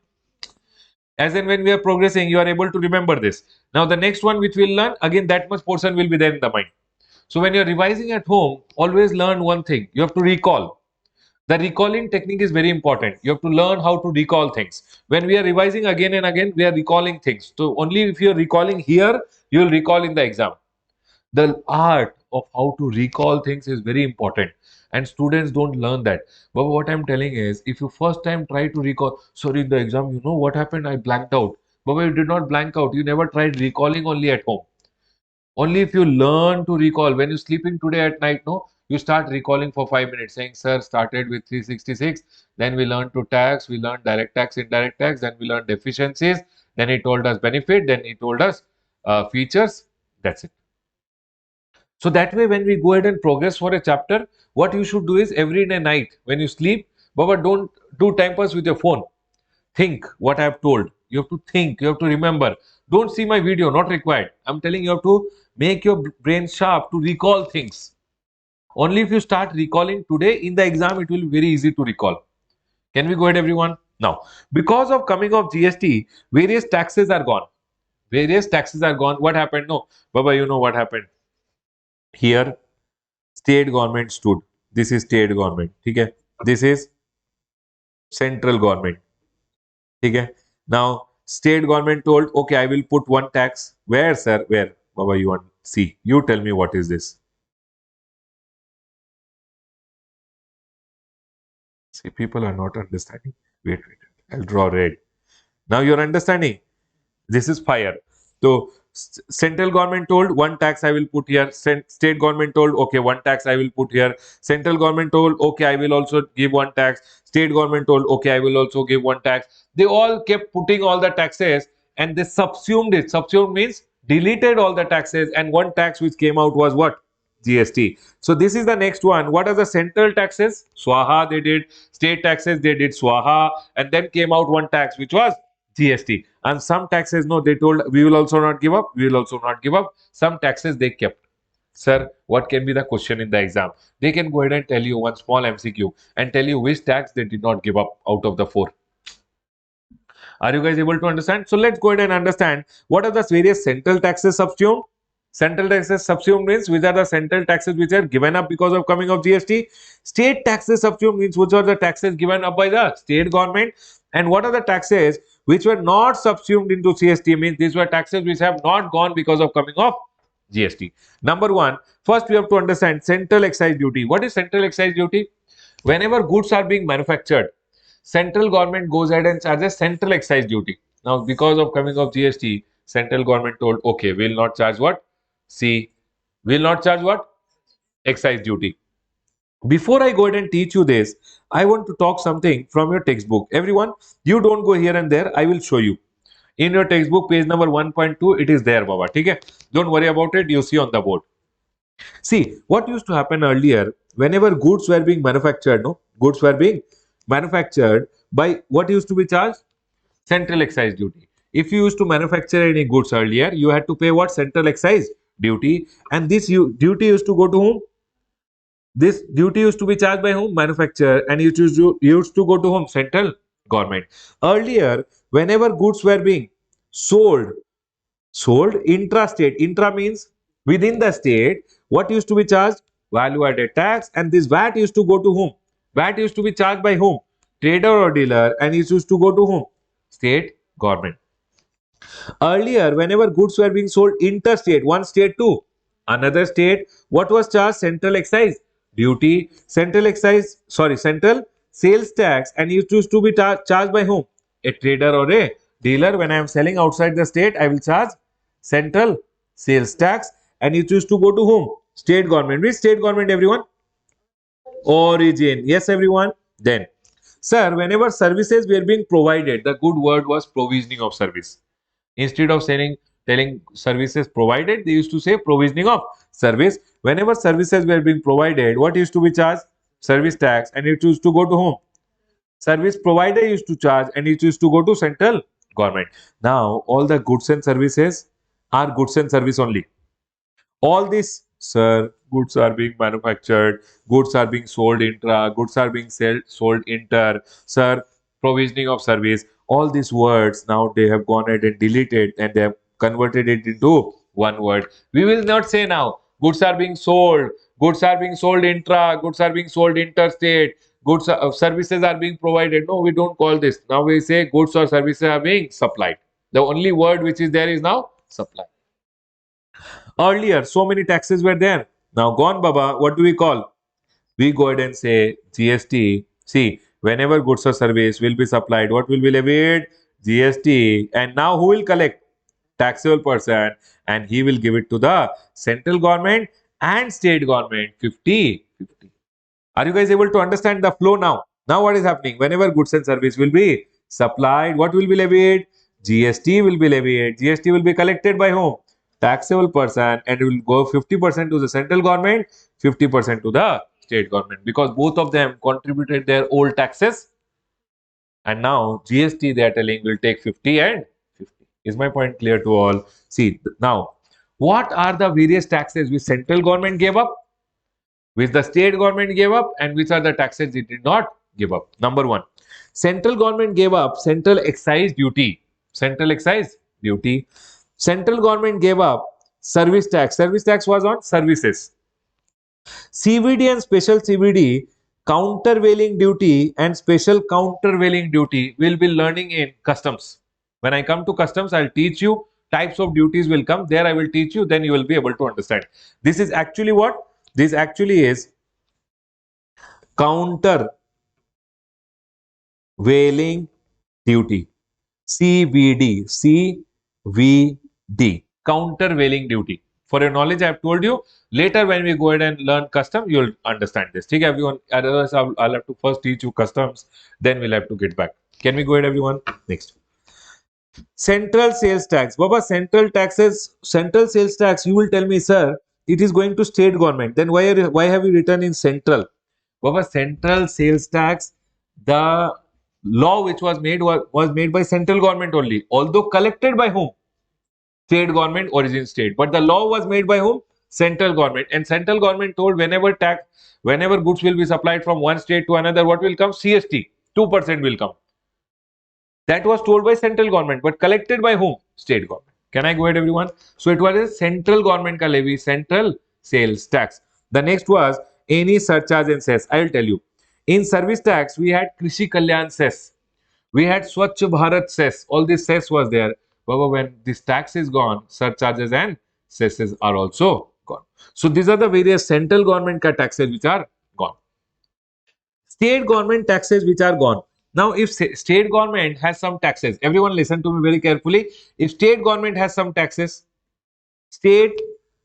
As and when we are progressing, you are able to remember this. Now the next one which we'll learn, again that much portion will be there in the mind. So when you're revising at home, always learn one thing. You have to recall. The recalling technique is very important. You have to learn how to recall things. When we are revising again and again, we are recalling things. So only if you're recalling here, you will recall in the exam. The art of how to recall things is very important. And students don't learn that. But what I'm telling is, if you first time try to recall, sorry, in the exam, you know what happened? I blanked out. But you did not blank out. You never tried recalling only at home. Only if you learn to recall, when you're sleeping today at night, no, you start recalling for 5 minutes, saying, Sir, started with 366, then we learned to tax, we learned direct tax, indirect tax, then we learned deficiencies, then he told us benefit, then he told us features. That's it. So that way, when we go ahead and progress for a chapter, what you should do is every day night when you sleep, Baba, don't do time pass with your phone. Think what I have told. You have to think, you have to remember. Don't see my video, not required. I'm telling you have to make your brain sharp to recall things. Only if you start recalling today in the exam, it will be very easy to recall. Can we go ahead, everyone? Now, because of coming of GST, various taxes are gone. Various taxes are gone. What happened? No, Baba, you know what happened? Here, state government stood. This is state government. Okay? This is central government. Okay? Now, state government told, okay, I will put one tax. Where, sir? Where? Baba, you want? See, you tell me what is this. See, people are not understanding. Wait. I'll draw red. Now you're understanding. This is fire. So central government told one tax I will put here. State government told okay one tax I will put here. Central government told okay I will also give one tax. State government told okay I will also give one tax. They all kept putting all the taxes and they subsumed it. Subsumed means deleted all the taxes and one tax which came out was what? GST. So this is the next one. What are the central taxes? Swaha they did. State taxes they did Swaha and then came out one tax which was GST. And some taxes, no, they told we will also not give up. We will also not give up. Some taxes they kept. Sir, what can be the question in the exam? They can go ahead and tell you one small MCQ and tell you which tax they did not give up out of the four. Are you guys able to understand? So let's go ahead and understand what are the various central taxes subsumed. Central taxes subsumed means which are the central taxes which are given up because of coming of GST. State taxes subsumed means which are the taxes given up by the state government. And what are the taxes which were not subsumed into GST means these were taxes which have not gone because of coming of GST. Number one, first we have to understand central excise duty. What is central excise duty? Whenever goods are being manufactured, central government goes ahead and charges central excise duty. Now, because of coming of GST, central government told, okay, we'll not charge what? See, we'll not charge what? Excise duty. Before I go ahead and teach you this, I want to talk something from your textbook. Everyone, you don't go here and there. I will show you. In your textbook, page number 1.2, it is there, Baba. Okay? Don't worry about it. You see on the board. See, what used to happen earlier, whenever goods were being manufactured, no, goods were being manufactured by what used to be charged? Central excise duty. If you used to manufacture any goods earlier, you had to pay what? Central excise duty. And this duty used to go to whom? This duty used to be charged by whom? Manufacturer. And it used to go to whom? Central government. Earlier, whenever goods were being sold, sold intrastate. Intra means within the state. What used to be charged? Value added tax. And this VAT used to go to whom? VAT used to be charged by whom? Trader or dealer. And it used to go to whom? State government. Earlier, whenever goods were being sold interstate, one state to another state, what was charged? Central excise duty, central excise, sorry, central sales tax, and it used to be charged by whom? A trader or a dealer. When I am selling outside the state, I will charge central sales tax, and it used to go to whom? State government. Which state government, everyone? Origin. Yes, everyone. Then, sir, whenever services were being provided, the good word was provisioning of service. Instead of saying telling services provided, they used to say provisioning of service. Whenever services were being provided, what used to be charged? Service tax, and it used to go to whom? Service provider used to charge, and it used to go to central government. Now, all the goods and services are goods and service only. All these, sir, goods are being manufactured, goods are being sold intra, goods are being sold inter, sir, provisioning of service. All these words now they have gone ahead and deleted and they have converted it into one word. We will not say now goods are being sold intra, goods are being sold interstate, services are being provided. No, we don't call this. Now we say goods or services are being supplied. The only word which is there is now supply. Earlier, so many taxes were there. Now gone, Baba. What do we call? We go ahead and say GST. See, whenever goods or service will be supplied, what will be levied? GST. And now who will collect? Taxable person. And he will give it to the central government and state government 50-50. Are you guys able to understand the flow now? Now what is happening? Whenever goods and service will be supplied, what will be levied? GST will be levied. GST will be collected by whom? taxable person, and it will go 50% to the central government, 50% to the state government, because both of them contributed their old taxes, and now GST they are telling will take 50 and 50. Is my point clear to all? See now, what are the various taxes which central government gave up, which the state government gave up, and which are the taxes it did not give up? Number one, central government gave up central excise duty. Central excise duty. Central government gave up service tax. Service tax was on services. CVD and special CVD, countervailing duty and special countervailing duty will be learning in customs. When I come to customs, I'll teach you types of duties will come. There I will teach you, then you will be able to understand. This is actually what? This actually is countervailing duty. CVD. CVD. Countervailing duty. For your knowledge, I have told you. Later, when we go ahead and learn custom, you'll understand this. Okay, everyone. Otherwise, I'll have to first teach you customs. Then we'll have to get back. Can we go ahead, everyone? Next. Central sales tax. Baba, central taxes, central sales tax. You will tell me, sir, it is going to state government. Then why have you written in central? Baba, central sales tax, the law which was made by central government only, although collected by whom? State government, origin state. But the law was made by whom? Central government. And central government told whenever goods will be supplied from one state to another, what will come? CST, 2% will come. That was told by central government, but collected by whom? State government. Can I go ahead, everyone? So it was a central government ka levy, central sales tax. The next was any surcharge and cess. I will tell you. In service tax, we had Krishi Kalyan cess. We had Swachh Bharat cess. All this cess was there. But when this tax is gone, surcharges and cesses are also gone. So these are the various central government ka taxes which are gone. State government taxes which are gone. Now, if state government has some taxes, everyone listen to me very carefully. If state government has some taxes, state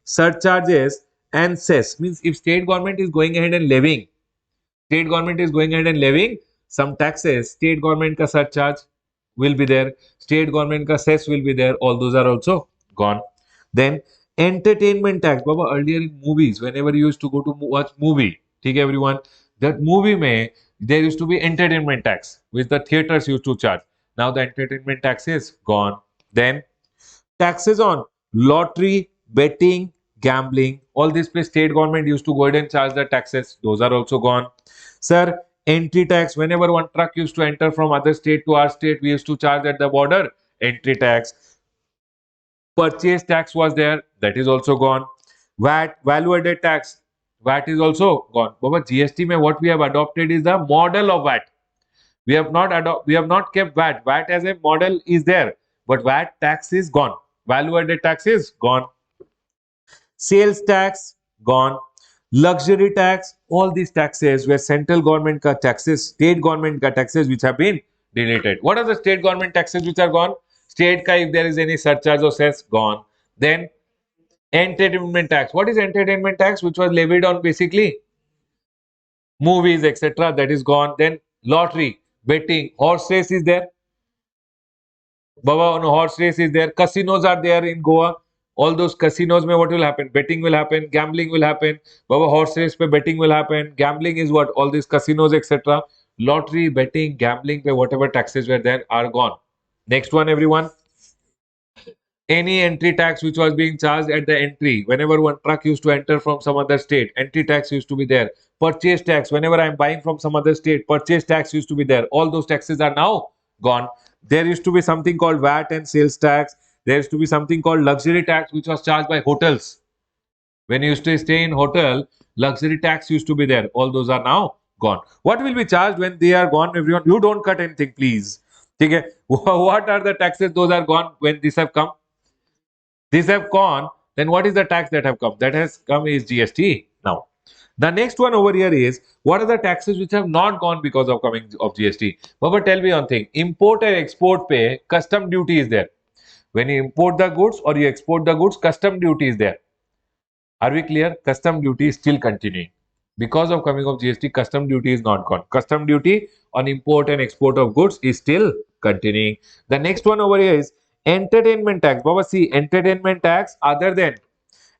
surcharges and cess, means if state government is going ahead and levying, state government is going ahead and levying some taxes, state government ka surcharge will be there, state government ka cess will be there, all those are also gone. Then entertainment tax. Baba, earlier in movies, whenever you used to go to watch movie, okay, everyone, that movie may there used to be entertainment tax which the theaters used to charge. Now the entertainment tax is gone. Then taxes on lottery, betting, gambling, all this place state government used to go ahead and charge the taxes. Those are also gone. Sir, entry tax. Whenever one truck used to enter from other state to our state, we used to charge at the border entry tax. Purchase tax was there, that is also gone. VAT, value added tax, VAT is also gone. But GST mein what we have adopted is the model of VAT. We have not kept VAT. VAT as a model is there, but VAT tax is gone. Value added tax is gone. Sales tax gone. Luxury tax, all these taxes were central government ka taxes, state government ka taxes which have been deleted. What are the state government taxes which are gone? State ka, if there is any surcharge or cess, gone. Then entertainment tax. What is entertainment tax? Which was levied on basically movies, etc. That is gone. Then lottery, betting, horse race is there. Baba, no, horse race is there. Casinos are there in Goa. All those casinos mein what will happen? Betting will happen, gambling will happen. Baba, horse race pe betting will happen. Gambling is what? All these casinos, etc. Lottery, betting, gambling pe whatever taxes were there are gone. Next one, everyone. Any entry tax which was being charged at the entry, whenever one truck used to enter from some other state, entry tax used to be there. Purchase tax, whenever I am buying from some other state, purchase tax used to be there. All those taxes are now gone. There used to be something called VAT and sales tax. There used to be something called luxury tax which was charged by hotels. When you used to stay in hotel, luxury tax used to be there. All those are now gone. What will be charged when they are gone, everyone? You don't cut anything, please. Okay. What are the taxes? Those are gone when these have come. These have gone, then what is the tax that have come? That has come is GST. Now, the next one over here is what are the taxes which have not gone because of coming of GST? Baba, tell me one thing. Import and export pay, custom duty is there. When you import the goods or you export the goods, custom duty is there. Are we clear? Custom duty is still continuing. Because of coming of GST, custom duty is not gone. Custom duty on import and export of goods is still continuing. The next one over here is Entertainment tax. Baba, see, entertainment tax other than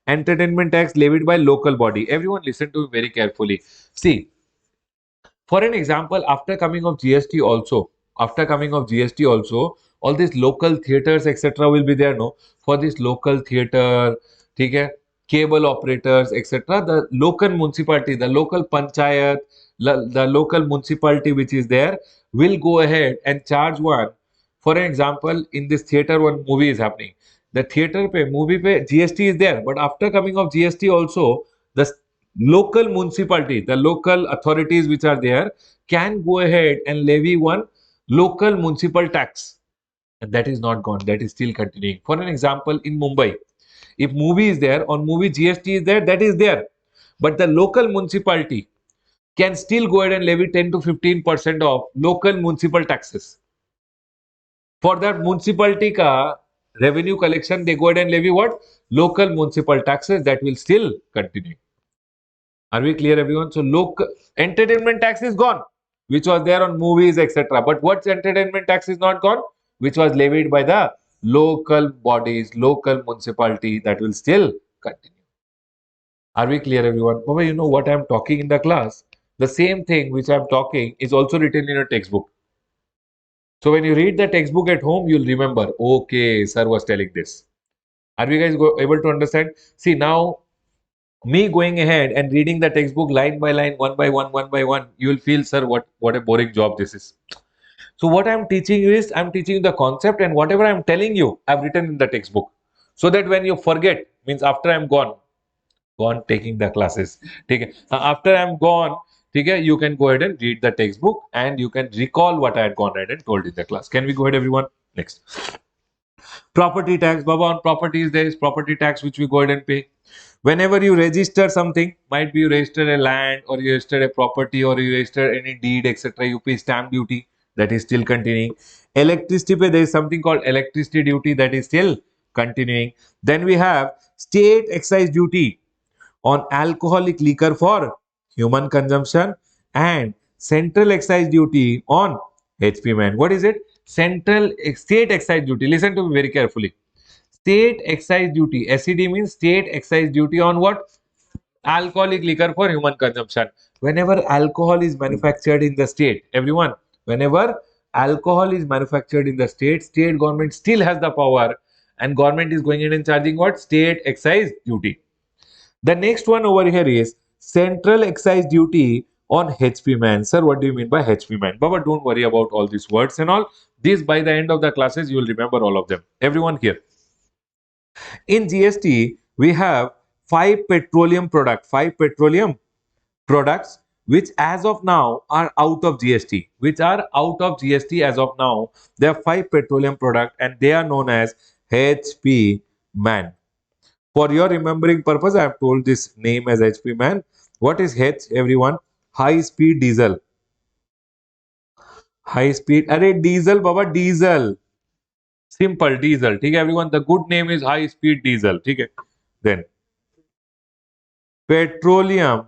entertainment tax levied by local body. Everyone listen to me very carefully. See, for an example, after coming of GST also, all these local theaters, etc. will be there, no? For this local theater, okay, cable operators, etc. The local municipality, the local panchayat, the local municipality which is there will go ahead and charge one. For an example, in this theater, one movie is happening. The theater pay, movie pay, GST is there, but after coming of GST also, the local municipality, the local authorities which are there can go ahead and levy one local municipal tax. And that is not gone, that is still continuing. For an example, in Mumbai, if movie is there, on movie GST is there, that is there. But the local municipality can still go ahead and levy 10 to 15% of local municipal taxes. For that municipality ka revenue collection, they go ahead and levy what? Local municipal taxes that will still continue. Are we clear, everyone? So, local entertainment tax is gone, which was there on movies, etc. But what's entertainment tax is not gone, which was levied by the local bodies, local municipality that will still continue. Are we clear, everyone? Baba, you know what I'm talking in the class? The same thing which I'm talking is also written in a textbook. So when you read the textbook at home, you'll remember, okay, sir was telling this. Are we guys able to understand? See, now me going ahead and reading the textbook line by line, one by one, you will feel, sir, what a boring job this is. So what I'm teaching you is I'm teaching you the concept, and whatever I'm telling you, I've written in the textbook. So that when you forget, means after I'm gone taking the classes. Okay. After I'm gone, okay, you can go ahead and read the textbook and you can recall what I had gone ahead and told in the class. Can we go ahead, everyone? Next. Property tax, Baba, on properties, there is property tax which we go ahead and pay. Whenever you register something, might be you register a land or you register a property or you register any deed, etc., you pay stamp duty, that is still continuing. Electricity pay, there is something called electricity duty that is still continuing. Then we have state excise duty on alcoholic liquor for human consumption and central excise duty on HP man. What is it? State excise duty. Listen to me very carefully. State excise duty. SED means state excise duty on what? Alcoholic liquor for human consumption. Whenever alcohol is manufactured in the state, everyone, whenever alcohol is manufactured in the state, state government still has the power and government is going in and charging what? State excise duty. The next one over here is central excise duty on HP man. Sir, what do you mean by HP man? Baba, don't worry about all these words and all. These by the end of the classes, you will remember all of them. Everyone here. In GST, we have five petroleum products which as of now are out of GST, which are out of GST as of now. There are five petroleum products and they are known as HP man. For your remembering purpose, I have told this name as HP man. What is H, everyone? High speed diesel. High speed. Array diesel, Baba, diesel. Simple diesel. Okay, everyone. The good name is high speed diesel. Okay. Then petroleum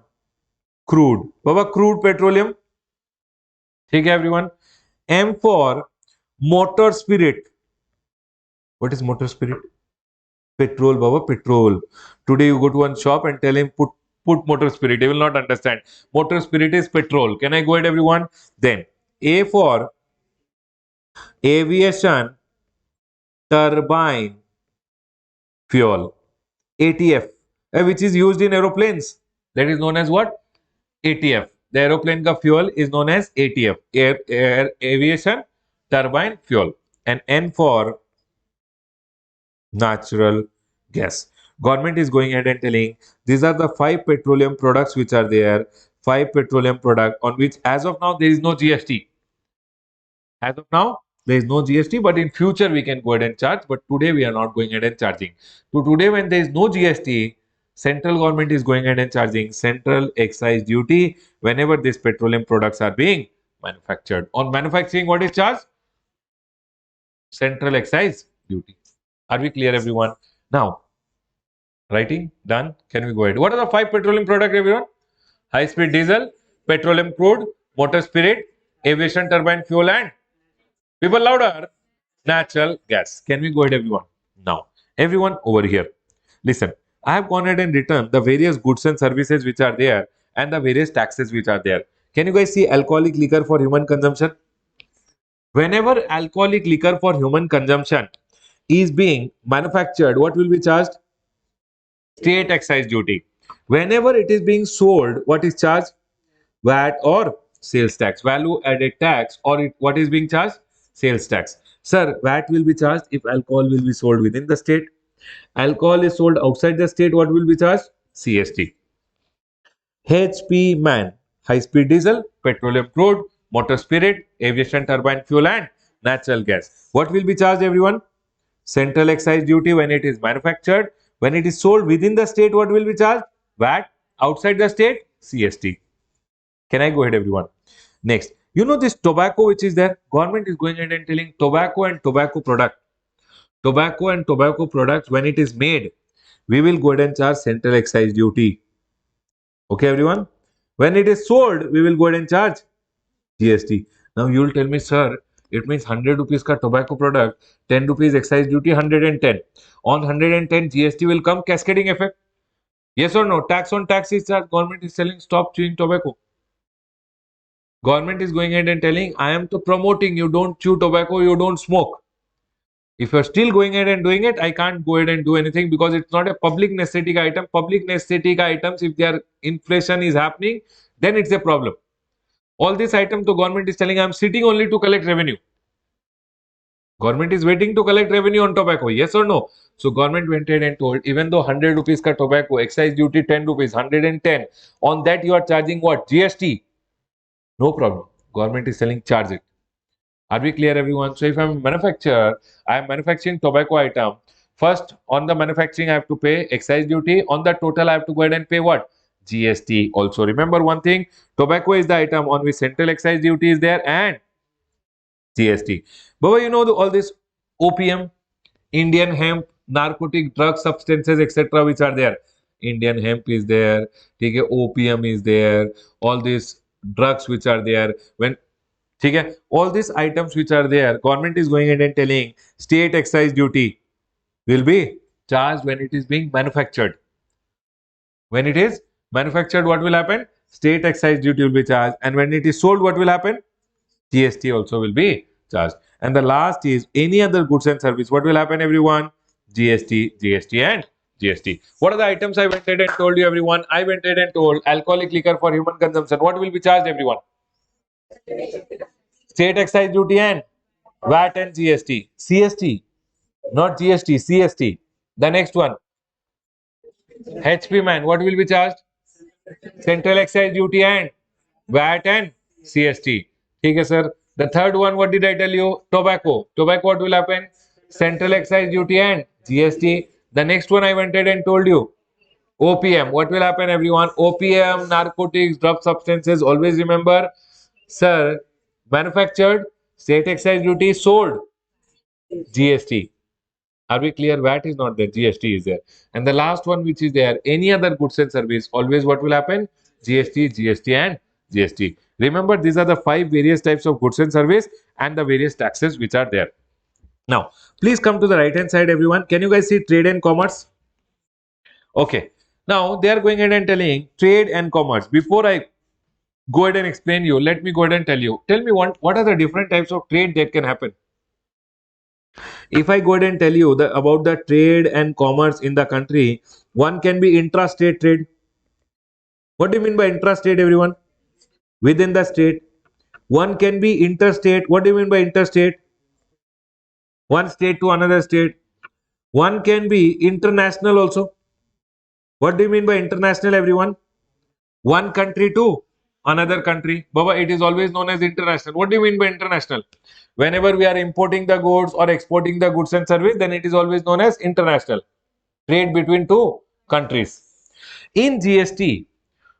crude. Baba, crude petroleum. Okay, everyone. M for motor spirit. What is motor spirit? Petrol, Baba, petrol. Today you go to one shop and tell him put motor spirit. He will not understand. Motor spirit is petrol. Can I go ahead, everyone? Then A for aviation turbine fuel. ATF, which is used in aeroplanes. That is known as what? ATF. The aeroplane ka fuel is known as ATF. Aviation turbine fuel. And N for natural gas. Government is going ahead and telling these are the five petroleum products which are there. Five petroleum product on which as of now there is no GST. As of now there is no GST, but in future we can go ahead and charge. But today we are not going ahead and charging. So today when there is no GST, central government is going ahead and charging central excise duty whenever these petroleum products are being manufactured. On manufacturing, what is charged? Central excise duty. Are we clear, everyone? Now, writing done. Can we go ahead? What are the five petroleum products, everyone? High speed diesel, petroleum crude, motor spirit, aviation turbine fuel, and people louder. Natural gas. Can we go ahead, everyone? Now, everyone over here, listen. I have gone ahead and written the various goods and services which are there and the various taxes which are there. Can you guys see alcoholic liquor for human consumption? Whenever alcoholic liquor for human consumption is being manufactured, what will be charged? State excise duty. Whenever it is being sold, what is charged? VAT or sales tax, value added tax, or what is being charged? Sales tax. Sir, VAT will be charged if alcohol will be sold within the state. Alcohol is sold outside the state, what will be charged? CST. HP man, high speed diesel, petroleum crude, motor spirit, aviation turbine fuel, and natural gas. What will be charged, everyone? Central excise duty when it is manufactured. When it is sold within the state, what will be charged? VAT. Outside the state, CST. Can I go ahead, everyone? Next, you know this tobacco which is there. Government is going ahead and telling tobacco and tobacco products when it is made, we will go ahead and charge central excise duty. Okay, everyone. When it is sold, we will go ahead and charge GST. Now you will tell me, sir, it means 100 rupees ka tobacco product, 10 rupees excise duty, 110. On 110, GST will come cascading effect. Yes or no? Tax on tax is charged. Government is telling stop chewing tobacco. Government is going ahead and telling, I am to promoting you don't chew tobacco, you don't smoke. If you're still going ahead and doing it, I can't go ahead and do anything because it's not a public necessity item. Public necessity items, if their inflation is happening, then it's a problem. All these items, the government is telling, I'm sitting only to collect revenue. Government is waiting to collect revenue on tobacco, yes or no? So government went ahead and told, even though 100 rupees ka tobacco, excise duty 10 rupees, 110, on that you are charging what? GST. No problem. Government is selling, charge it. Are we clear, everyone? So if I'm a manufacturer, I am manufacturing tobacco item. First, on the manufacturing, I have to pay excise duty. On the total, I have to go ahead and pay what? GST. Also, remember one thing: tobacco is the item on which central excise duty is there and GST. But you know all this OPM, Indian hemp, narcotic drug substances, etc., which are there. Indian hemp is there. Okay, OPM is there. All these drugs which are there. When ठीक है all these items which are there, government is going ahead and telling state excise duty will be charged when it is being manufactured. When it is manufactured, what will happen? State excise duty will be charged, and when it is sold, what will happen? GST also will be charged. And the last is any other goods and service. What will happen, everyone? GST, GST, and GST. What are the items I went ahead and told you, everyone? I went ahead and told alcoholic liquor for human consumption. What will be charged, everyone? State excise duty and VAT and GST. CST, not GST, CST. The next one, HP man, what will be charged? Central excise duty and VAT and CST. Okay, sir. The third one, what did I tell you? Tobacco. Tobacco, what will happen? Central excise duty and GST. The next one I went ahead and told you. OPM. What will happen, everyone? OPM, narcotics, drug substances. Always remember, sir, manufactured, state excise duty, sold, GST. Are we clear? VAT is not there, GST is there. And the last one which is there, any other goods and service, always what will happen? GST, GST, and GST. Remember, these are the 5 various types of goods and service and the various taxes which are there. Now, please come to the right hand side, everyone. Can you guys see trade and commerce? Okay. Now, they are going ahead and telling trade and commerce. Before I go ahead and explain you, let me go ahead and tell you. Tell me what are the different types of trade that can happen? If I go ahead and tell you about the trade and commerce in the country, one can be intrastate trade. What do you mean by intrastate, everyone? Within the state. One can be interstate. What do you mean by interstate? One state to another state. One can be international also. What do you mean by international, everyone? One country to another country. Baba, it is always known as international. What do you mean by international? Whenever we are importing the goods or exporting the goods and service, then it is always known as international. Trade between two countries. In GST,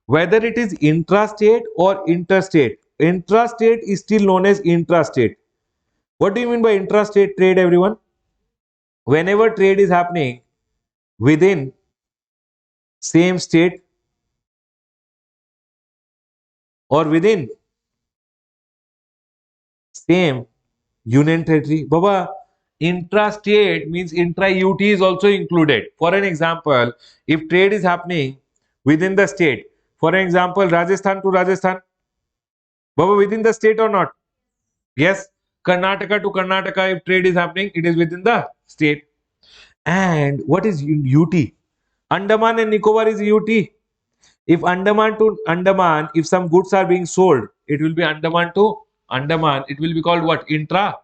whether it is intrastate or interstate, intrastate is still known as intrastate. What do you mean by intrastate trade, everyone? Whenever trade is happening within same state or within same union territory. Baba, Intra-state means intra-UT is also included. For an example, if trade is happening within the state, for an example, Rajasthan to Rajasthan, Baba, within the state or not? Yes. Karnataka to Karnataka, if trade is happening, it is within the state. And what is UT? Andaman and Nicobar is UT. If Andaman to Andaman, if some goods are being sold, it will be Andaman to Andaman. It will be called what? Intra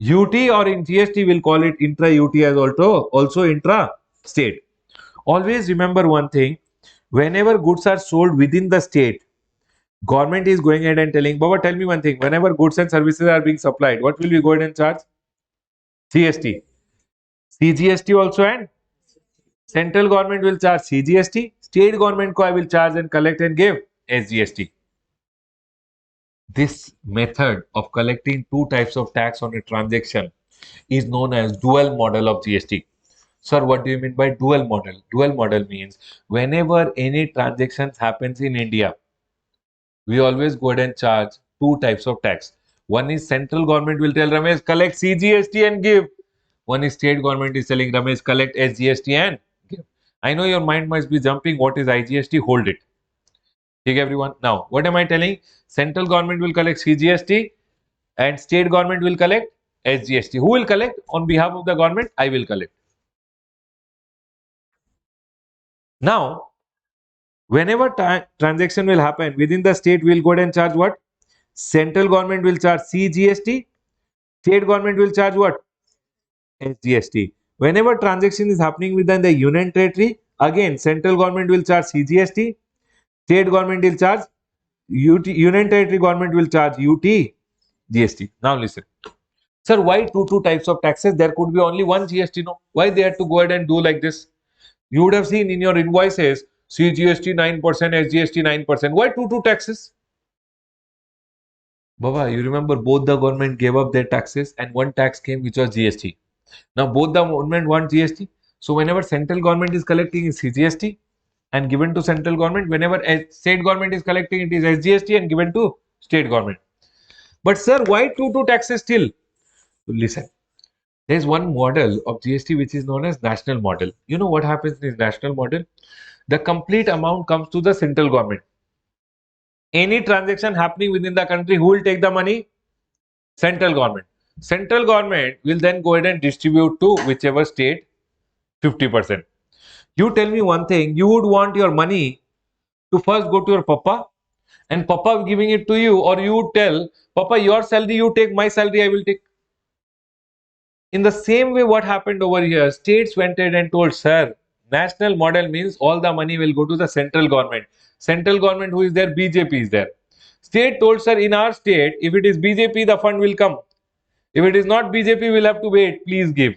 UT, or in GST we'll call it intra UT as also intra state. Always remember one thing: whenever goods are sold within the state, government is going ahead and telling, Baba, tell me one thing: whenever goods and services are being supplied, what will we go ahead and charge? GST. CGST also, and central government will charge CGST. State government ko I will charge and collect and give SGST. This method of collecting two types of tax on a transaction is known as dual model of GST. Sir, what do you mean by dual model? Dual model means whenever any transactions happens in India, we always go ahead and charge two types of tax. One is central government will tell Ramesh, collect CGST and give. One is state government is telling Ramesh, collect SGST and give. I know your mind must be jumping. What is IGST? Hold it. Okay, everyone. Now, what am I telling? Central government will collect CGST and state government will collect SGST. Who will collect? On behalf of the government, I will collect. Now, whenever transaction will happen within the state, we'll go ahead and charge what? Central government will charge CGST. State government will charge what? SGST. Whenever transaction is happening within the union territory, again central government will charge CGST. State government will charge union territory government will charge UT GST. Now listen. Sir, why two types of taxes? There could be only one GST, no? Why they had to go ahead and do like this? You would have seen in your invoices CGST 9%, SGST 9%. Why two taxes? Baba, you remember both the government gave up their taxes and one tax came which was GST. Now both the government want GST. So whenever central government is collecting is CGST and given to central government, whenever a state government is collecting it is SGST and given to state government. But sir, why two taxes still? Listen. There is one model of GST which is known as national model. You know what happens in this national model? The complete amount comes to the central government. Any transaction happening within the country, who will take the money? Central government. Central government will then go ahead and distribute to whichever state 50%. You tell me one thing, you would want your money to first go to your papa and papa giving it to you, or you would tell papa, your salary you take, my salary I will take. In the same way, what happened over here? States went ahead and told, sir, national model means all the money will go to the central government. Central government, who is there? BJP is there. State told, sir, in our state, if it is BJP, the fund will come. If it is not BJP, we'll have to wait. Please give.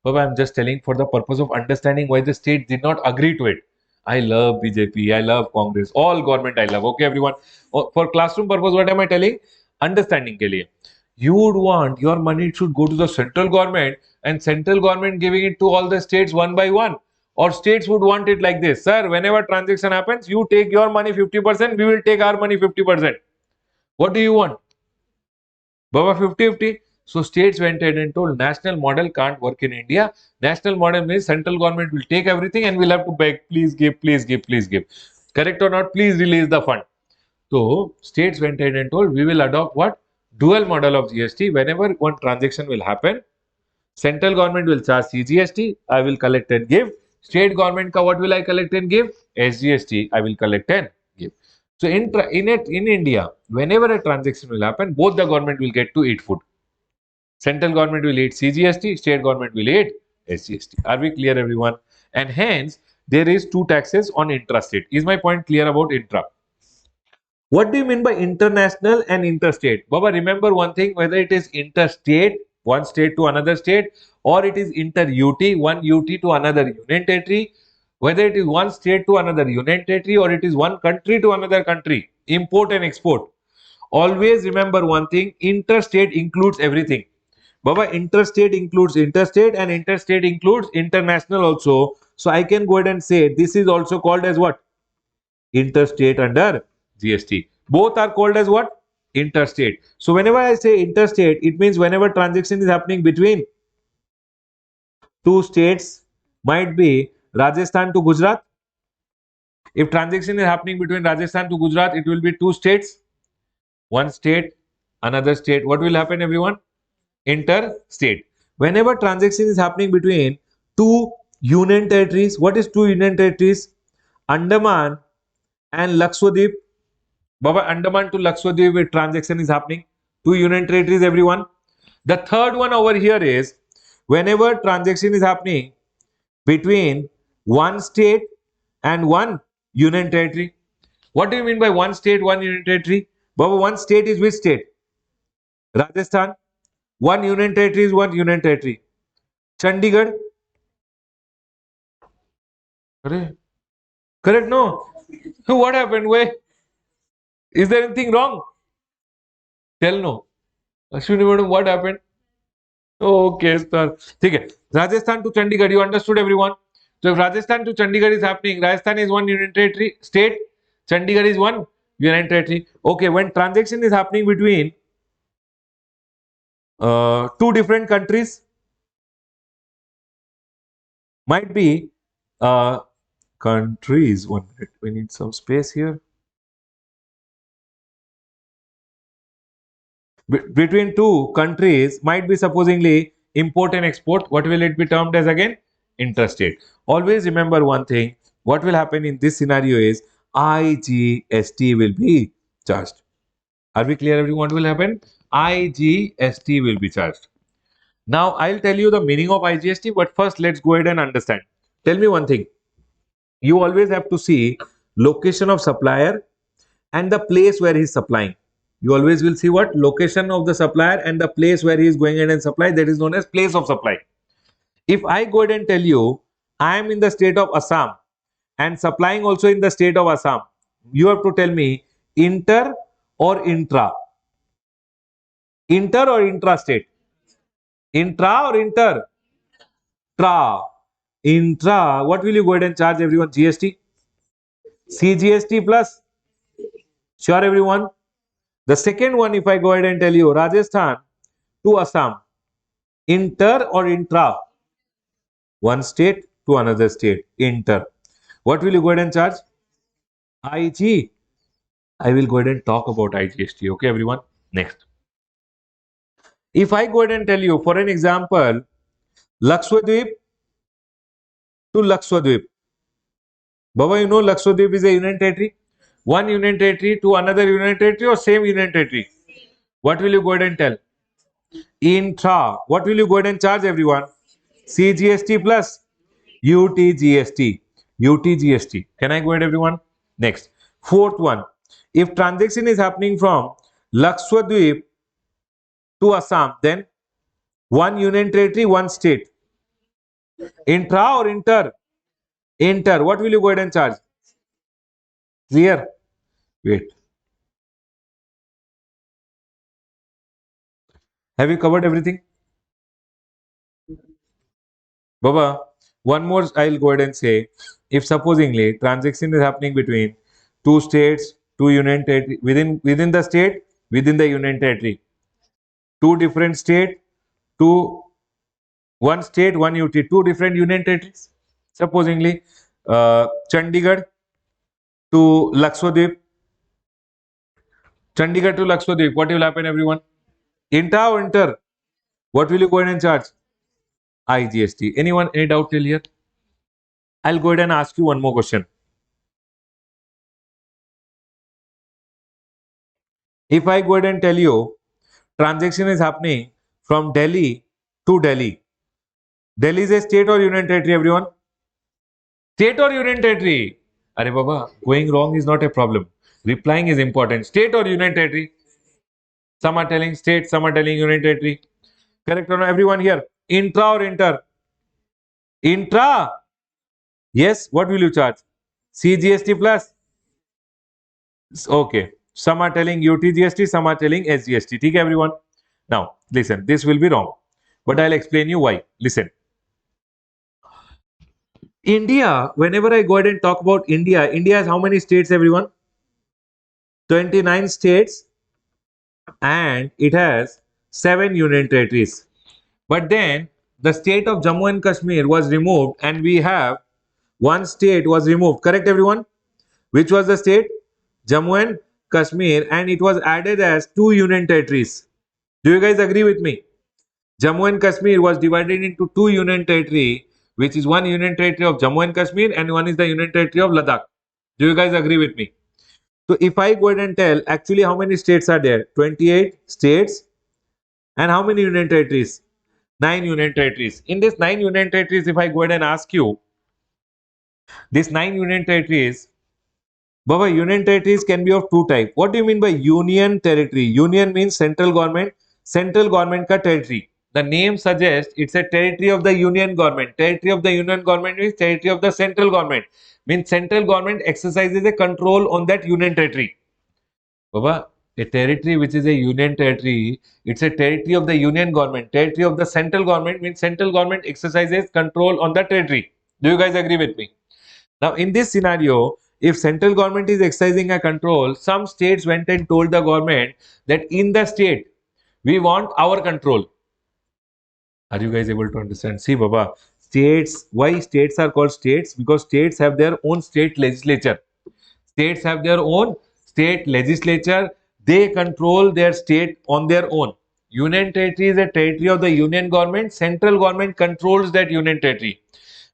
But I'm just telling for the purpose of understanding why the state did not agree to it. I love BJP, I love Congress, all government I love. Okay, everyone. For classroom purpose, what am I telling? Understanding ke liye. You would want your money should go to the central government and central government giving it to all the states one by one. Or states would want it like this. Sir, whenever transaction happens, you take your money 50%, we will take our money 50%. What do you want? Baba 50-50. So states went ahead and told national model can't work in India. National model means central government will take everything and we'll have to beg, please give, please give, please give. Correct or not? Please release the fund. So states went ahead and told we will adopt what? Dual model of GST. Whenever one transaction will happen, central government will charge CGST, I will collect and give. State government ka what will I collect and give? SGST, I will collect and give. So in India, whenever a transaction will happen, both the government will get to eat food. Central government will eat CGST, state government will eat SGST. Are we clear, everyone? And hence, there is two taxes on intrastate. Is my point clear about intra? What do you mean by international and interstate? Baba, remember one thing, whether it is interstate, one state to another state, or it is inter-UT, one UT to another union territory, whether it is one state to another union territory, or it is one country to another country, import and export. Always remember one thing, interstate includes everything. Baba, interstate includes interstate and interstate includes international also. So I can go ahead and say this is also called as what? Interstate under GST. Both are called as what? Interstate. So whenever I say interstate, it means whenever transaction is happening between two states, might be Rajasthan to Gujarat. If transaction is happening between Rajasthan to Gujarat, it will be two states, one state, another state. What will happen, everyone? Interstate. Whenever transaction is happening between two union territories, what is two union territories? Andaman and Lakshadweep. Baba, Andaman to Lakshadweep transaction is happening. Two union territories, everyone. The third one over here is whenever transaction is happening between one state and one union territory. What do you mean by one state, one union territory? Baba, one state is which state? Rajasthan. One union territory is one union territory. Chandigarh. Correct. Correct, no? What happened? Wait, is there anything wrong? Tell no. Ashwini madam, what happened? Okay, sir. ठीक है. Rajasthan to Chandigarh, you understood everyone? So if Rajasthan to Chandigarh is happening, Rajasthan is one union territory state, Chandigarh is one union territory. Okay, when transaction is happening between two different countries, might be uh, countries. 1 minute, we need some space here. Between two countries might be supposingly import and export. What will it be termed as again? Interstate. Always remember one thing. What will happen in this scenario is IGST will be charged. Are we clear, everyone? What will happen? IGST will be charged. Now I'll tell you the meaning of IGST, but first let's go ahead and understand. Tell me one thing. You always have to see location of supplier and the place where he's supplying. You always will see what? Location of the supplier and the place where he is going ahead and supply. That is known as place of supply. If I go ahead and tell you I am in the state of Assam and supplying also in the state of Assam, you have to tell me inter or intra. Inter or intra state? Intra or inter? Tra. Intra. What will you go ahead and charge everyone? GST? CGST plus? Sure, everyone? The second one, if I go ahead and tell you Rajasthan to Assam, inter or intra? One state to another state, inter. What will you go ahead and charge? IG. I will go ahead and talk about IGST. Okay, everyone? Next. If I go ahead and tell you, for an example, Lakshadweep to Lakshadweep. Baba, you know Lakshadweep is a union territory. One union territory to another union territory or same union territory. What will you go ahead and tell? Intra. What will you go ahead and charge everyone? CGST plus UTGST. UTGST. Can I go ahead, everyone? Next. Fourth one. If transaction is happening from Lakshadweep to Assam, then one union territory, one state. Intra or inter? Inter. What will you go ahead and charge? Clear? Wait. Have you covered everything? Baba, one more I'll go ahead and say. If supposingly transaction is happening between two states, two union territory, within the state, within the union territory, two different state, two one state, one UT, two different union territories. Supposingly, Chandigarh to Lakshadweep, Chandigarh to Lakshadweep. What will happen, everyone? Inter or inter? What will you go ahead and charge? IGST. Anyone? Any doubt till here? I'll go ahead and ask you one more question. If I go ahead and tell you transaction is happening from Delhi to Delhi. Delhi is a state or union territory, everyone? State or union territory? Arey Baba, going wrong is not a problem. Replying is important. State or union territory? Some are telling state, some are telling union territory. Correct or not? Everyone here. Intra or inter? Intra? Yes. What will you charge? CGST plus? Okay. Some are telling UTGST, some are telling SGST. Okay, everyone? Now, listen. This will be wrong. But I'll explain you why. Listen. India, whenever I go ahead and talk about India, India has how many states, everyone? 29 states and it has 7 union territories. But then the state of Jammu and Kashmir was removed, and we have one state was removed. Correct, everyone? Which was the state? Jammu and Kashmir, and it was added as 2 union territories. Do you guys agree with me? Jammu and Kashmir was divided into 2 union territory, which is one union territory of Jammu and Kashmir, and one is the union territory of Ladakh. Do you guys agree with me? So if I go ahead and tell actually how many states are there? 28 states, and how many union territories? 9 union territories. In this 9 union territories, if I go ahead and ask you, these 9 union territories, Baba, union territories can be of two types. What do you mean by union territory? Union means central government. Central government ka territory. The name suggests it's a territory of the union government. Territory of the union government means territory of the central government. Means central government exercises a control on that union territory. Baba, a territory which is a union territory, it's a territory of the union government. Territory of the central government means central government exercises control on the territory. Do you guys agree with me? Now, in this scenario, if central government is exercising a control, some states went and told the government that in the state, we want our control. Are you guys able to understand? See, Baba, states, why states are called states? Because states have their own state legislature. States have their own state legislature. They control their state on their own. Union territory is a territory of the union government. Central government controls that union territory.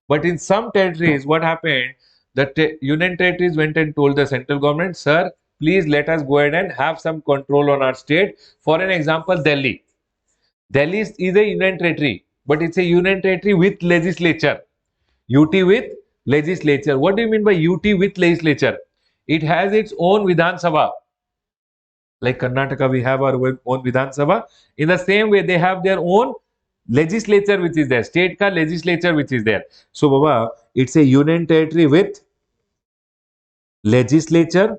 But in some territories, what happened? The union territories went and told the central government, sir, please let us go ahead and have some control on our state. For an example, Delhi. Delhi is a union territory, but it's a union territory with legislature. UT with legislature. What do you mean by UT with legislature? It has its own Vidhan Sabha. Like Karnataka, we have our own Vidhan Sabha. In the same way, they have their own legislature which is there. State ka legislature which is there. So, Baba, it's a union territory with legislature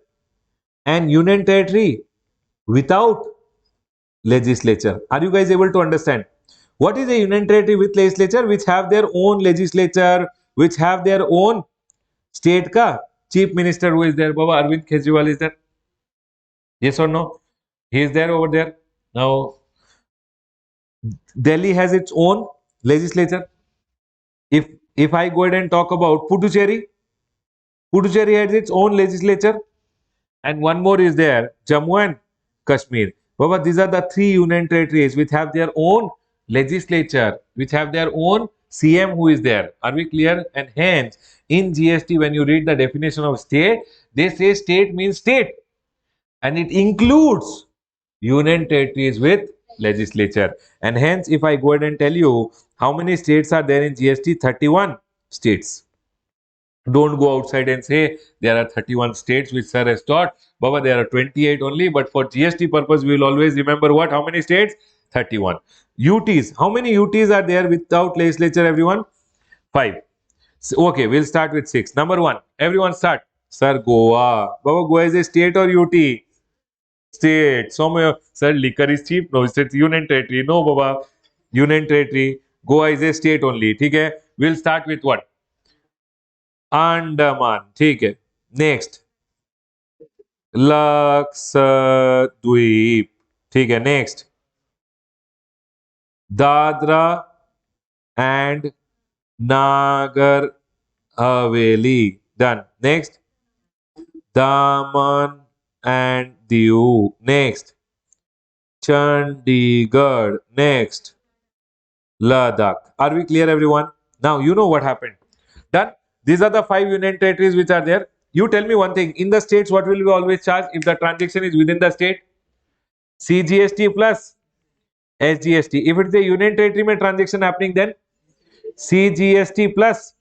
and union territory without legislature. Are you guys able to understand? What is a union territory with legislature? Which have their own legislature, which have their own state ka chief minister who is there. Baba Arvind Kejriwal is there. Yes or no? He is there over there. Now, Delhi has its own legislature. If I go ahead and talk about Puducherry, Puducherry has its own legislature, and one more is there, Jammu and Kashmir. Baba, these are the 3 union territories which have their own legislature, which have their own CM who is there. Are we clear? And hence, in GST, when you read the definition of state, they say state means state, and it includes union territories with legislature. And hence, if I go ahead and tell you how many states are there in GST, 31 states. Don't go outside and say there are 31 states which sir has taught. Baba, there are 28 only, but for GST purpose, we will always remember what? How many states? 31. UTs. How many UTs are there without legislature, everyone? 5. So, okay, we'll start with 6. Number 1. Everyone start. Sir, Goa. Baba, Goa is a state or UT? State. So, sir, liquor is cheap. No, it's union territory. No, Baba. Union territory. Goa is a state only. Okay? We'll start with what? Andaman ठीक है next Lakshadweep ठीक है next Dadra and Nagar Haveli done next दामन and Diu next Chandigarh next Ladakh. Are we clear, everyone? Now you know what happened. Done. These are the 5 union territories which are there. You tell me one thing. In the states, what will we always charge if the transaction is within the state? CGST plus SGST. If it is a union territory mein transaction happening, then CGST plus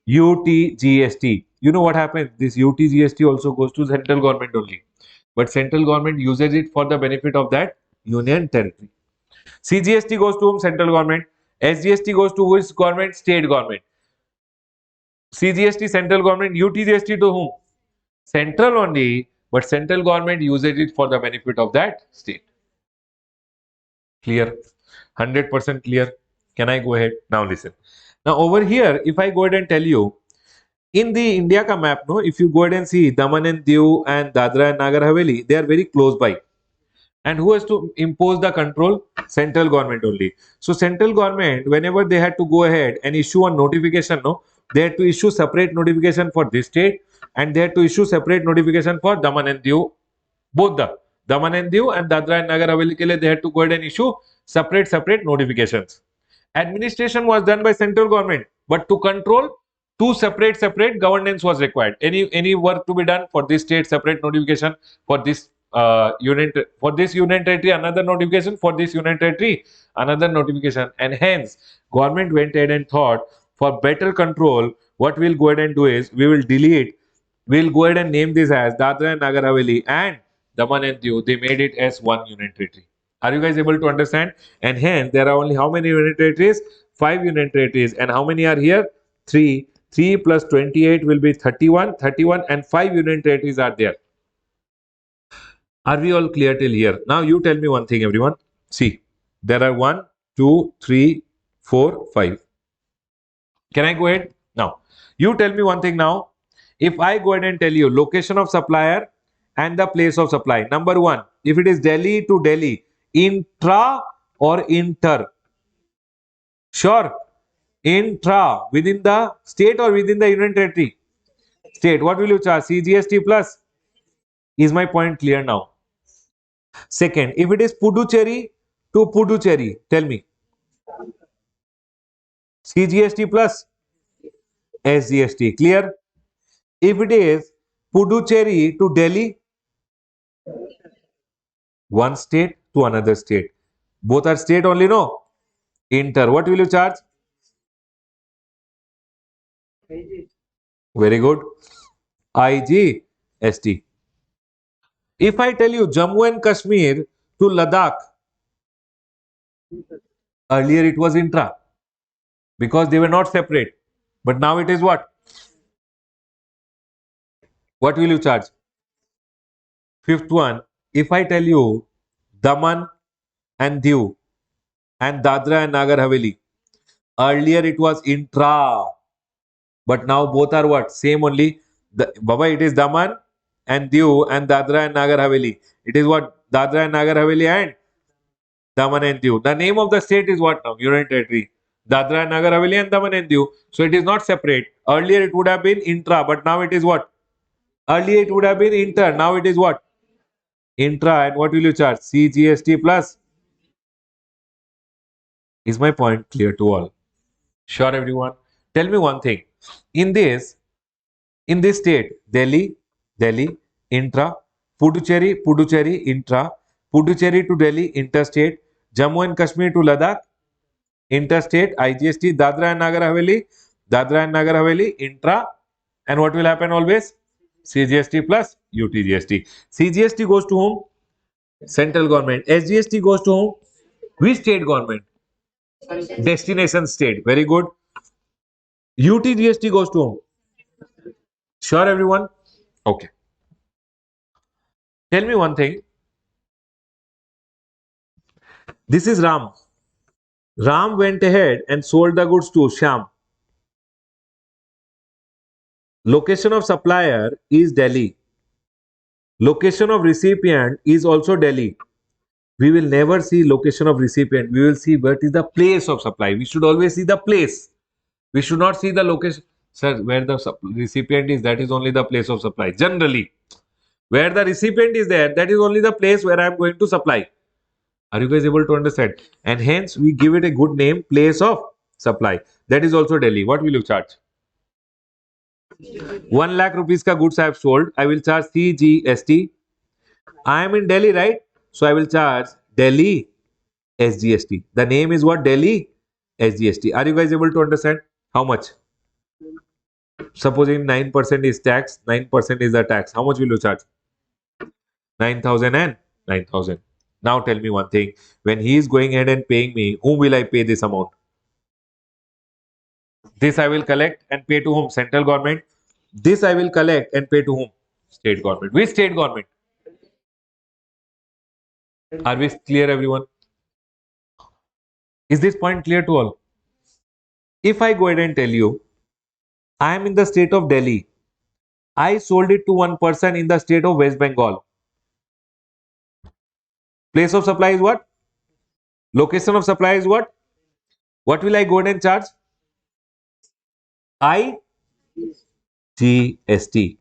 UTGST. You know what happens? This UTGST also goes to central government only. But central government uses it for the benefit of that union territory. CGST goes to whom? Central government. SGST goes to which government? State government. CGST central government, UTGST to whom? Central only, but central government uses it for the benefit of that state. Clear? 100% clear. Can I go ahead? Now listen. Now over here, if I go ahead and tell you, in the India ka map, no, if you go ahead and see Daman and Diu and Dadra and Nagar Haveli, they are very close by. And who has to impose the control? Central government only. So central government, whenever they had to go ahead and issue a notification, no, they had to issue separate notification for this state, and they had to issue separate notification for Daman and Diu, both the Daman and Diu and Dadra and Nagar Haveli ke liye they had to go ahead and issue separate notifications. Administration was done by central government, but to control, two separate governance was required. Any work to be done for this state, separate notification; for this union territory, another notification; for this union territory, another notification. And hence government went ahead and thought, for better control, what we'll go ahead and do is we'll go ahead and name this as Dadra and Nagar Haveli and Daman and Diu. They made it as one union territory. Are you guys able to understand? And hence, there are only how many union territories? Five union territories. And how many are here? Three. 3 plus 28 will be 31. 31 and five union territories are there. Are we all clear till here? Now you tell me one thing, everyone. See, there are one, two, three, four, five. Can I go ahead? Now, you tell me one thing now. If I go ahead and tell you location of supplier and the place of supply. Number one, if it is Delhi to Delhi, intra or inter? Sure. Intra, within the state or within the union territory? State. What will you charge? CGST plus? Is my point clear now? Second, if it is Puducherry to Puducherry, tell me. CGST plus? SGST. Clear? If it is Puducherry to Delhi, one state to another state. Both are state only, no? Inter. What will you charge? Very good. IGST. If I tell you Jammu and Kashmir to Ladakh, earlier it was intra because they were not separate. But now it is what? What will you charge? Fifth one, if I tell you Daman and Diu and Dadra and Nagar Haveli, earlier it was intra, but now both are what? Same only. Baba, it is Daman and Diu and Dadra and Nagar Haveli. It is what? Dadra and Nagar Haveli and Daman and Diu. The name of the state is what now? Union Territory. Dadra and Nagar Haveli and Daman and Diu. So it is not separate. Earlier it would have been intra, but now it is what? Earlier it would have been inter. Now it is what? Intra. And what will you charge? CGST plus. Is my point clear to all? Sure, everyone. Tell me one thing. In this state, Delhi, intra, Puducherry, intra, Puducherry to Delhi, interstate, Jammu and Kashmir to Ladakh, interstate, IGST, Dadra and Nagar Haveli, intra, and what will happen always? CGST plus UTGST. CGST goes to whom? Central government. SGST goes to whom? Which state government? Destination state. Very good. UTGST goes to whom? Sure, everyone? Okay. Tell me one thing. This is Ram. Ram went ahead and sold the goods to Shyam. Location of supplier is Delhi. Location of recipient is also Delhi. We will never see location of recipient. We will see what is the place of supply. We should always see the place. We should not see the location. Sir, where the recipient is, that is only the place of supply. Generally, where the recipient is there, that is only the place where I am going to supply. Are you guys able to understand? And hence, we give it a good name, place of supply. That is also Delhi. What will you charge? 1 lakh rupees ka goods I have sold. I will charge CGST. I am in Delhi, right? So I will charge Delhi SGST. The name is what? Delhi SGST. Are you guys able to understand? How much? Supposing 9% is tax, 9% is the tax. How much will you charge? 9,000 and 9,000. Now tell me one thing. When he is going ahead and paying me, whom will I pay this amount? This I will collect and pay to whom? Central government. This I will collect and pay to whom? State government. Which state government? Are we clear, everyone? Is this point clear to all? If I go ahead and tell you, I am in the state of Delhi. I sold it to one person in the state of West Bengal. Place of supply is what? Location of supply is what? What will I go ahead and charge? IGST.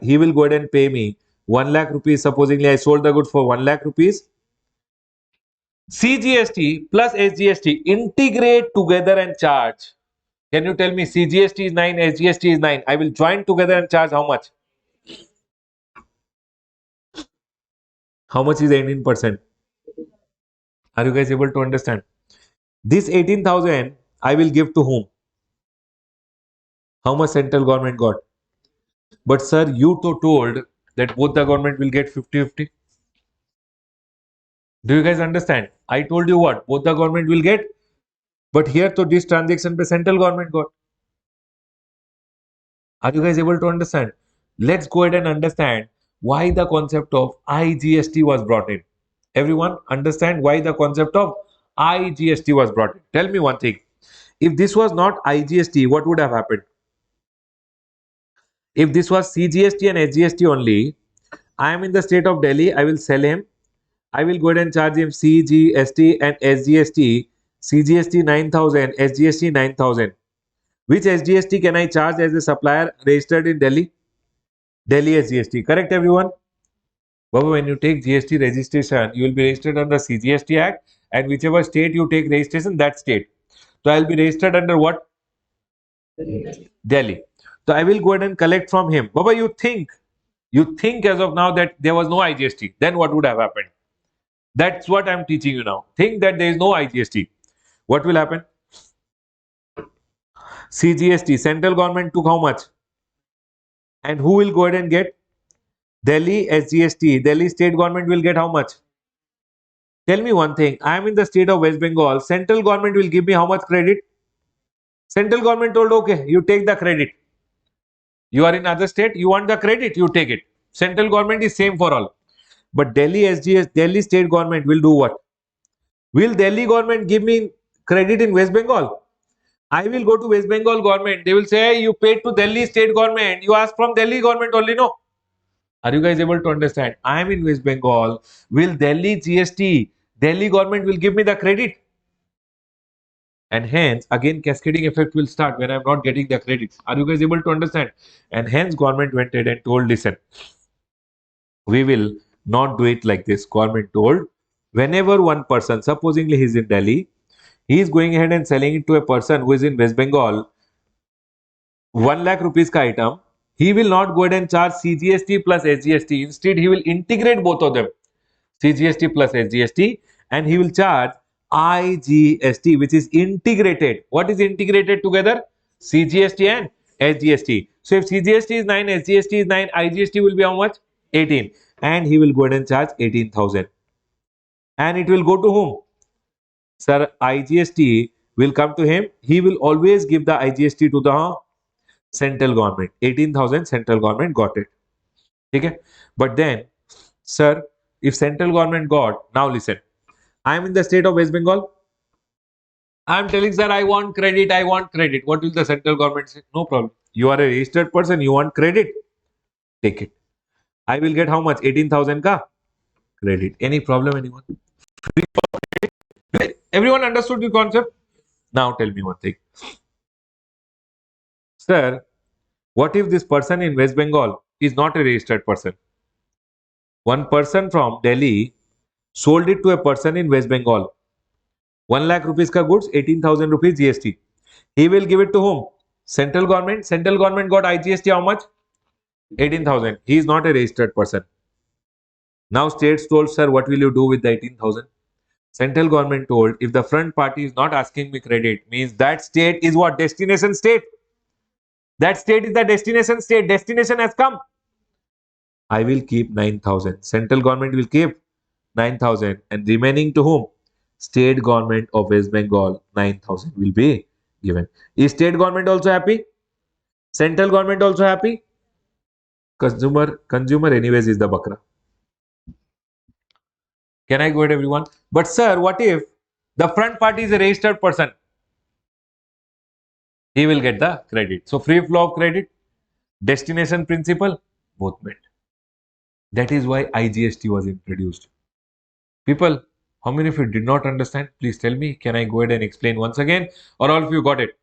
He will go ahead and pay me 1 lakh rupees. Supposingly, I sold the good for 1 lakh rupees. CGST plus SGST integrate together and charge. Can you tell me CGST is 9, SGST is 9? I will join together and charge how much? How much is 18%? Are you guys able to understand? This 18,000 I will give to whom? How much central government got? But sir, you told that both the government will get 50-50. Do you guys understand? I told you what? Both the government will get. But here to this transaction the central government got. Are you guys able to understand? Let's go ahead and understand why the concept of IGST was brought in. Everyone understand why the concept of IGST was brought in. Tell me one thing. If this was not IGST, what would have happened? If this was CGST and SGST only, I am in the state of Delhi, I will sell him. I will go ahead and charge him CGST and SGST. CGST 9,000, SGST 9,000. Which SGST can I charge as a supplier registered in Delhi? Delhi SGST. Correct, everyone? But when you take GST registration, you will be registered under CGST Act, and whichever state you take registration, that state. So I will be registered under what? Delhi. So I will go ahead and collect from him. Baba, you think as of now that there was no IGST, then what would have happened? That's what I'm teaching you now. Think that there is no IGST. What will happen? CGST, central government took how much? And who will go ahead and get? Delhi SGST. Delhi state government will get how much? Tell me one thing. I am in the state of West Bengal. Central government will give me how much credit? Central government told, okay, you take the credit. You are in other state, you want the credit, you take it. Central government is same for all. But Delhi SGS, Delhi state government will do what? Will Delhi government give me credit in West Bengal? I will go to West Bengal government. They will say, hey, you paid to Delhi state government. You ask from Delhi government only, no? Are you guys able to understand? I am in West Bengal. Will Delhi GST, Delhi government will give me the credit? And hence, again, cascading effect will start when I'm not getting the credits. Are you guys able to understand? And hence, government went ahead and told, listen, we will not do it like this. Government told, whenever one person, supposingly he's in Delhi, he is going ahead and selling it to a person who is in West Bengal, 1 lakh rupees ka item, he will not go ahead and charge CGST plus SGST. Instead, he will integrate both of them, CGST plus SGST, and he will charge IGST, which is integrated. What is integrated together? CGST and SGST. So if CGST is 9, SGST is 9, IGST will be how much? 18. And he will go ahead and charge 18,000. And it will go to whom? Sir, IGST will come to him. He will always give the IGST to the central government. 18,000 central government got it. Okay? But then, sir, if central government got, now listen, I am in the state of West Bengal. I am telling, sir, I want credit, I want credit. What will the central government say? No problem. You are a registered person, you want credit? Take it. I will get how much? 18,000 ka credit. Any problem, anyone? Everyone understood the concept? Now tell me one thing. Sir, what if this person in West Bengal is not a registered person? One person from Delhi sold it to a person in West Bengal. 1 lakh rupees ka goods, 18,000 rupees GST. He will give it to whom? Central government. Central government got IGST how much? 18,000. He is not a registered person. Now states told, sir, what will you do with the 18,000? Central government told, if the front party is not asking me credit, means that state is what? Destination state. That state is the destination state. Destination has come. I will keep 9,000. Central government will keep 9,000. And remaining to whom? State government of West Bengal, 9,000 will be given. Is state government also happy? Central government also happy? Consumer anyways is the bakra. Can I go ahead, everyone? But sir, what if the front party is a registered person? He will get the credit. So free flow of credit, destination principle, both met. That is why IGST was introduced. People, how many of you did not understand? Please tell me. Can I go ahead and explain once again? Or all of you got it?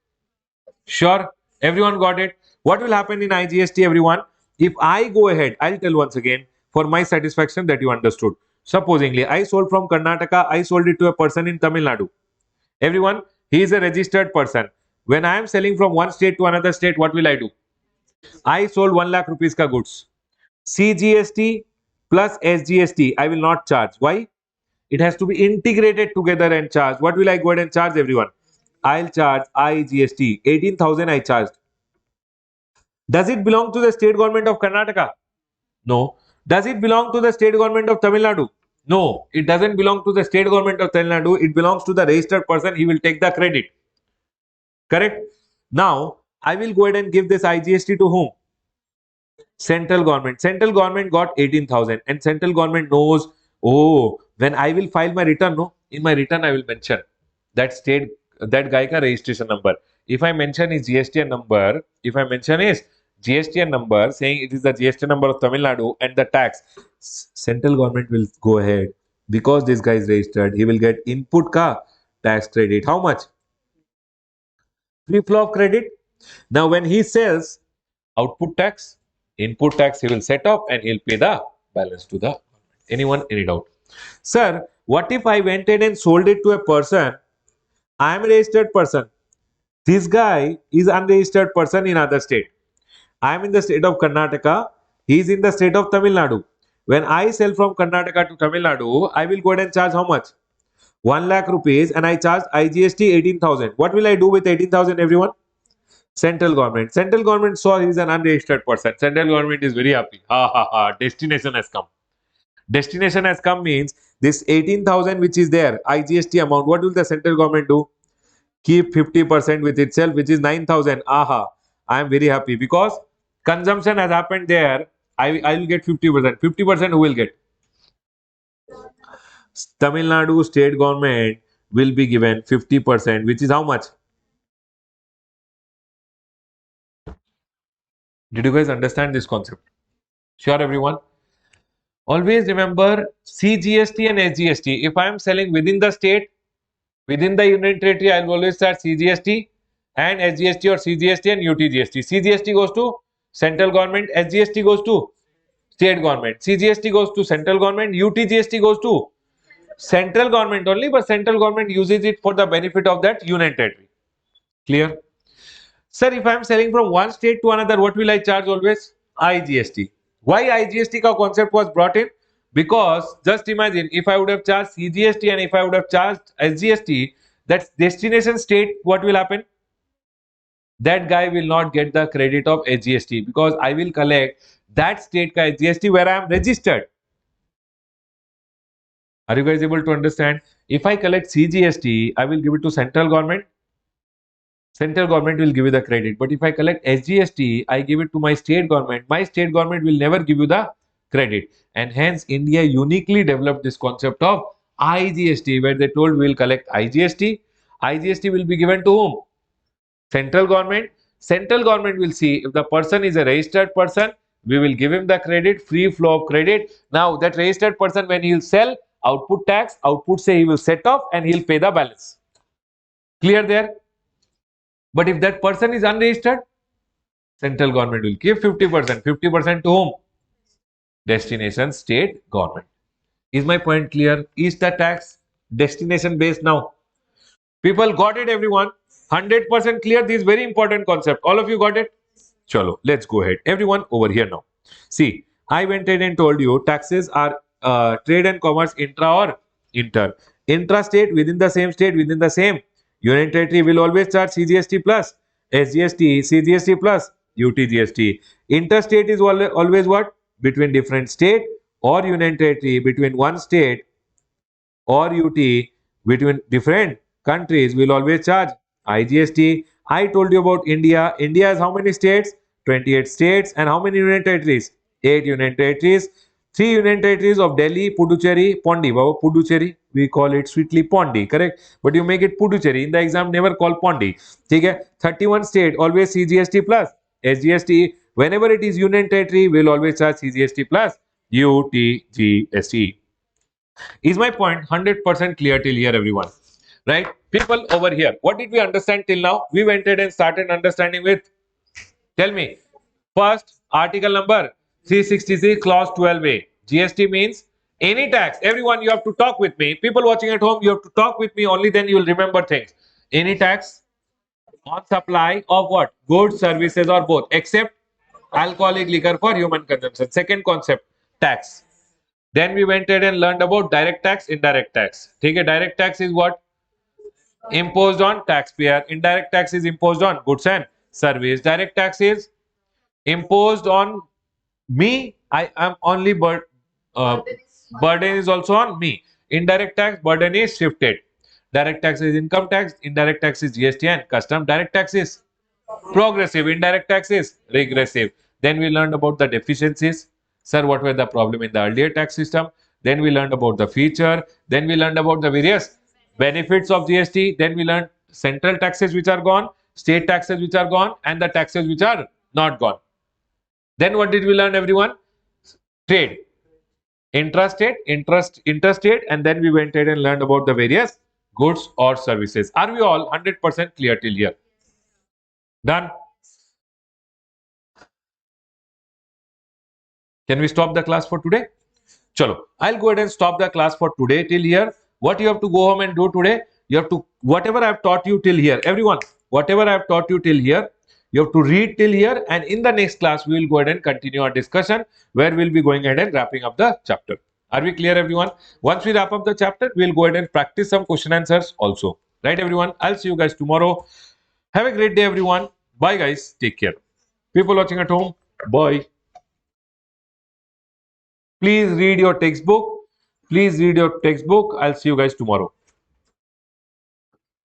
Sure. Everyone got it. What will happen in IGST, everyone? If I go ahead, I'll tell once again for my satisfaction that you understood. Supposingly, I sold from Karnataka, I sold it to a person in Tamil Nadu. Everyone, he is a registered person. When I am selling from one state to another state, what will I do? I sold 1 lakh rupees ka goods. CGST plus SGST, I will not charge. Why? It has to be integrated together and charged. What will I go ahead and charge everyone? I'll charge IGST. 18,000 I charged. Does it belong to the state government of Karnataka? No. Does it belong to the state government of Tamil Nadu? No. It doesn't belong to the state government of Tamil Nadu. It belongs to the registered person. He will take the credit. Correct? Now, I will go ahead and give this IGST to whom? Central government. Central government got 18,000 and central government knows, oh, when I will file my return, no, in my return I will mention that state, that guy ka registration number. If I mention his GSTN number, if I mention his GSTN number saying it is the GST number of Tamil Nadu and the tax, central government will go ahead because this guy is registered. He will get input ka tax credit. How much? Free flow of credit. Now when he sells, output tax, input tax he will set up and he'll pay the balance to the government. Anyone, any doubt? Sir, what if I went in and sold it to a person? I am a registered person. This guy is unregistered person in other state. I am in the state of Karnataka. He is in the state of Tamil Nadu. When I sell from Karnataka to Tamil Nadu, I will go ahead and charge how much? 1 lakh rupees and I charge IGST 18,000. What will I do with 18,000 everyone? Central government. Central government saw he is an unregistered person. Central government is very happy. Ha ha ha. Destination has come. Destination has come means this 18,000 which is there, IGST amount. What will the central government do? Keep 50% with itself, which is 9,000. Aha. I am very happy because consumption has happened there. I will get 50%. 50% who will get? Tamil Nadu state government will be given 50%, which is how much? Did you guys understand this concept? Sure, everyone. Always remember CGST and SGST. If I am selling within the state, within the union territory, I will always start CGST and SGST or CGST and UTGST. CGST goes to central government, SGST goes to state government, CGST goes to central government, UTGST goes to central government only, but central government uses it for the benefit of that union territory. Clear? Sir, if I am selling from one state to another, what will I charge always? IGST. Why IGST ka concept was brought in? Because just imagine if I would have charged CGST and if I would have charged SGST, that destination state, what will happen? That guy will not get the credit of SGST because I will collect that state ka SGST where I am registered. Are you guys able to understand? If I collect CGST, I will give it to central government. Central government will give you the credit. But if I collect SGST, I give it to my state government. My state government will never give you the credit. And hence, India uniquely developed this concept of IGST, where they told we will collect IGST. IGST will be given to whom? Central government. Central government will see if the person is a registered person, we will give him the credit, free flow of credit. Now, that registered person, when he will sell, output tax, output say he will set off and he will pay the balance. Clear there? But if that person is unregistered, central government will give 50%. 50% to whom? Destination state government. Is my point clear? Is the tax destination based now? People got it, everyone? 100% clear. This is very important concept. All of you got it? Chalo, let's go ahead. Everyone over here now. See, I went ahead and told you taxes are trade and commerce intra or inter. Intra-state, within the same state, within the same union territory will always charge CGST plus SGST, CGST plus UTGST. Interstate is always what? Between different state or union territory, between one state or UT, between different countries will always charge IGST. I told you about India. India has how many states? 28 states. And how many union territories? 8 union territories. 3 union territories of Delhi, Puducherry, Pondi. Baba, Puducherry, we call it sweetly Pondi, correct? But you make it Puducherry. In the exam, never call Pondi. Okay? 31 state, always CGST plus SGST. Whenever it is union territory, we'll always charge CGST plus UTGST. Is my point 100% clear till here, everyone? Right? People over here, what did we understand till now? We went ahead and started understanding with, tell me, first article number 363, clause 12A. GST means any tax. Everyone, you have to talk with me. People watching at home, you have to talk with me. Only then you will remember things. Any tax on supply of what? Goods, services, or both, except alcoholic liquor for human consumption. Second concept, tax. Then we went ahead and learned about direct tax, indirect tax. Okay, direct tax is what? Imposed on taxpayer. Indirect tax is imposed on goods and service. Direct tax is imposed on me. I am only uh, burden is also on me. Indirect tax burden is shifted. Direct tax is income tax. Indirect tax is GST and custom. Direct tax is progressive. Indirect tax is regressive. Then we learned about the deficiencies. Sir, what were the problem in the earlier tax system? Then we learned about the feature. Then we learned about the various benefits of GST. Then we learned central taxes which are gone, state taxes which are gone, and the taxes which are not gone. Then what did we learn, everyone? Trade, intrastate, interstate, and then we went ahead and learned about the various goods or services. Are we all 100% clear till here? Done? Can we stop the class for today? Chalo, I'll go ahead and stop the class for today till here. What you have to go home and do today, you have to, whatever I've taught you till here, everyone, whatever I've taught you till here, you have to read till here, and in the next class, we will go ahead and continue our discussion where we'll be going ahead and wrapping up the chapter. Are we clear, everyone? Once we wrap up the chapter, we'll go ahead and practice some question answers also. Right, everyone? I'll see you guys tomorrow. Have a great day, everyone. Bye, guys. Take care. People watching at home, bye. Please read your textbook. Please read your textbook. I'll see you guys tomorrow.